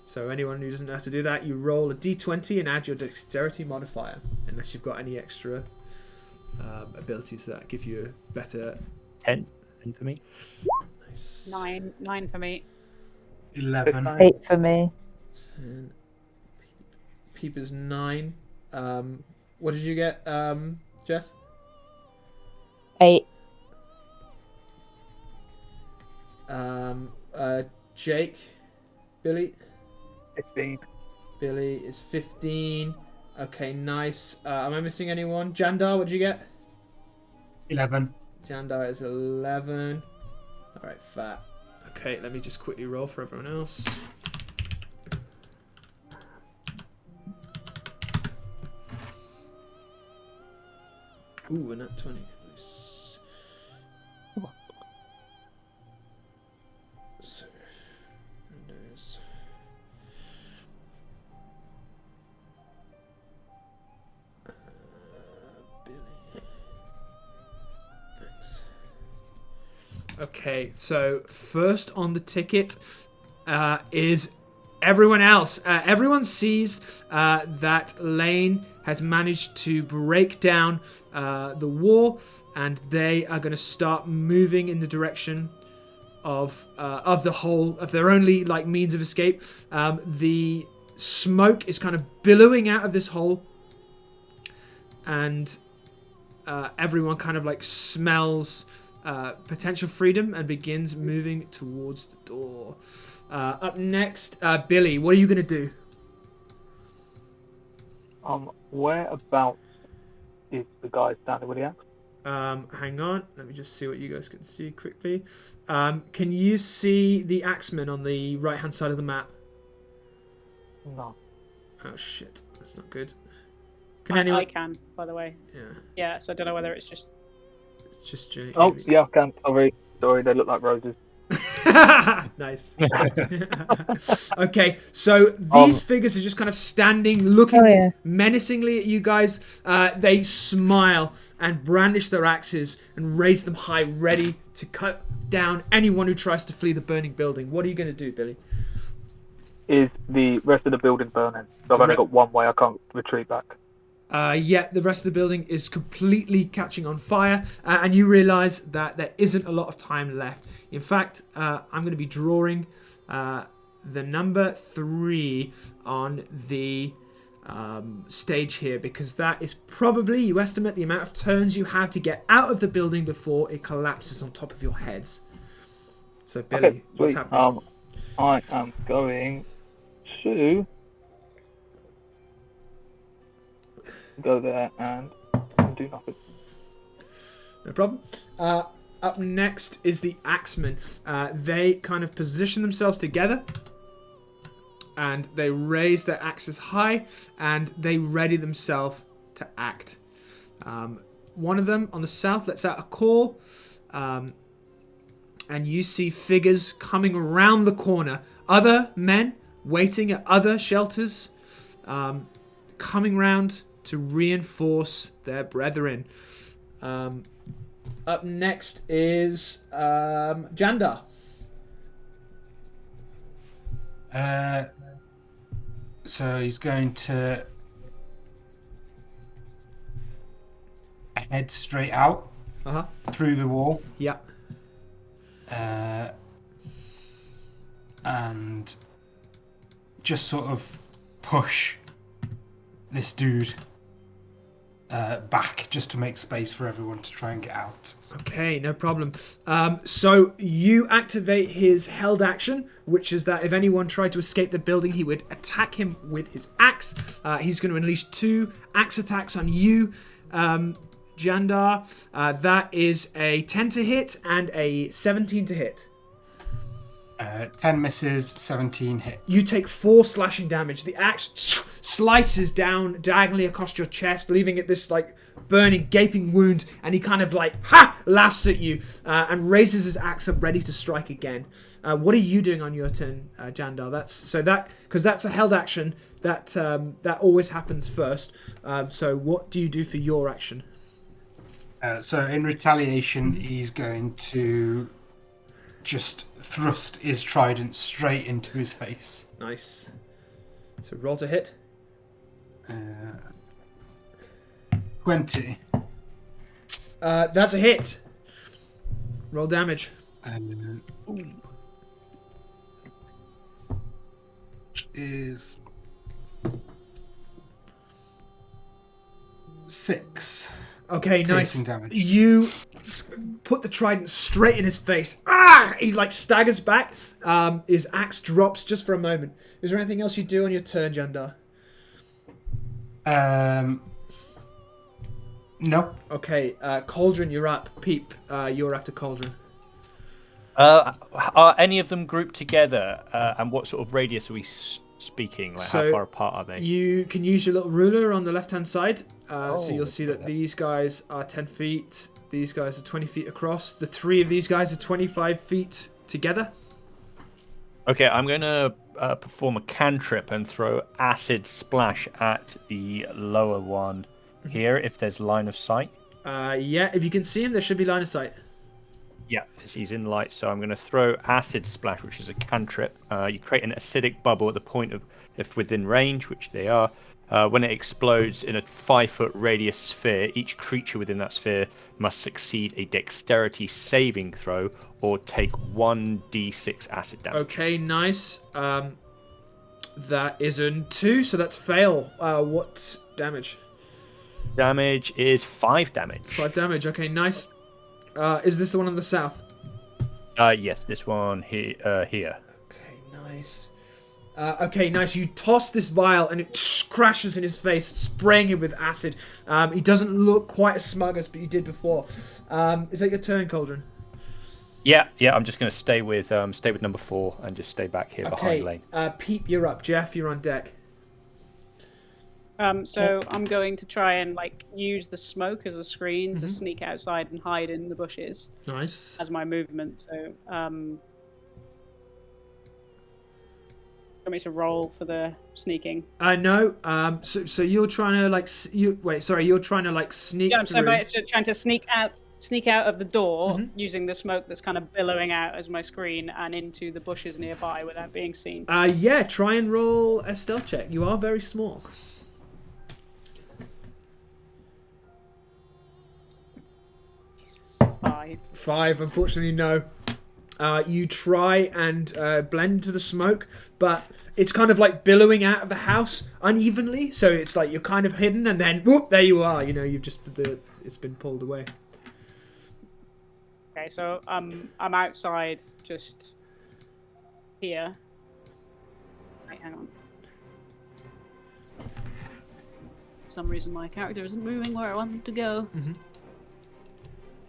So anyone who doesn't know how to do that, you roll a d20 and add your dexterity modifier, unless you've got any extra abilities that give you a better... 10 for me. Nice. 9 for me. 11. 8 for me. And Peep is 9. What did you get, Jess? 8. Jake? Billy? 15. Billy is 15. Okay, nice. Am I missing anyone? Jandar, what did you get? 11. Jandar is 11. Alright, fat. Okay, let me just quickly roll for everyone else. Ooh, a nat 20. Nice. So, Windows. Billy. Thanks. Okay, so first on the ticket is everyone else. Everyone sees that Lane has managed to break down the wall, and they are going to start moving in the direction of their only means of escape. The smoke is kind of billowing out of this hole, and everyone kind of smells potential freedom and begins moving towards the door. Up next, Billy, what are you going to do? Whereabouts is the guy standing with the axe? Hang on, let me just see what you guys can see quickly. Can you see the axeman on the right hand side of the map? No. Oh shit, that's not good. Can anyone? I can, by the way. Yeah, Yeah, so I don't know whether it's just... it's just Jay. Oh, yeah, I can. Sorry, they look like roses. Nice. Okay, so these figures are just kind of standing, looking menacingly at you guys. They smile and brandish their axes and raise them high, ready to cut down anyone who tries to flee the burning building. What are you going to do, Billy? Is the rest of the building burning? So I've only got one way, I can't retreat back. Yeah, the rest of the building is completely catching on fire, and you realize that there isn't a lot of time left. In fact, I'm going to be drawing the number 3 on the stage here, because that is probably, you estimate, the amount of turns you have to get out of the building before it collapses on top of your heads. So, Billy, Okay, what's sweet. happening? I am going to go there and do nothing. No problem. Up next is the Axemen. They kind of position themselves together, and they raise their axes high, and they ready themselves to act. One of them on the south lets out a call, and you see figures coming around the corner. Other men waiting at other shelters, coming round to reinforce their brethren. Up next is Jandar. So he's going to head straight out through the wall. Yeah. And just sort of push this dude back, just to make space for everyone to try and get out. Okay, no problem. So you activate his held action, which is that if anyone tried to escape the building, he would attack him with his axe. He's going to unleash 2 axe attacks on you, Jandar. That is a 10 to hit and a 17 to hit. 10 misses, 17 hit. You take 4 slashing damage. The axe slices down diagonally across your chest, leaving it this like burning, gaping wound. And he kind of like laughs at you and raises his axe up, ready to strike again. What are you doing on your turn, Jandar? Because that's a held action. That always happens first. So what do you do for your action? So in retaliation, he's going to just thrust his trident straight into his face. Nice. So roll to hit. 20. That's a hit. Roll damage. Which is 6. Okay, nice. Damage. You put the trident straight in his face. He like staggers back. His axe drops just for a moment. Is there anything else you do on your turn, Jandar? No. Okay, Cauldron, you're up. Peep, you're after Cauldron. Are any of them grouped together? And what sort of radius are we speaking? Like, So how far apart are they? You can use your little ruler on the left-hand side. So you'll see that okay. these guys are 10 feet. These guys are 20 feet across. The 3 of these guys are 25 feet together. Okay, I'm going to perform a cantrip and throw acid splash at the lower one here, if there's line of sight. Yeah, if you can see him, there should be line of sight. Yeah, he's in light, so I'm going to throw acid splash, which is a cantrip. You create an acidic bubble at the point of, if within range, which they are. When it explodes in a 5-foot radius sphere, each creature within that sphere must succeed a dexterity saving throw or take 1d6 acid damage. Okay, nice. That is a 2, so that's fail. What damage? Damage is 5 damage. 5 damage. Okay, nice. Is this the one on the south? Yes, this one here. Okay, nice. Okay, nice. You toss this vial and it crashes in his face, spraying him with acid. He doesn't look quite as smug as you did before. Is that your turn, Cauldron? Yeah. I'm just going to stay with number 4 and just stay back here behind Lane. Peep, you're up. Jeff, you're on deck. So I'm going to try and use the smoke as a screen to sneak outside and hide in the bushes. Nice. As my movement. So want me to roll for the sneaking? No. So you're trying to you're trying to sneak. Yeah, I'm through. trying to sneak out of the door using the smoke that's kind of billowing out as my screen and into the bushes nearby without being seen. Yeah. Try and roll a stealth check. You are very small. 5. 5, unfortunately, no. You try and blend into the smoke, but it's kind of like billowing out of the house unevenly. So it's like you're kind of hidden, and then whoop, there you are. You know, you've just it's been pulled away. Okay, so I'm outside, just here. Wait, hang on. For some reason, my character isn't moving where I want them to go.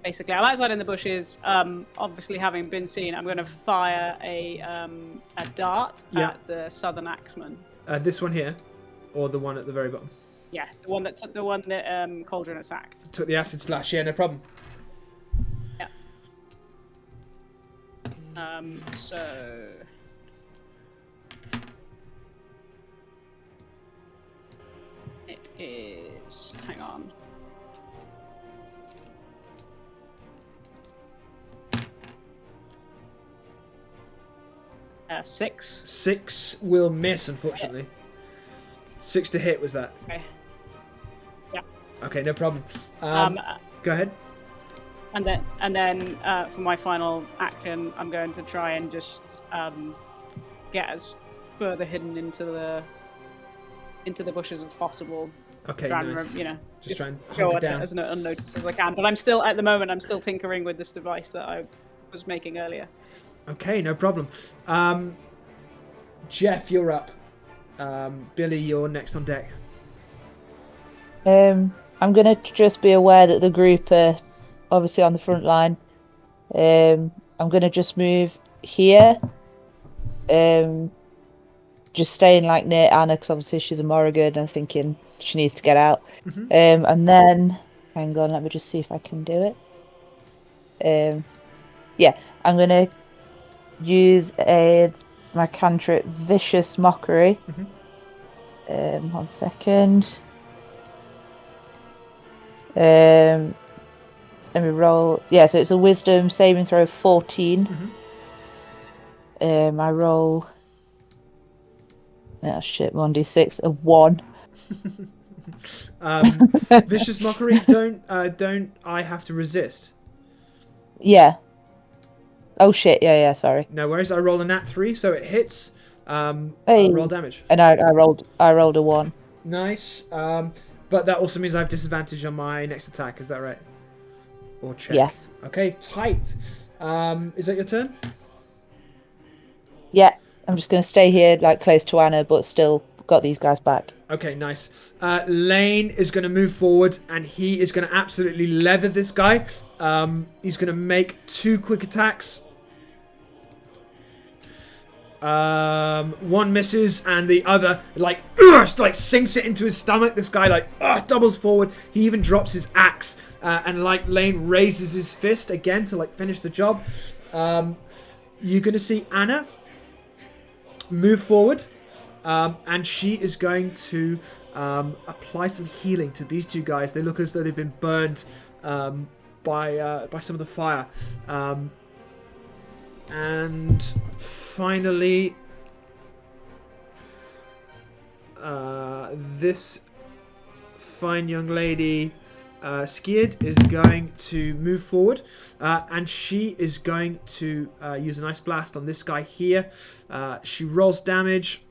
Basically, I'm outside in the bushes. Obviously, having been seen, I'm going to fire a dart at the southern axeman. This one here, or the one at the very bottom. Yeah, the one that Cauldron attacked. Took the acid splash. Yeah, no problem. Yeah. So it is. Hang on. Six. 6 will miss, unfortunately. 6 to hit was that? Okay. Yeah. Okay, no problem. Go ahead. And then for my final action, I'm going to try and just get as further hidden into the bushes as possible. Okay, try nice. And, just try and go hunt it down. as unnoticed as I can. But I'm still at the moment. I'm still tinkering with this device that I was making earlier. Okay, no problem. Jeff, you're up. Billy, you're next on deck. I'm gonna just be aware that the group are obviously on the front line. I'm gonna just move here. Just staying like near Anna because obviously she's a Morrigan and I'm thinking she needs to get out. And then, hang on, let me just see if I can do it. Yeah, I'm gonna use my cantrip Vicious Mockery. 1 second. Let me roll. Yeah, so it's a Wisdom saving throw of 14. I roll. Oh shit! 1d6, a 1. Vicious Mockery. Don't I have to resist? Yeah. Oh shit! Yeah. Sorry. No worries. I roll a nat 3, so it hits. Hey. Roll damage. And I rolled a 1. Nice. But that also means I have disadvantage on my next attack. Is that right? Or check. Yes. Okay. Tight. Is that your turn? Yeah. I'm just gonna stay here, like close to Anna, but still got these guys back. Okay, nice. Lane is going to move forward, and he is going to absolutely leather this guy. He's going to make 2 quick attacks. One misses, and the other like sinks it into his stomach. This guy doubles forward. He even drops his axe, and Lane raises his fist again to finish the job. You're going to see Anna move forward. And she is going to apply some healing to these 2 guys. They look as though they've been burned by some of the fire. And finally, this fine young lady, Skid, is going to move forward, and she is going to use an Ice Blast on this guy here. She rolls damage.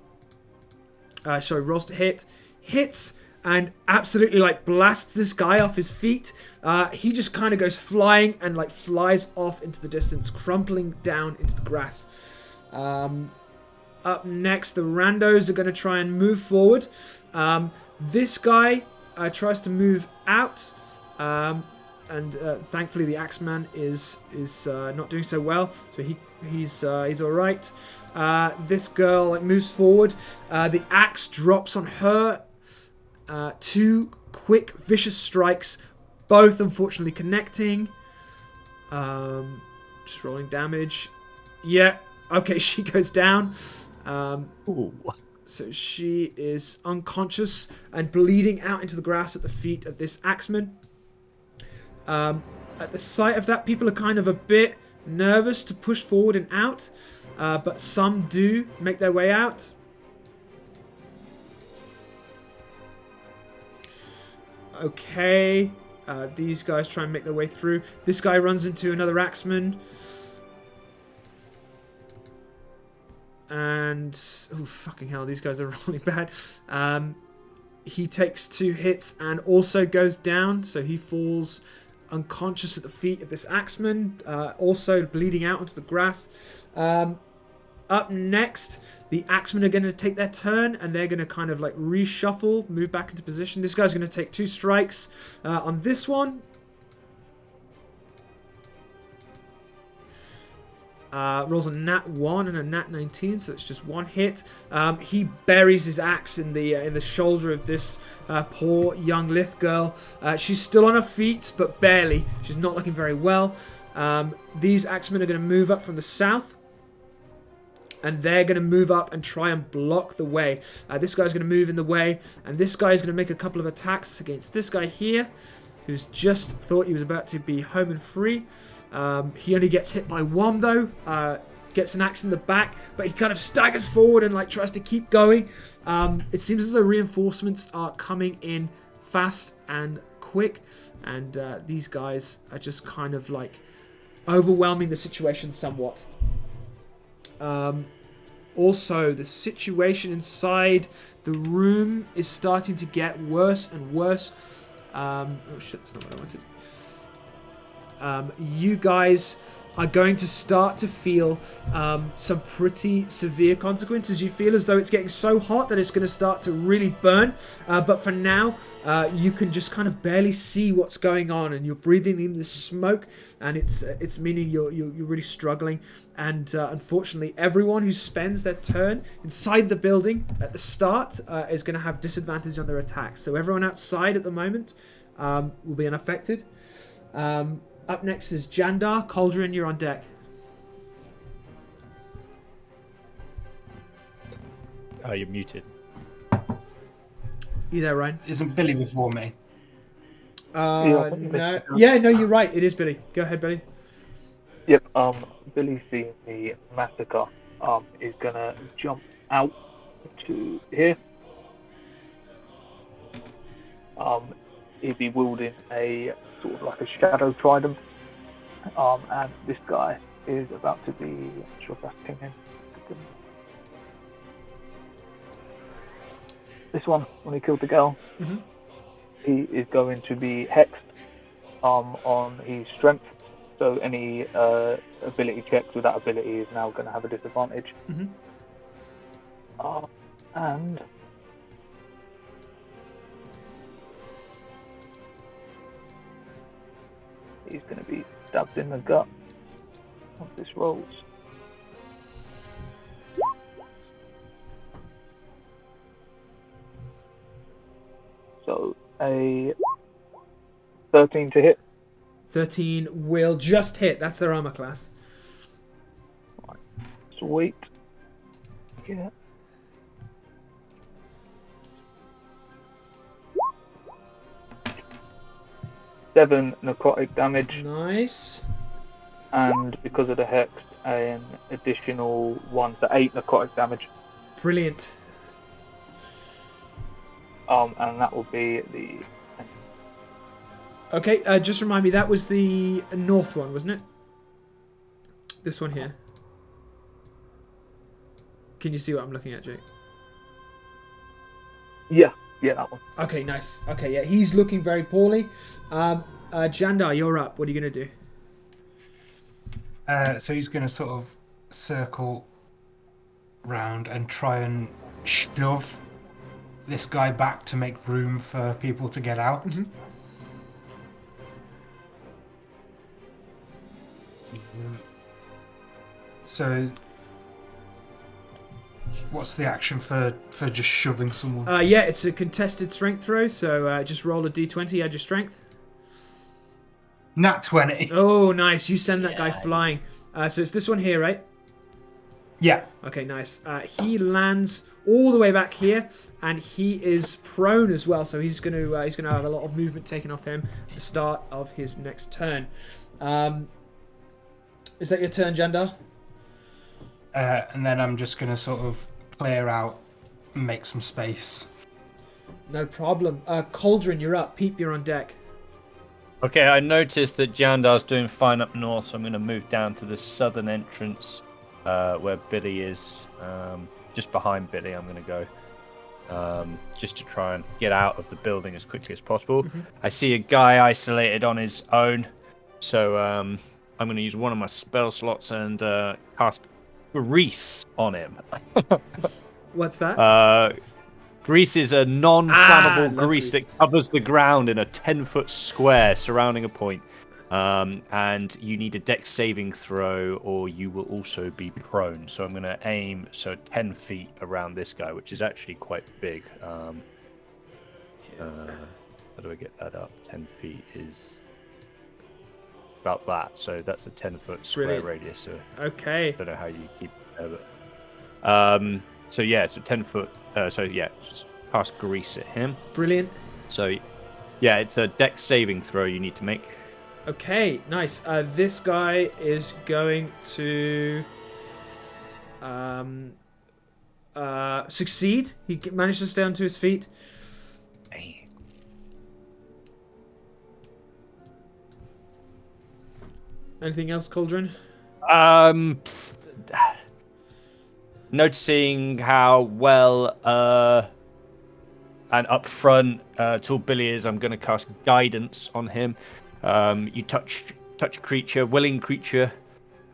Rolls to hit, hits, and absolutely blasts this guy off his feet. He just kind of goes flying and flies off into the distance, crumpling down into the grass. Up next, the randos are going to try and move forward. This guy tries to move out, and thankfully the Axeman is not doing so well, so he's all right. This girl moves forward. The axe drops on her. 2 quick vicious strikes, both unfortunately connecting. Just rolling damage. Yeah. Okay, she goes down. So she is unconscious and bleeding out into the grass at the feet of this axeman. At the sight of that, people are kind of a bit nervous to push forward and out, but some do make their way out. Okay. These guys try and make their way through. This guy runs into another axeman. And... oh, fucking hell, these guys are really bad. He takes 2 hits and also goes down. So he falls unconscious at the feet of this axeman. Also bleeding out onto the grass. Up next, the axemen are going to take their turn, and they're going to kind of like reshuffle, move back into position. This guy's going to take 2 strikes on this one. Rolls a nat 1 and a nat 19, so it's just 1 hit. He buries his axe in the shoulder of this poor young Lith girl. She's still on her feet, but barely. She's not looking very well. These axemen are going to move up from the south. And they're going to move up and try and block the way. This guy's going to move in the way. And this guy's going to make a couple of attacks against this guy here, who's just thought he was about to be home and free. He only gets hit by 1, though. Gets an axe in the back. But he kind of staggers forward and like tries to keep going. It seems as though reinforcements are coming in fast and quick. And these guys are just kind of like overwhelming the situation somewhat. Also, the situation inside the room is starting to get worse and worse. Oh shit, that's not what I wanted. You guys are going to start to feel some pretty severe consequences. You feel as though it's getting so hot that it's going to start to really burn. But for now, you can just kind of barely see what's going on, and you're breathing in the smoke, and it's meaning you're really struggling. And unfortunately, everyone who spends their turn inside the building at the start is going to have disadvantage on their attacks. So everyone outside at the moment will be unaffected. Up next is Jandar. Cauldron, you're on deck. Oh, you're muted. You there, Ryan? Isn't Billy before me? No. Yeah, no, you're right. It is Billy. Go ahead, Billy. Yep. Billy seeing the massacre is gonna jump out to here. He'd be wielding a sort of like a shadow trident. And this guy is about to be, I'm not sure if that's pinging. This one, when he killed the girl, he is going to be hexed on his strength. So any ability checks with that ability is now going to have a disadvantage. And he's going to be stabbed in the gut once this rolls. So a 13 to hit. 13 will just hit. That's their armor class. Sweet. Yeah. Seven necrotic damage. Nice. And because of the hex, an additional 1, so 8 necrotic damage. Brilliant. And that will be the... Okay, just remind me, that was the north one, wasn't it? This one here. Can you see what I'm looking at, Jake? Yeah, that one. Okay, nice. Okay, yeah, he's looking very poorly. Jandar, you're up. What are you going to do? So he's going to sort of circle round and try and shove this guy back to make room for people to get out. So, what's the action for just shoving someone? Yeah, it's a contested strength throw, so just roll a d20, add your strength. Nat 20. Oh, nice. You send that guy flying. So it's this one here, right? Yeah. Okay, nice. He lands all the way back here, and he is prone as well, so he's going to have a lot of movement taken off him at the start of his next turn. Is that your turn, Jandar? And then I'm just going to sort of clear out and make some space. No problem. Cauldron, you're up. Peep, you're on deck. Okay, I noticed that Jandar's doing fine up north, so I'm going to move down to the southern entrance where Billy is. Just behind Billy, I'm going to go. Just to try and get out of the building as quickly as possible. I see a guy isolated on his own, so I'm going to use one of my spell slots and cast Grease on him. What's that? Grease is a non-flammable grease grease. that covers the ground in a 10-foot square surrounding a point. And you need a dex saving throw or you will also be prone. So I'm going to aim 10 feet around this guy, which is actually quite big. How do I get that up? 10 feet is about that. So that's a 10-foot square Brilliant. radius. So Okay. I don't know how you keep it there, but... So yeah, it's a 10-foot. Just cast Grease at him. Brilliant. So, yeah, it's a dex saving throw you need to make. Okay, nice. This guy is going to succeed. He managed to stay onto his feet. Anything else, Cauldron? Noticing how well and up front Tall Billy is, I'm going to cast Guidance on him. You touch a creature, willing creature.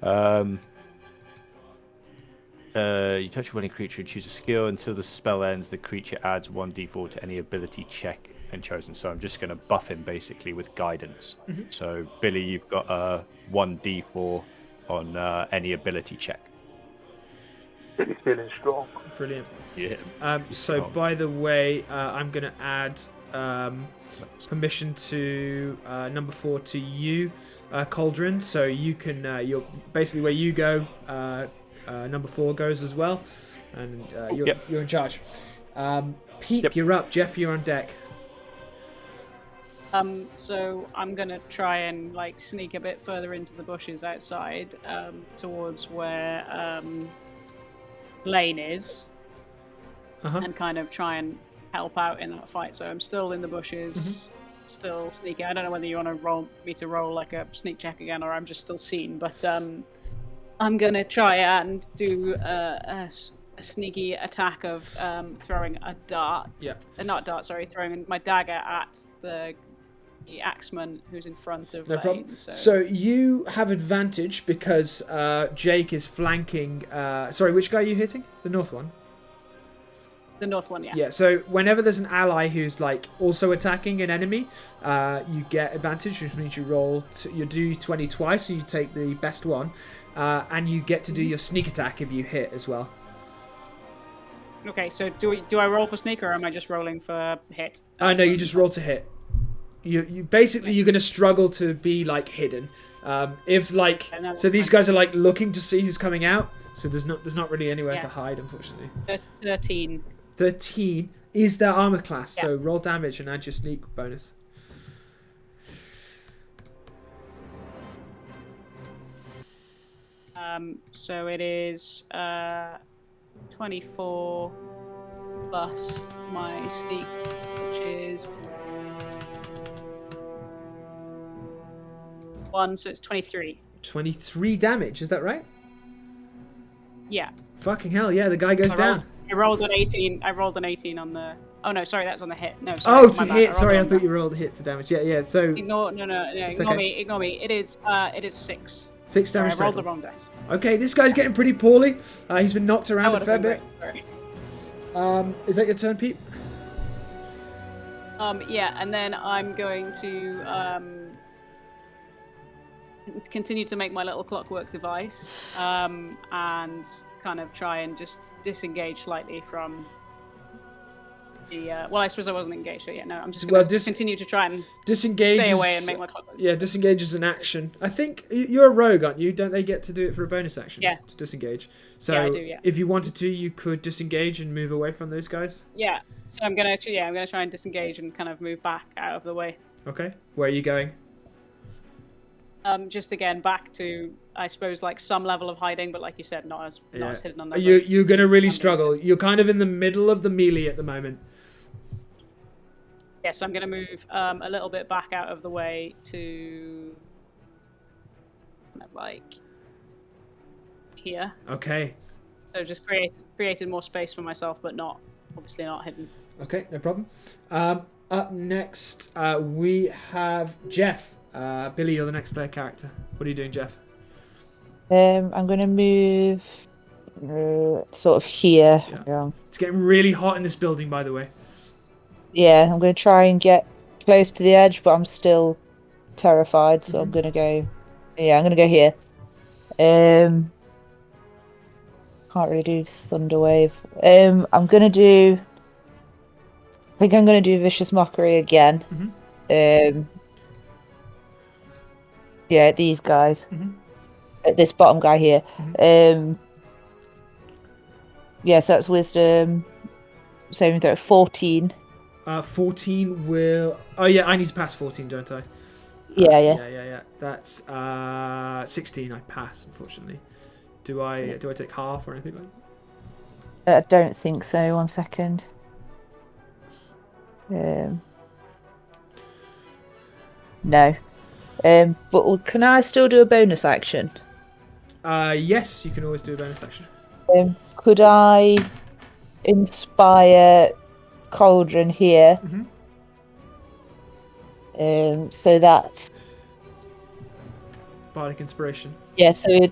You touch a willing creature and choose a skill. Until the spell ends, the creature adds 1d4 to any ability check and chosen. So I'm just going to buff him basically with Guidance. So Billy, you've got a 1d4 on any ability check. Billy's feeling strong. Brilliant. Yeah. So, by the way, I'm going to add permission to number 4 to you, Cauldron. So you can, you're basically where you go. Number 4 goes as well, and you're in charge. Pete, you're up. Jeff, you're on deck. So I'm gonna try and sneak a bit further into the bushes outside, towards where Lane is, and kind of try and help out in that fight. So I'm still in the bushes, still sneaking. I don't know whether you want to roll like a sneak check again, or I'm just still seen. But I'm gonna try and do a sneaky attack of throwing a dart. Not dart. Sorry, throwing my dagger at the axeman who's in front of Lane. Problem. So you have advantage because Jake is flanking. Sorry, which guy are you hitting? The north one. The north one, yeah. Yeah. So whenever there's an ally who's also attacking an enemy, you get advantage, which means you roll. You do 20 twice, so you take the best one, and you get to do your sneak attack if you hit as well. Okay. So do I roll for sneak or am I just rolling for hit? No, you just roll to hit. You basically you're gonna struggle to be hidden. So these guys are looking to see who's coming out. So there's not really anywhere to hide, unfortunately. 13. 13 is their armor class. So roll damage and add your sneak bonus. So it is 24 plus my sneak, which is 1, so it's 23. 23 damage, is that right? Yeah. Fucking hell, yeah, the guy goes down. I rolled an 18. I rolled an 18 on the... Oh, no, sorry, that was on the hit. No, sorry. Oh, to hit. Sorry, I thought you rolled a hit to damage. Yeah, so... Ignore me. It is 6. 6 damage. I rolled the wrong dice. Okay, this guy's getting pretty poorly. He's been knocked around a fair bit. Is that your turn, Pete? Yeah, and then I'm going to continue to make my little clockwork device, and kind of try and just disengage slightly from the... well, I suppose I wasn't engaged, so yeah, no, I'm just going to continue to try and stay away and make my clockwork device. Yeah, disengage is an action. I think you're a rogue, aren't you? Don't they get to do it for a bonus action? Yeah. To disengage. So yeah, I do, yeah. If you wanted to, you could disengage and move away from those guys? Yeah, so I'm going to try and disengage and kind of move back out of the way. Okay, where are you going? Just again back to, I suppose, some level of hiding, but like you said, not as hidden on those. You're gonna really struggle. You're kind of in the middle of the melee at the moment. Yeah, so I'm going to move a little bit back out of the way to like here. Okay. So just created more space for myself, but not obviously not hidden. Okay, no problem. Up next, we have Jeff. Billy, you're the next player character. What are you doing, Jeff? I'm gonna move sort of here. Yeah. It's getting really hot in this building, by the way. Yeah, I'm gonna try and get close to the edge, but I'm still terrified, so I'm gonna go. Yeah, I'm gonna go here. Can't really do Thunderwave. I'm gonna do. I think I'm gonna do Vicious Mockery again. Yeah, these guys. This bottom guy here. Yeah, so that's Wisdom. Saving throw 14. 14 will. Oh yeah, I need to pass 14, don't I? Yeah. Yeah. That's 16. I pass, unfortunately. Do I take half or anything like that? I don't think so. 1 second. No. But can I still do a bonus action? Yes, you can always do a bonus action. Could I inspire Cauldron here? So that's Bardic Inspiration. Yeah, so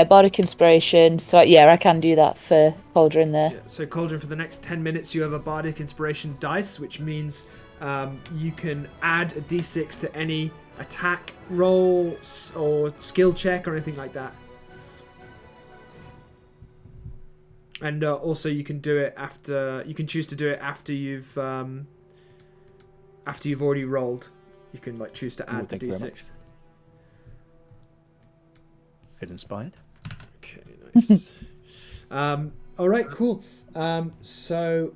Bardic Inspiration. So yeah, I can do that for Cauldron there. Yeah, so Cauldron, for the next 10 minutes, you have a Bardic Inspiration dice, which means you can add a d6 to any attack roll or skill check or anything like that. And also, you can do it after. You can choose to do it after you've already rolled. You can choose to add the d6. Feel inspired. Okay, nice. All right, cool. So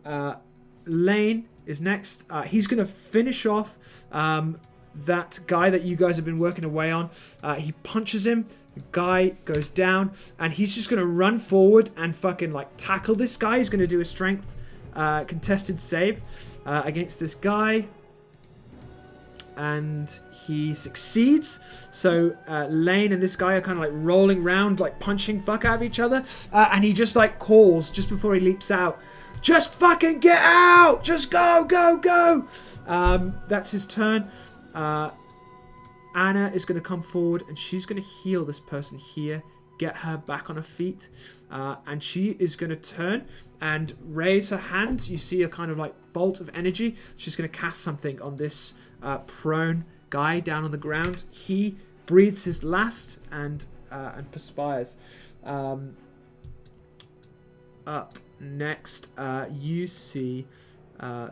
Lane is next. He's going to finish off that guy that you guys have been working away on. He punches him. The guy goes down, and he's just going to run forward and fucking tackle this guy. He's going to do a strength contested save against this guy. And he succeeds. So Lane and this guy are kind of rolling around, punching fuck out of each other. And he just calls just before he leaps out, "Just fucking get out! Just go, go, go!" That's his turn. Anna is going to come forward and she's going to heal this person here, get her back on her feet. And she is going to turn and raise her hand. You see a kind of bolt of energy. She's going to cast something on this prone guy down on the ground. He breathes his last and perspires. Up next, you see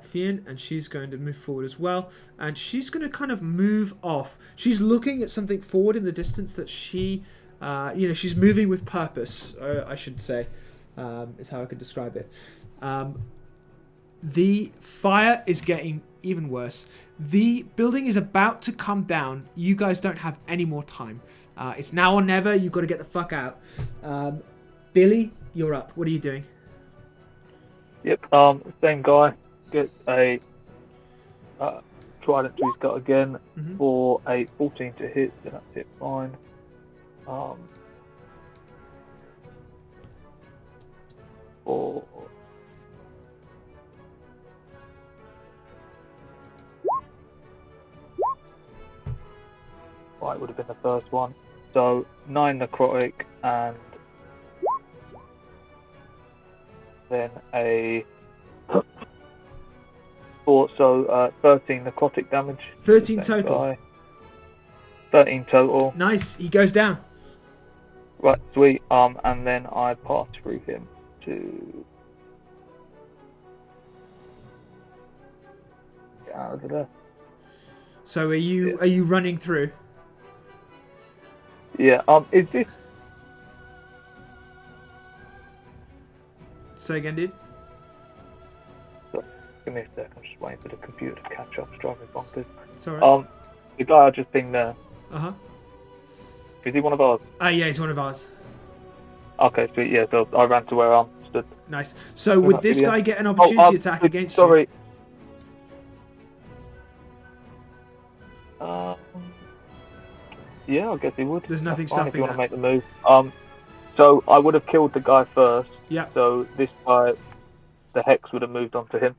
Fionn, and she's going to move forward as well, and she's going to kind of move off. She's looking at something forward in the distance that she, she's moving with purpose, I should say, is how I could describe it. The fire is getting even worse. The building is about to come down. You guys don't have any more time. It's now or never. You've got to get the fuck out. Billy, you're up. What are you doing? Yep, same guy. Get a trident to his gut again for a 14 to hit, so that's it fine. For right, would have been the first one. So 9 necrotic and then a 4, so 13 necrotic damage. 13 total. Guy. 13 total. Nice. He goes down. Right, sweet. And then I pass through him to get out of there. So are you running through? Yeah. Is this? Say again, dude. Give me a sec. I'm just waiting for the computer to catch up. It's driving me bonkers. It's alright. The guy I just pinged there. Is he one of ours? Yeah, he's one of ours. Okay, sweet. Yeah, so I ran to where I'm stood. Nice. So would this guy get an opportunity attack against sorry. Yeah, I guess he would. There's nothing That's fine if stopping you want to that. make the move. So I would have killed the guy first. Yeah. So this guy, the hex would have moved on to him.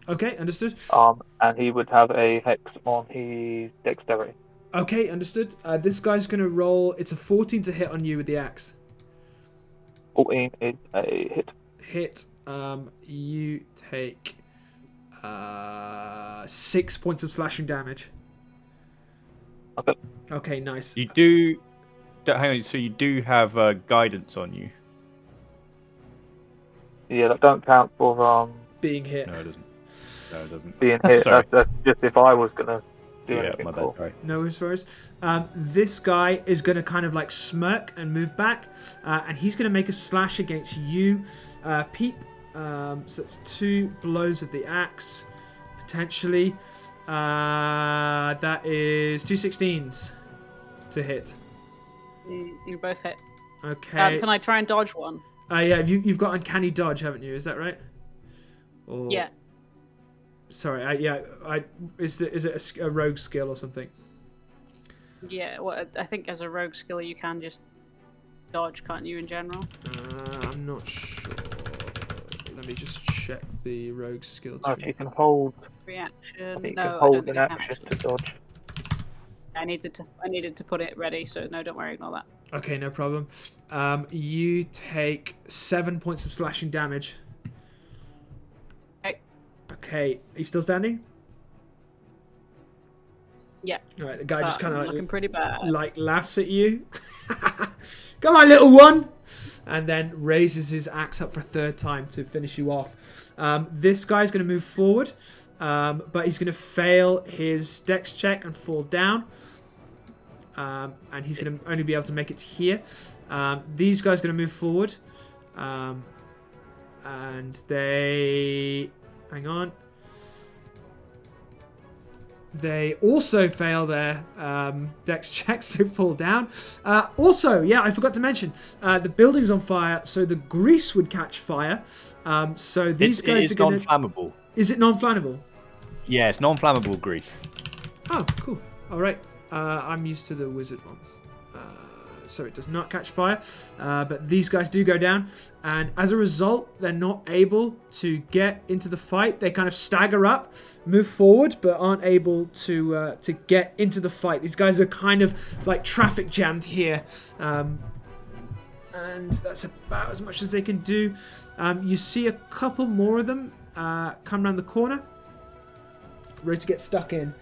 Okay, understood. And he would have a hex on his dexterity. Okay, understood. This guy's going to roll. It's a 14 to hit on you with the axe. 14 is a hit. Hit. You take 6 points of slashing damage. Okay. Okay, nice. You do. Hang on. So you do have guidance on you. Yeah, that don't count for Being hit. No, it doesn't. No, it doesn't. being hit. Sorry. That's just if I was gonna do Yeah, anything my bad. cool. Sorry. No worries. This guy is going to kind of like smirk and move back, and he's going to make a slash against you, Peep. So it's 2 blows of the axe, potentially. That is 2 16s to hit. You both hit. Okay. Can I try and dodge one? Yeah, you've got uncanny dodge, haven't you? Is that right? Or... Yeah. Sorry. Is it a rogue skill or something? Yeah. Well, I think as a rogue skill, you can just dodge, can't you? In general. I'm not sure. Let me just check the rogue skill tree. You can hold. Reaction. I think you No, can I don't hold think an I can. action to dodge. I needed to put it ready, so no, don't worry, ignore that. Okay, no problem. You take 7 points of slashing damage. Okay. Okay, are you still standing? Yeah. All right, the guy just kind of looking pretty bad. like laughs at you. Come on, little one, and then raises his axe up for a 3rd time to finish you off. This guy's going to move forward, but he's going to fail his dex check and fall down. And he's going to only be able to make it here. These guys are going to move forward. And they... Hang on. They also fail their dex checks, so fall down. Also, yeah, I forgot to mention, the building's on fire, so the grease would catch fire. So these guys are going to... non-flammable. Is it non-flammable? Yeah, it's non-flammable grease. Oh, cool. All right. I'm used to the wizard one. So it does not catch fire. But these guys do go down. And as a result, they're not able to get into the fight. They kind of stagger up, move forward, but aren't able to get into the fight. These guys are kind of like traffic jammed here. And that's about as much as they can do. You see a couple more of them come around the corner. Ready to get stuck in.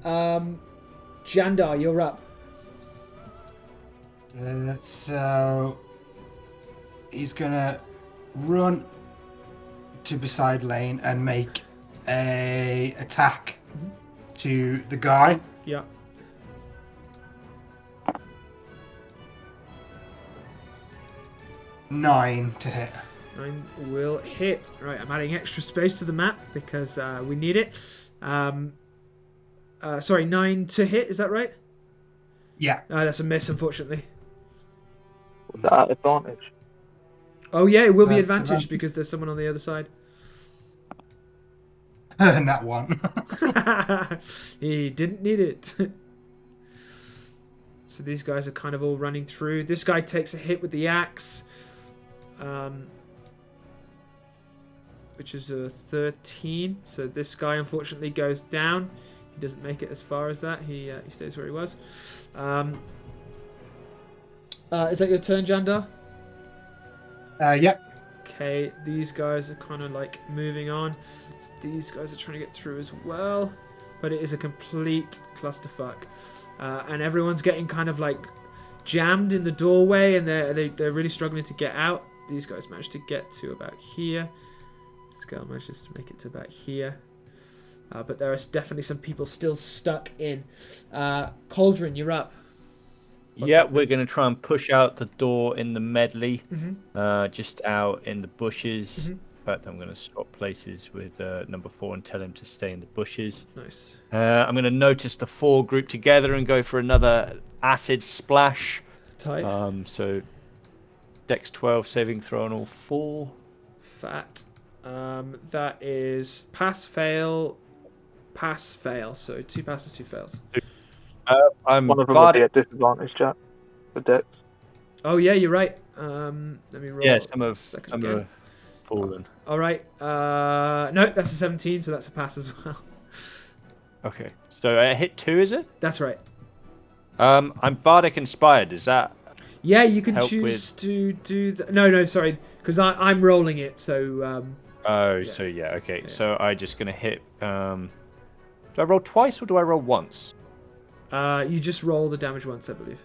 Jandar, you're up. So he's gonna run to beside Lane and make a attack to the guy. Yeah. Nine to hit. 9 will hit. Right, I'm adding extra space to the map because we need it. Sorry, 9 to hit, is that right? Yeah. That's a miss, unfortunately. Was that at advantage? Oh, yeah, it will be That's advantage advantage. because there's someone on the other side. And that one. He didn't need it. So these guys are kind of all running through. This guy takes a hit with the axe. Which is a 13. So this guy unfortunately goes down. He doesn't make it as far as that. He stays where he was. Is that your turn, Jandar? Yep. Okay, these guys are kind of like moving on. These guys are trying to get through as well. But it is a complete clusterfuck. And everyone's getting kind of like jammed in the doorway and they're really struggling to get out. These guys managed to get to about here. This guy manages to make it to about here. But there are definitely some people still stuck in. Cauldron, you're up. What's Yeah, happening? we're going to try and push out the door in the medley, Mhm. just out in the bushes. Mhm. In fact, I'm going to swap places with number 4 and tell him to stay in the bushes. Nice. I'm going to notice the 4 group together and go for another acid splash. Tight. So Dex 12 saving throw on all 4. Fat. That is pass, fail, pass, fail. So 2 passes, 2 fails. I'm One of them will bardic. be at disadvantage, Jack, for Dex. Oh yeah, you're right. Let me roll. Yeah, some have again. fallen. All right. No, that's a 17, so that's a pass as well. Okay, so I hit 2, is it? That's right. I'm bardic inspired. Is that? Yeah, you can Help choose to do that. No, sorry, because I'm rolling it. So. Oh, so yeah, okay. Yeah. So I'm just gonna hit. Do I roll twice or do I roll once? You just roll the damage once, I believe.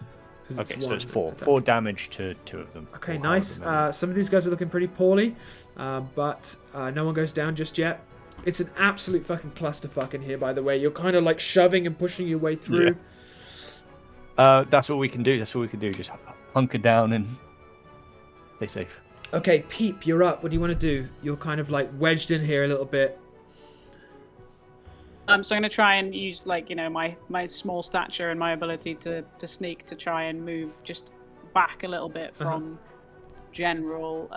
Okay, so it's 4. 4 damage to 2 of them. Okay, nice. Some of these guys are looking pretty poorly, but no one goes down just yet. It's an absolute fucking clusterfuck in here, by the way. You're kind of like shoving and pushing your way through. Yeah. That's what we can do. Just hunker down and stay safe. Okay, Peep, you're up. What do you want to do? You're kind of like wedged in here a little bit. So I'm going to try and use, like, you know, my small stature and my ability to sneak to try and move just back a little bit from general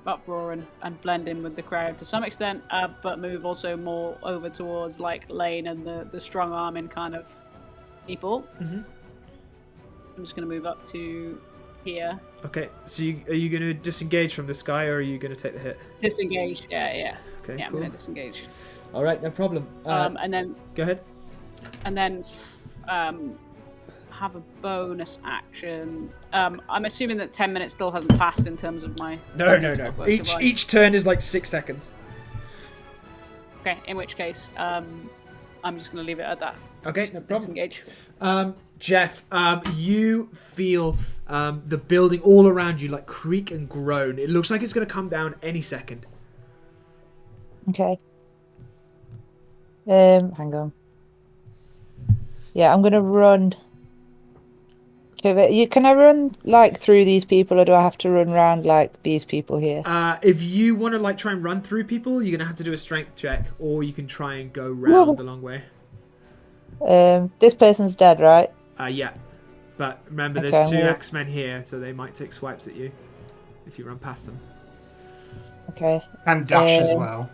uproar and blend in with the crowd to some extent, but move also more over towards, like, Lane and the strong arming kind of people. Mm-hmm. I'm just going to move up to here. Okay, so are you going to disengage from this guy, or are you going to take the hit? Disengage, yeah. Okay, yeah, cool. I'm going to disengage. All right, no problem. And then go ahead. And then have a bonus action. I'm assuming that 10 minutes still hasn't passed in terms of my. No. Each turn is like 6 seconds. Okay, in which case, I'm just going to leave it at that. Okay, just no problem. Disengage. Jeff, you feel the building all around you like creak and groan. It looks like it's going to come down any second. Okay. Hang on. Yeah, I'm gonna run. Okay, can I run like through these people, or do I have to run around like these people here? If you want to like try and run through people, you're gonna have to do a strength check, or you can try and go round the long way. This person's dead, right? Yeah, but remember, there's 2 X-Men here, so they might take swipes at you if you run past them. Okay. And dash as well.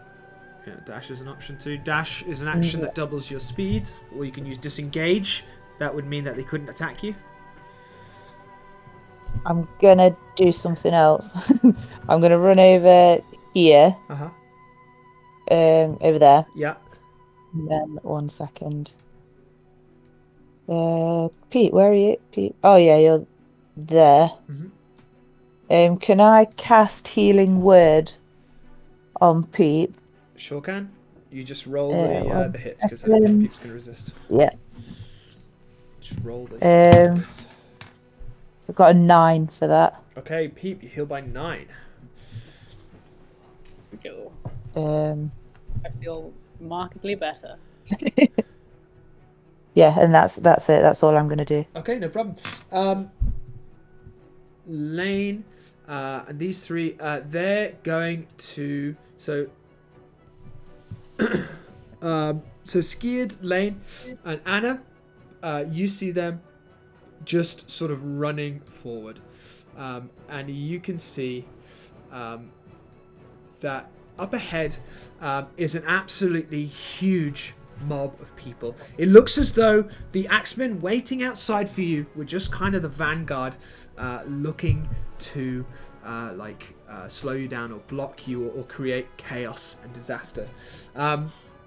Yeah, dash is an option too. Dash is an action that doubles your speed, or you can use disengage. That would mean that they couldn't attack you. I'm gonna do something else. I'm gonna run over here. Over there. Yeah. And then 1 second. Pete, where are you? Pete. Oh yeah, you're there. Mm-hmm. Can I cast Healing Word on Pete? Sure can. You just roll the hits because Peep's gonna resist. Yeah. Just roll the hits. So I've got a 9 for that. Okay, Peep, you heal by 9. I feel markedly better. Yeah, and that's it. That's all I'm gonna do. Okay, no problem. Lane, and these 3, they're going to so Skied, Lane, and Anna, you see them just sort of running forward, and you can see that up ahead is an absolutely huge mob of people. It looks as though the Axemen waiting outside for you were just kind of the vanguard, looking to slow you down or block you or create chaos and disaster.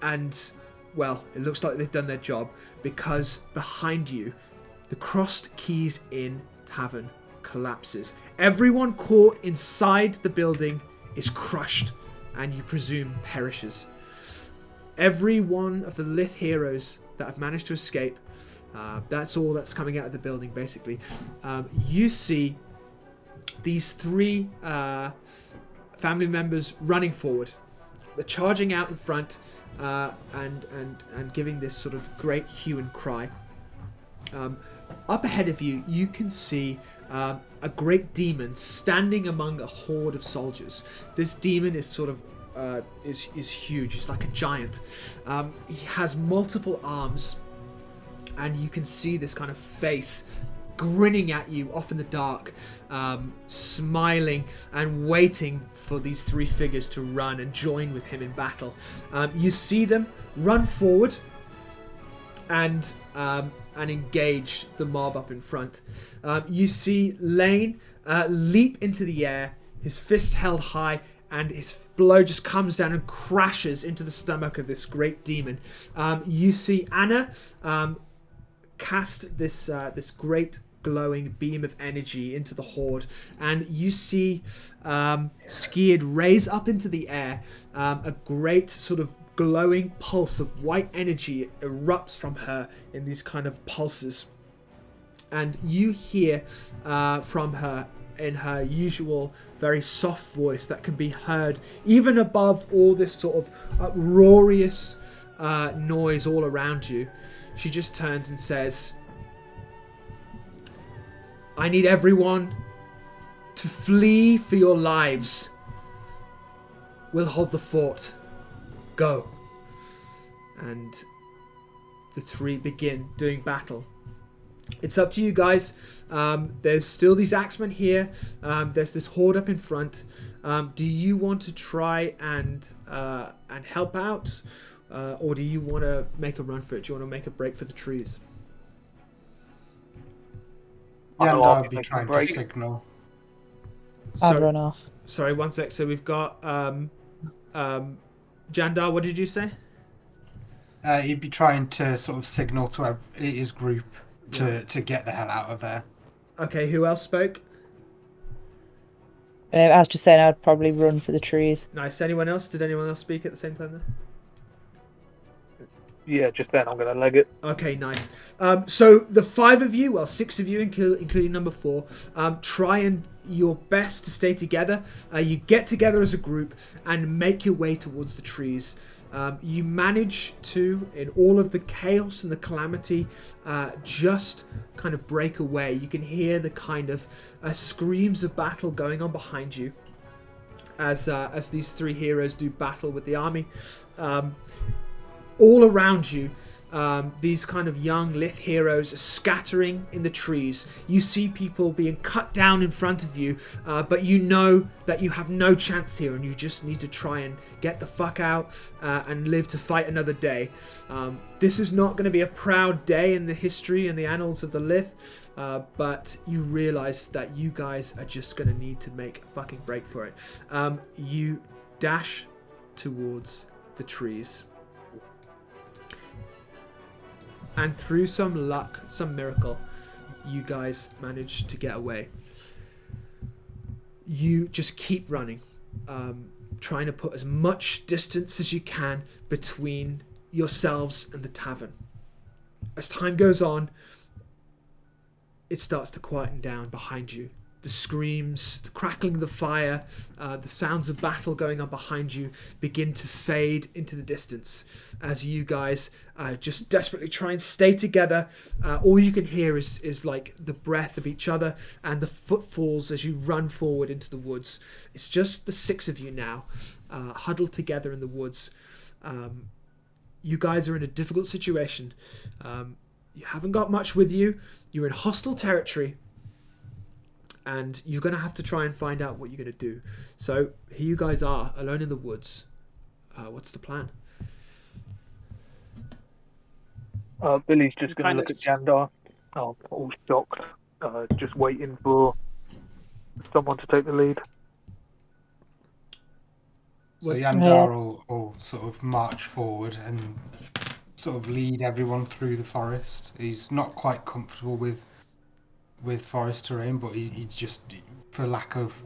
And well, it looks like they've done their job, because behind you, the Crossed Keys Inn tavern collapses. Everyone caught inside the building is crushed, and you presume perishes. Every one of the Lith heroes that have managed to escape, that's all that's coming out of the building, basically. You see these 3 family members running forward. They're charging out in front and giving this sort of great hue and cry. Up ahead of you, you can see a great demon standing among a horde of soldiers. This demon is sort of is huge. He's like a giant. He has multiple arms, and you can see this kind of face grinning at you off in the dark, smiling and waiting for these 3 figures to run and join with him in battle. You see them run forward, and and engage the mob up in front. You see Lane leap into the air, his fists held high, and his blow just comes down and crashes into the stomach of this great demon. You see Anna cast this great glowing beam of energy into the horde, and you see Skid raise up into the air. A great sort of glowing pulse of white energy erupts from her in these kind of pulses, and you hear from her in her usual very soft voice that can be heard even above all this sort of uproarious noise all around you. She just turns and says, I need everyone to flee for your lives. We'll hold the fort. Go. And the three begin doing battle. It's up to you guys. There's still these axemen here. There's this horde up in front. Do you want to try and help out, or do you want to make a run for it? Do you want to make a break for the trees? Yeah, and I'll I'll be make a trying to break. signal. I'll run off. Sorry, one sec. So we've got Jandar. What did you say? He'd be trying to sort of signal to his group to get the hell out of there. Okay, who else spoke? I was just saying I'd probably run for the trees. Nice. Anyone else? Did anyone else speak at the same time there? Yeah, just then I'm going to leg it. Okay, nice. So the five of you, well, six of you, including number 4, try and your best to stay together. You get together as a group and make your way towards the trees. You manage to, in all of the chaos and the calamity, just kind of break away. You can hear the kind of screams of battle going on behind you as these three heroes do battle with the army. All around you, these kind of young Lith heroes are scattering in the trees. You see people being cut down in front of you, but you know that you have no chance here and you just need to try and get the fuck out and live to fight another day. This is not going to be a proud day in the history and the annals of the Lith, but you realize that you guys are just going to need to make a fucking break for it. You dash towards the trees. And through some luck, some miracle, you guys manage to get away. You just keep running, trying to put as much distance as you can between yourselves and the tavern. As time goes on, it starts to quieten down behind you. The screams, the crackling of the fire, the sounds of battle going on behind you begin to fade into the distance as you guys just desperately try and stay together. All you can hear is like the breath of each other and the footfalls as you run forward into the woods. It's just the 6 of you now, huddled together in the woods. You guys are in a difficult situation. You haven't got much with you. You're in hostile territory. And you're going to have to try and find out what you're going to do. So here you guys are, alone in the woods. What's the plan? Billy's just going to look at Jandar. All shocked. Just waiting for someone to take the lead. So Yandar will sort of march forward and sort of lead everyone through the forest. He's not quite comfortable with forest terrain, but he just, for lack of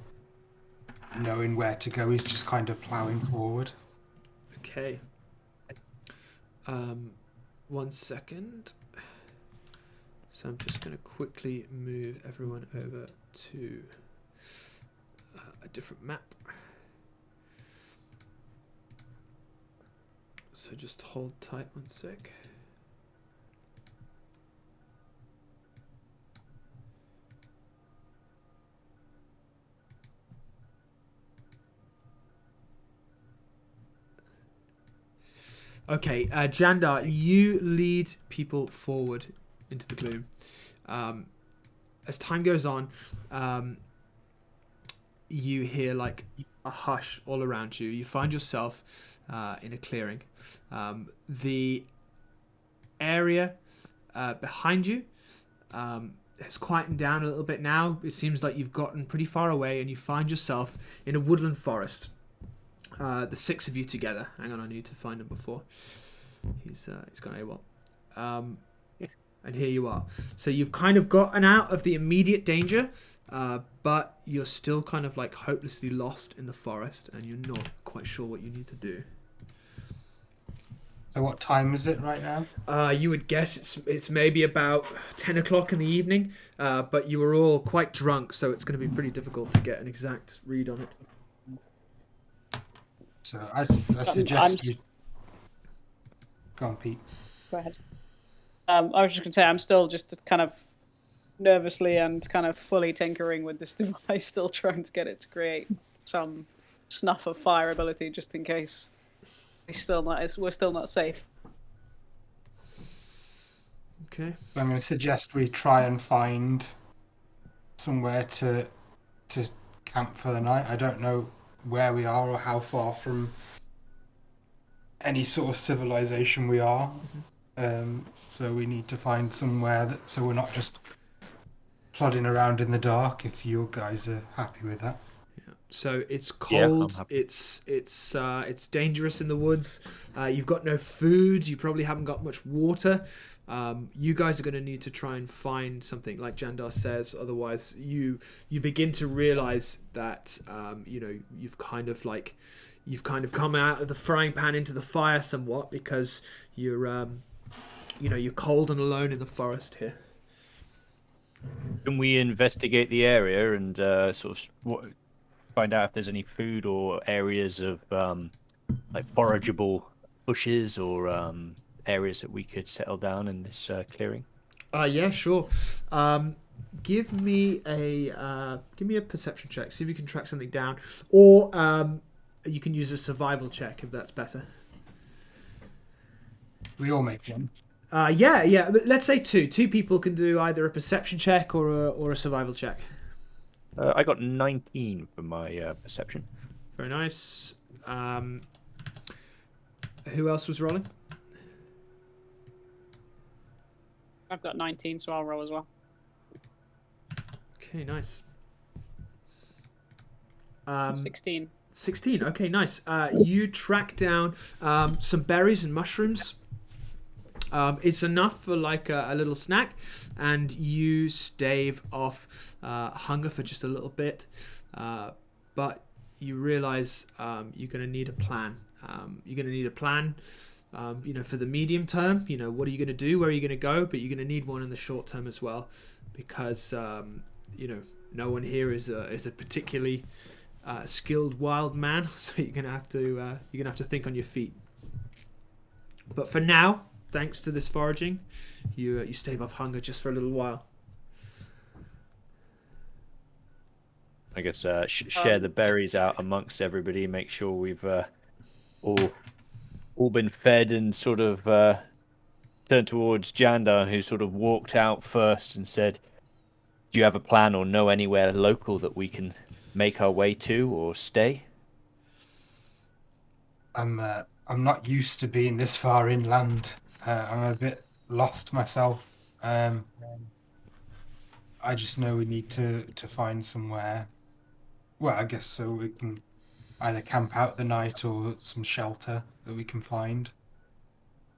knowing where to go, he's just kind of ploughing forward. Okay. 1 second. So I'm just going to quickly move everyone over to a different map. So just hold tight 1 sec. Okay, Jandar, you lead people forward into the gloom. As time goes on, you hear like a hush all around you. You find yourself in a clearing. The area behind you. It's quietened down a little bit now. It seems like you've gotten pretty far away and you find yourself in a woodland forest. The 6 of you together. Hang on, I need to find him before he's gone AWOL. And here you are. So you've kind of gotten out of the immediate danger, but you're still kind of like hopelessly lost in the forest, and you're not quite sure what you need to do. So what time is it right now? You would guess it's maybe about 10 o'clock in the evening, but you were all quite drunk, so it's going to be pretty difficult to get an exact read on it. So I suggest you... Go on, Pete. Go ahead. I was just going to say, I'm still just kind of nervously and kind of fully tinkering with this device, still trying to get it to create some snuff of fire ability, just in case we're still not safe. Okay. I'm going to suggest we try and find somewhere to camp for the night. I don't know where we are or how far from any sort of civilization we are. So we need to find somewhere so we're not just plodding around in the dark, if you guys are happy with that. Yeah. So it's cold. I'm happy. It's dangerous in the woods. You've got no food. You probably haven't got much water. You guys are going to need to try and find something, like Jandar says. Otherwise, you begin to realize that you've kind of come out of the frying pan into the fire somewhat, because you're cold and alone in the forest here. Can we investigate the area and find out if there's any food or areas of like forageable bushes or areas that we could settle down in this clearing? Yeah, sure. Give me a perception check. See if you can track something down, or you can use a survival check if that's better. We all make one. Yeah. Let's say two. Two people can do either a perception check or a survival check. I got 19 for my perception. Very nice. Who else was rolling? I've got 19, so I'll roll as well. Okay, nice. 16. 16. Okay, nice. You track down some berries and mushrooms. It's enough for like a little snack, and you stave off hunger for just a little bit. But you realize you're going to need a plan. For the medium term. What are you going to do? Where are you going to go? But you're going to need one in the short term as well, because no one here is a particularly skilled wild man. So you're going to have to think on your feet. But for now, thanks to this foraging, you stave off hunger just for a little while. I guess share the berries out amongst everybody. Make sure we've all been fed, and sort of turned towards Jandar, who sort of walked out first and said, "Do you have a plan or know anywhere local that we can make our way to or stay?" I'm not used to being this far inland. I'm a bit lost myself. I just know we need to find somewhere. Well, I guess so we can either camp out the night or some shelter that we can find.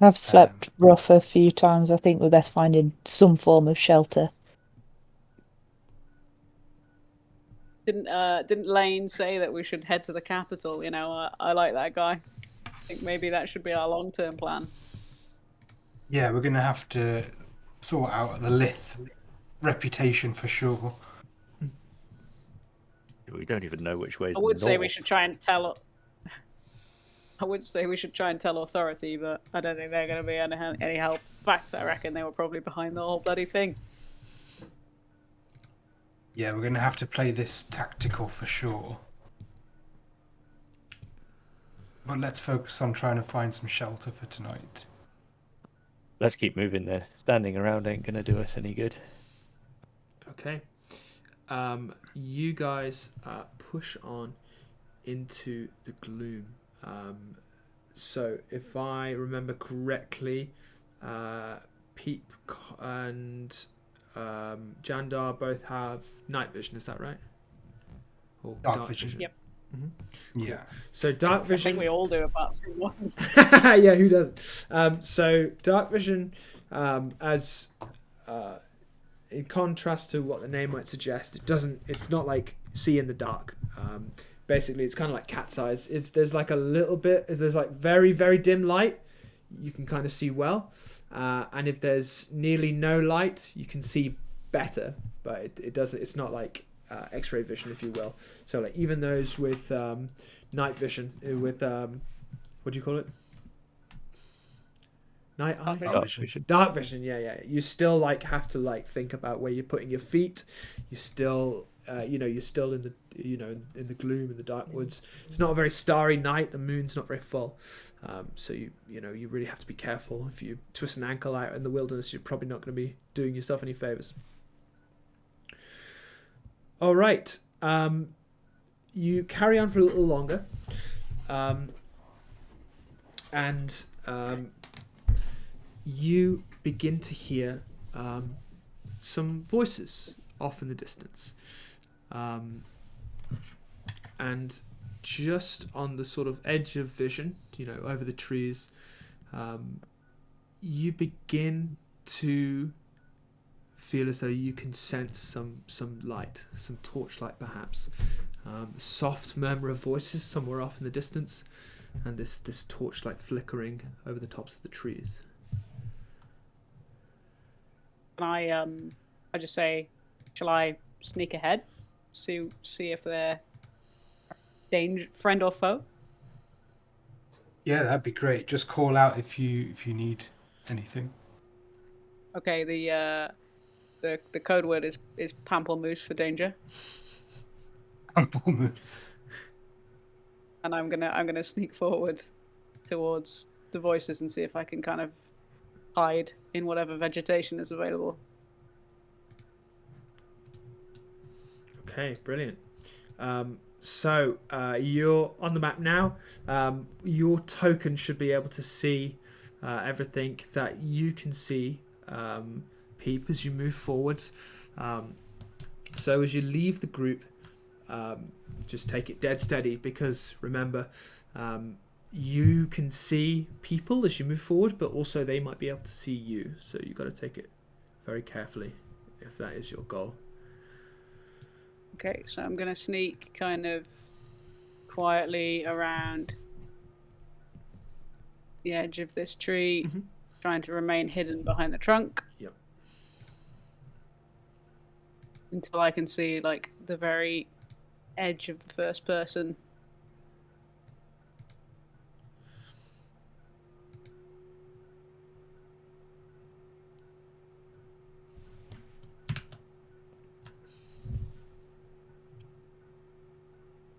I've slept rough a few times. I think we're best finding some form of shelter. Didn't Lane say that we should head to the capital? I like that guy. I think maybe that should be our long-term plan. Yeah, we're going to have to sort out the Lith reputation for sure. We don't even know which way. I would say we should try and tell authority, but I don't think they're going to be any help. In fact, I reckon they were probably behind the whole bloody thing. Yeah, we're going to have to play this tactical for sure. But let's focus on trying to find some shelter for tonight. Let's keep moving there. Standing around ain't going to do us any good. Okay. You guys push on into the gloom. So if I remember correctly, Peep and Jandar both have night vision. Is that right? Or Dark vision. Yep. Yeah. So dark I vision. think we all do apart from one. Yeah, who doesn't? So dark vision, as in contrast to what the name might suggest, it doesn't. It's not like see in the dark. Basically, it's kind of like cat's eyes. If there's like a little bit, if there's like very very dim light, you can kind of see well, and if there's nearly no light, you can see better. But it doesn't. It's not like X-ray vision, if you will. So like even those with night vision, with what do you call it? Night eye? Dark vision, yeah. You still like have to like think about where you're putting your feet. You still, you're still in the, in the gloom, in the dark woods. It's not a very starry night. The moon's not very full, so you really have to be careful. If you twist an ankle out in the wilderness, you're probably not going to be doing yourself any favors. All right, you carry on for a little longer, and you begin to hear some voices off in the distance, and just on the sort of edge of vision, over the trees, you begin to feel as though you can sense some light, some torchlight perhaps, soft murmur of voices somewhere off in the distance, and this torchlight flickering over the tops of the trees. Can I just say, shall I sneak ahead, see if they're danger, friend or foe? Yeah, that'd be great. Just call out if you need anything. Okay, the code word is pamplemousse for danger. Pamplemousse. And I'm gonna sneak forward towards the voices and see if I can kind of hide in whatever vegetation is available. Okay, brilliant. So you're on the map now. Your token should be able to see everything that you can see, Peep, as you move forwards. So as you leave the group, just take it dead steady, because remember, you can see people as you move forward, but also they might be able to see you. So you've got to take it very carefully if that is your goal. Okay, so I'm gonna sneak kind of quietly around the edge of this tree, trying to remain hidden behind the trunk. Yep. Until I can see like the very edge of the first person.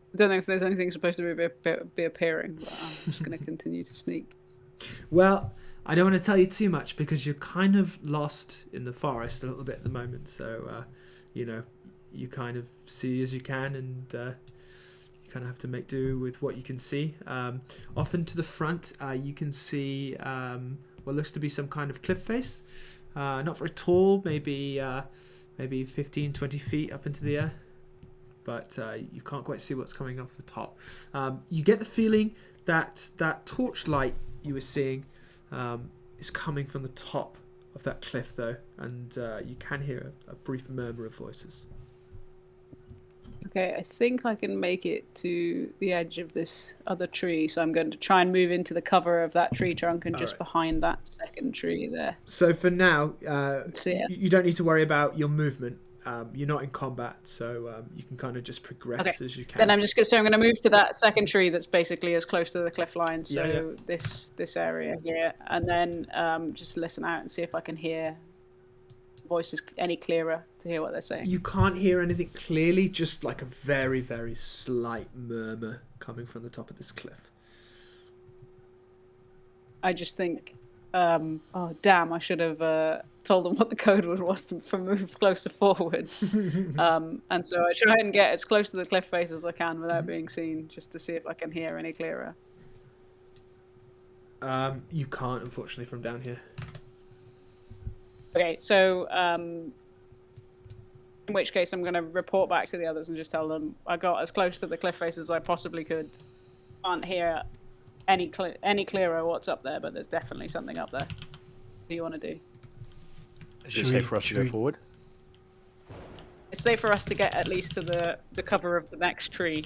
I don't know if there's anything supposed to be appearing, but I'm just going to continue to sneak. Well, I don't want to tell you too much because you're kind of lost in the forest a little bit at the moment. So, you kind of see as you can, and you kind of have to make do with what you can see. Often to the front, you can see what looks to be some kind of cliff face. Not very tall, maybe 15, 20 feet up into the air. But you can't quite see what's coming off the top. You get the feeling that that torchlight you were seeing is coming from the top of that cliff, though, and you can hear a brief murmur of voices. Okay, I think I can make it to the edge of this other tree, so I'm going to try and move into the cover of that tree trunk and just behind that second tree there. So for now, you don't need to worry about your movement. You're not in combat, so you can kind of just progress as you can. Then I'm going to move to that second tree that's basically as close to the cliff line, so this area here, and then just listen out and see if I can hear voices any clearer to hear what they're saying. You can't hear anything clearly, just like a very, very slight murmur coming from the top of this cliff. I just think, oh damn, I should have told them what the code word was to move closer forward. And so I try and get as close to the cliff face as I can without being seen, just to see if I can hear any clearer. You can't, unfortunately, from down here. Okay, so in which case I'm going to report back to the others and just tell them I got as close to the cliff face as I possibly could. Can't hear any clearer what's up there, but there's definitely something up there. What do you want to do? Is it safe for us to go forward? It's safe for us to get at least to the cover of the next tree.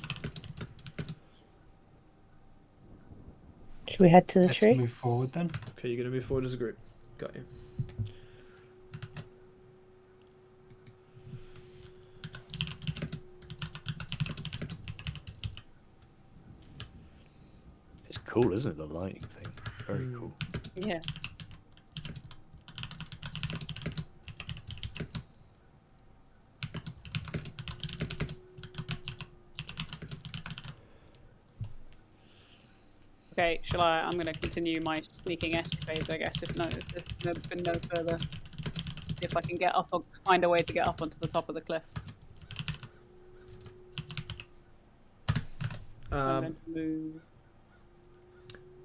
Should we head to the Let's tree? move forward then. Okay, you're going to move forward as a group. Got you. It's cool, isn't it? The lighting thing. Very cool. Yeah. Okay, I'm going to continue my sneaking escapades, I guess, if there's been no further. If I can get up, or find a way to get up onto the top of the cliff. I'm going to move.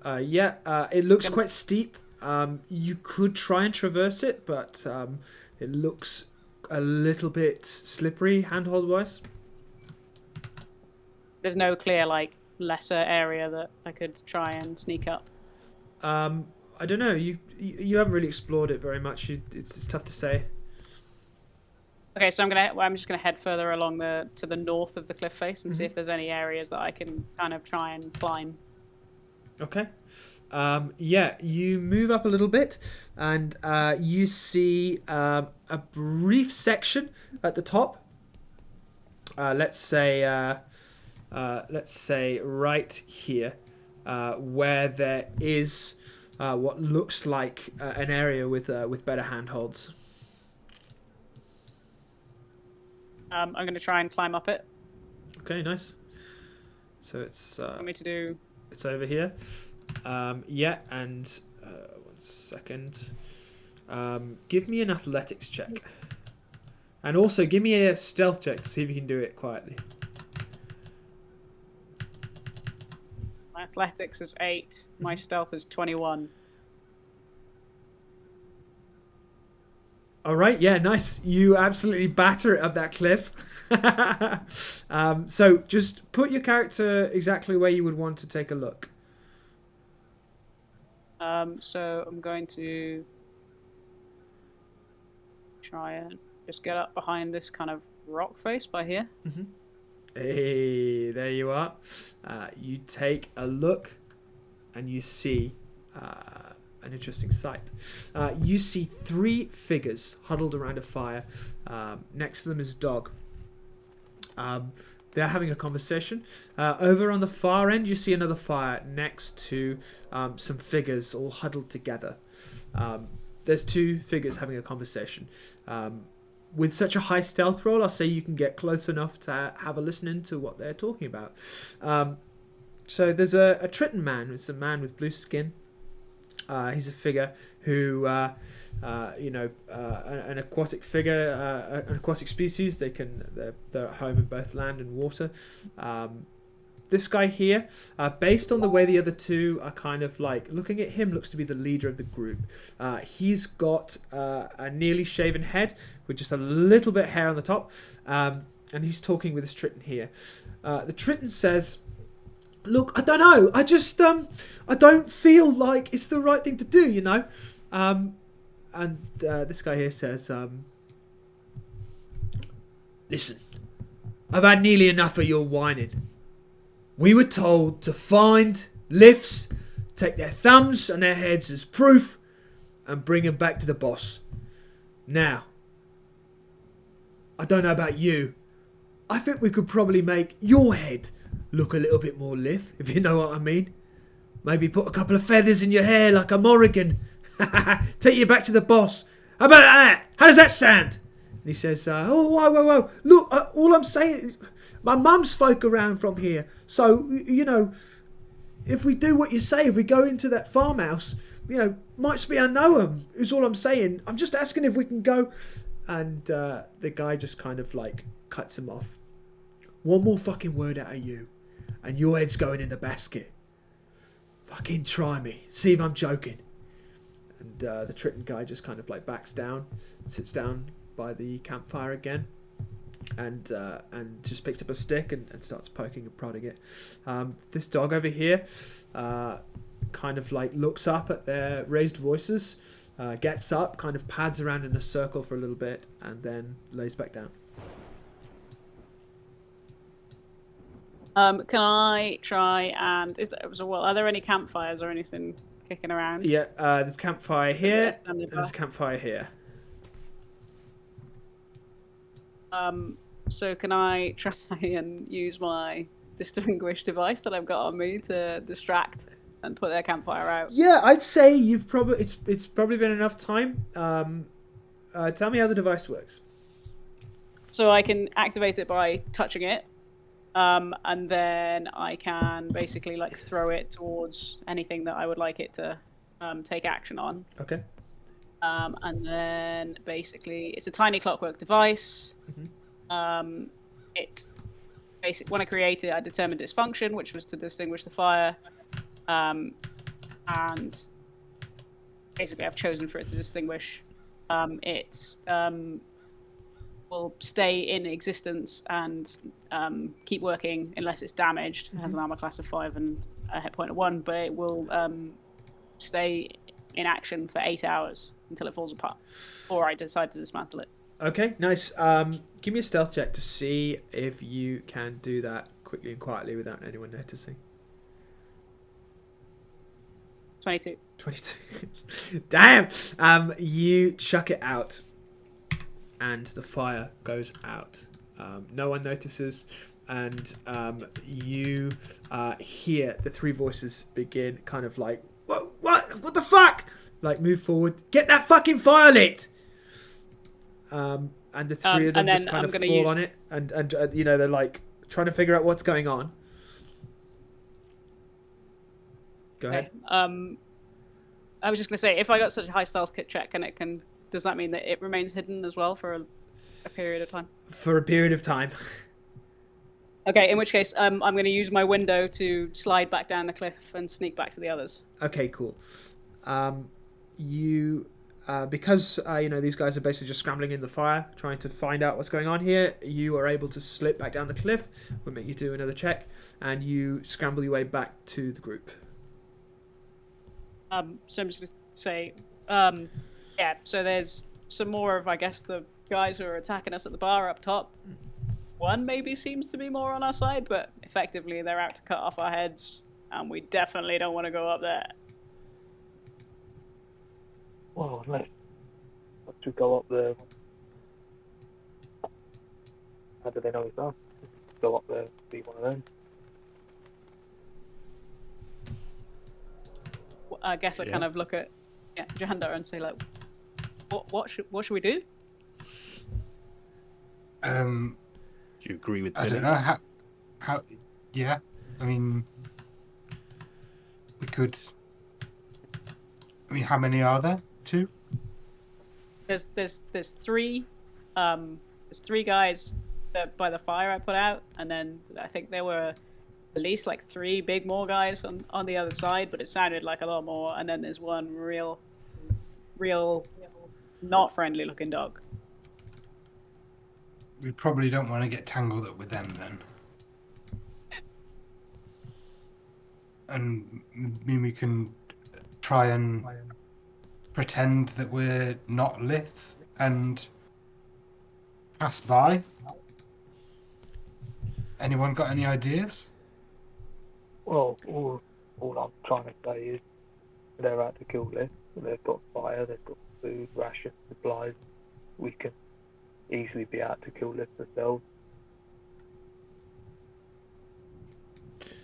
It looks quite steep. You could try and traverse it, but it looks a little bit slippery, handhold wise. There's no clear, like, lesser area that I could try and sneak up. I don't know. You haven't really explored it very much. It's tough to say. Okay, so I'm just gonna head further along to the north of the cliff face and see if there's any areas that I can kind of try and climb. Okay. You move up a little bit, and you see a brief section at the top. Let's say right here, where there is what looks like an area with better handholds. I'm going to try and climb up it. Okay, nice. So it's Want me to do? It's over here. And 1 second. Give me an athletics check, and also give me a stealth check to see if you can do it quietly. My athletics is 8. My stealth is 21. All right, yeah, nice. You absolutely batter it up that cliff. So just put your character exactly where you would want to take a look. So I'm going to try and just get up behind this kind of rock face by here. Mm-hmm. Hey, there you are. You take a look, and you see an interesting sight. You see 3 figures huddled around a fire. Next to them is a dog. They're having a conversation. Over on the far end, you see another fire next to some figures all huddled together. There's 2 figures having a conversation. With such a high stealth roll, I'll say you can get close enough to have a listen into what they're talking about. So there's a Triton man. It's a man with blue skin. He's a figure who, an aquatic figure, an aquatic species. They're at home in both land and water. This guy here, based on the way the other 2 are kind of like looking at him, looks to be the leader of the group. He's got a nearly shaven head with just a little bit of hair on the top, and he's talking with this Triton here. The Triton says, "Look, I don't know. I just I don't feel like it's the right thing to do, you know." And this guy here says, "Listen, I've had nearly enough of your whining. We were told to find lifts, take their thumbs and their heads as proof, and bring them back to the boss. Now, I don't know about you. I think we could probably make your head look a little bit more Lith, if you know what I mean. Maybe put a couple of feathers in your hair like a Morrigan. Take you back to the boss. How about that? How does that sound?" And he says, whoa. Look, all I'm saying, my mum's folk around from here. So, you know, if we do what you say, if we go into that farmhouse, you know, might be I know them, is all I'm saying. I'm just asking if we can go. And the guy just kind of like cuts him off. "One more fucking word out of you, and your head's going in the basket. Fucking try me. See if I'm joking." And the Triton guy just kind of like backs down, sits down by the campfire again, and just picks up a stick and starts poking and prodding it. This dog over here kind of like looks up at their raised voices, gets up, kind of pads around in a circle for a little bit, and then lays back down. Can I try and are there any campfires or anything kicking around? Yeah, there's a campfire here, Yes, and there's a campfire here. So can I try and use my distinguished device that I've got on me to distract and put their campfire out? Yeah, I'd say you've probably it's probably been enough time. Tell me how the device works. So I can activate it by touching it, and then I can basically like throw it towards anything that I would like it to take action on. Okay. And then basically it's a tiny clockwork device. When I created it, I determined its function, which was to distinguish the fire. And basically I've chosen for it to distinguish. It will stay in existence and keep working unless it's damaged. It has an armor class of 5 and a hit point of 1, but it will stay in action for 8 hours until it falls apart, or I decide to dismantle it. Okay, nice. Give me a stealth check to see if you can do that quickly and quietly without anyone noticing. 22. 22. Damn! You chuck it out, and the fire goes out. No one notices, and you hear the three voices begin kind of like, what the fuck? Like, move forward, get that fucking fire lit! And the three of them just kind of fall on it, and you know, they're like trying to figure out what's going on. Go ahead. I was just going to say, if I got such a high stealth check, does that mean that it remains hidden as well for a period of time? For a period of time. Okay, in which case, I'm going to use my window to slide back down the cliff and sneak back to the others. Okay, cool. Because you know, these guys are basically just scrambling in the fire, trying to find out what's going on here. You are able to slip back down the cliff. We'll make you do another check, and you scramble your way back to the group. So I'm just going to say, so there's some more of, I guess, the guys who are attacking us at the bar up top. One maybe seems to be more on our side, but effectively they're out to cut off our heads, and we definitely don't want to go up there. Well, let's go up there. How do they know it's us? Go up there, be one of them. I guess I kind of look at Janda and say, like, what should we do? Do you agree with Billy? I don't know how. Yeah, I mean, we could. I mean, how many are there? 2? There's 3. There's 3 guys that by the fire I put out, and then I think there were at least like 3 big more guys on the other side, but it sounded like a lot more. And then there's one real not friendly looking dog. We probably don't want to get tangled up with them then. And maybe we can try and pretend that we're not Lith and pass by. Anyone got any ideas? Well, all I'm trying to say is they're out to kill Lith. They've got fire, they've got food, ration, supplies. We can easily be out to kill Lith ourselves.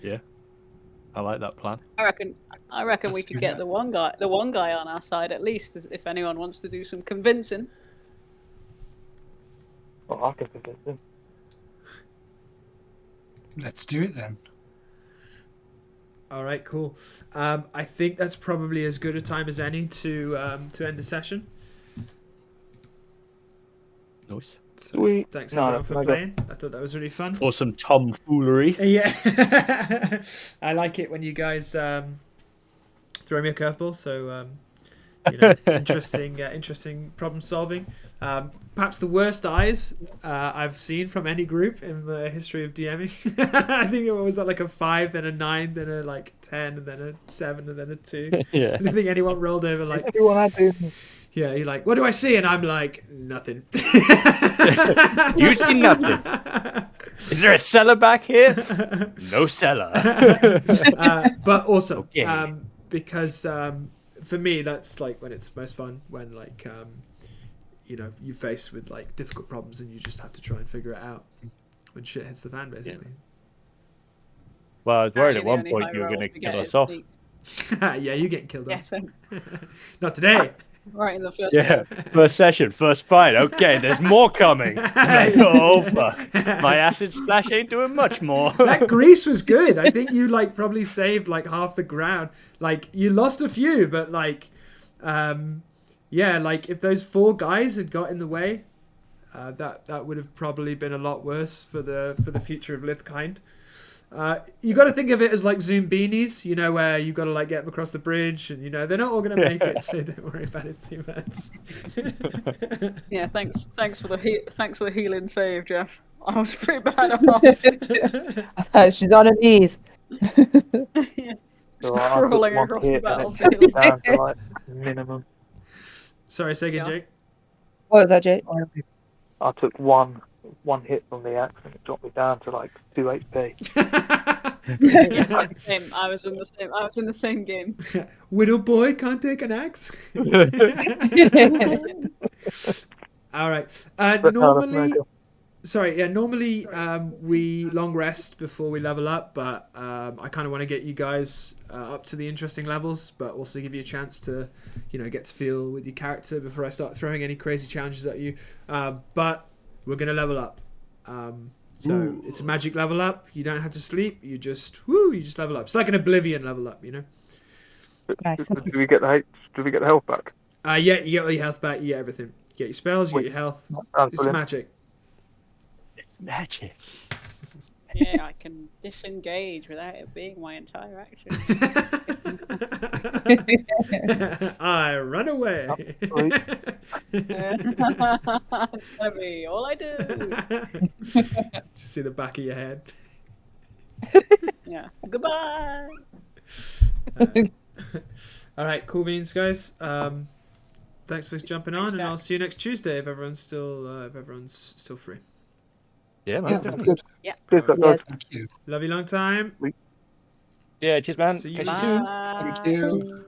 Yeah, I like that plan. I reckon we could get the one guy on our side at least, if anyone wants to do some convincing. Well, I can convince them. Let's do it then. All right, cool. I think that's probably as good a time as any to end the session. Nice. So, thanks everyone for playing. I thought that was really fun. For some tomfoolery. Yeah. I like it when you guys throw me a curveball, so Interesting problem solving. Perhaps the worst eyes I've seen from any group in the history of DMing. I think it was like a 5, then a 9, then a like 10, and then a 7, and then a 2. Yeah. I don't think anyone rolled over like. Everyone had to. Yeah, you're like, what do I see? And I'm like, nothing. You see nothing. Is there a cellar back here? No cellar. But also, Okay. because for me, that's like when it's most fun, when like you're faced with like difficult problems and you just have to try and figure it out when shit hits the fan, basically. Well, I was worried at Apparently one the only point you were high going to rolls we kill get us is off. the- Yeah, you getting killed Yes, off. Not today. right in the first Yeah, game. first session, first fight. Okay, there's more coming. I'm like, oh fuck, my acid splash ain't doing much more. That grease was good. I think you like probably saved like half the ground. Like you lost a few, but like, yeah, like if those 4 guys had got in the way, that would have probably been a lot worse for the future of Lithkind. You got to think of it as like Zoom beanies, where you got to like get them across the bridge, and they're not all going to make it, so don't worry about it too much. Yeah, thanks for the healing save, Jeff. I was pretty bad off. She's on her knees. Just So I took crawling one across the hit and it battlefield. took me down to like minimum. Sorry, say again, Yeah. Jake. What was that, Jake? I took one hit from the axe and it dropped me down to like 2 HP. Yes, same. I was in the same game. Widow boy can't take an axe. All right. But no, that's no Normally, deal. normally we long rest before we level up, but I kind of want to get you guys up to the interesting levels, but also give you a chance to, get to feel with your character before I start throwing any crazy challenges at you. But we're gonna level up. So it's a magic level up. You don't have to sleep. You just level up. It's like an Oblivion level up, Nice. Do we get the health back? Yeah, you get all your health back. You get everything. You get your spells. You get your health. That's It's brilliant. magic. It's magic. Yeah, I can disengage without it being my entire action. I run away. That's gonna be all I do. Just see the back of your head. Yeah. Goodbye. All right, cool beans, guys. Thanks for jumping on, Thanks, and Jack. I'll see you next Tuesday if everyone's still free. Yeah, man. Yeah, Definitely. good. Yeah. Cheers, Yeah. guys. Thank you. Love you long time. Yeah, cheers, man. See you Catch you soon. Bye. Thank you.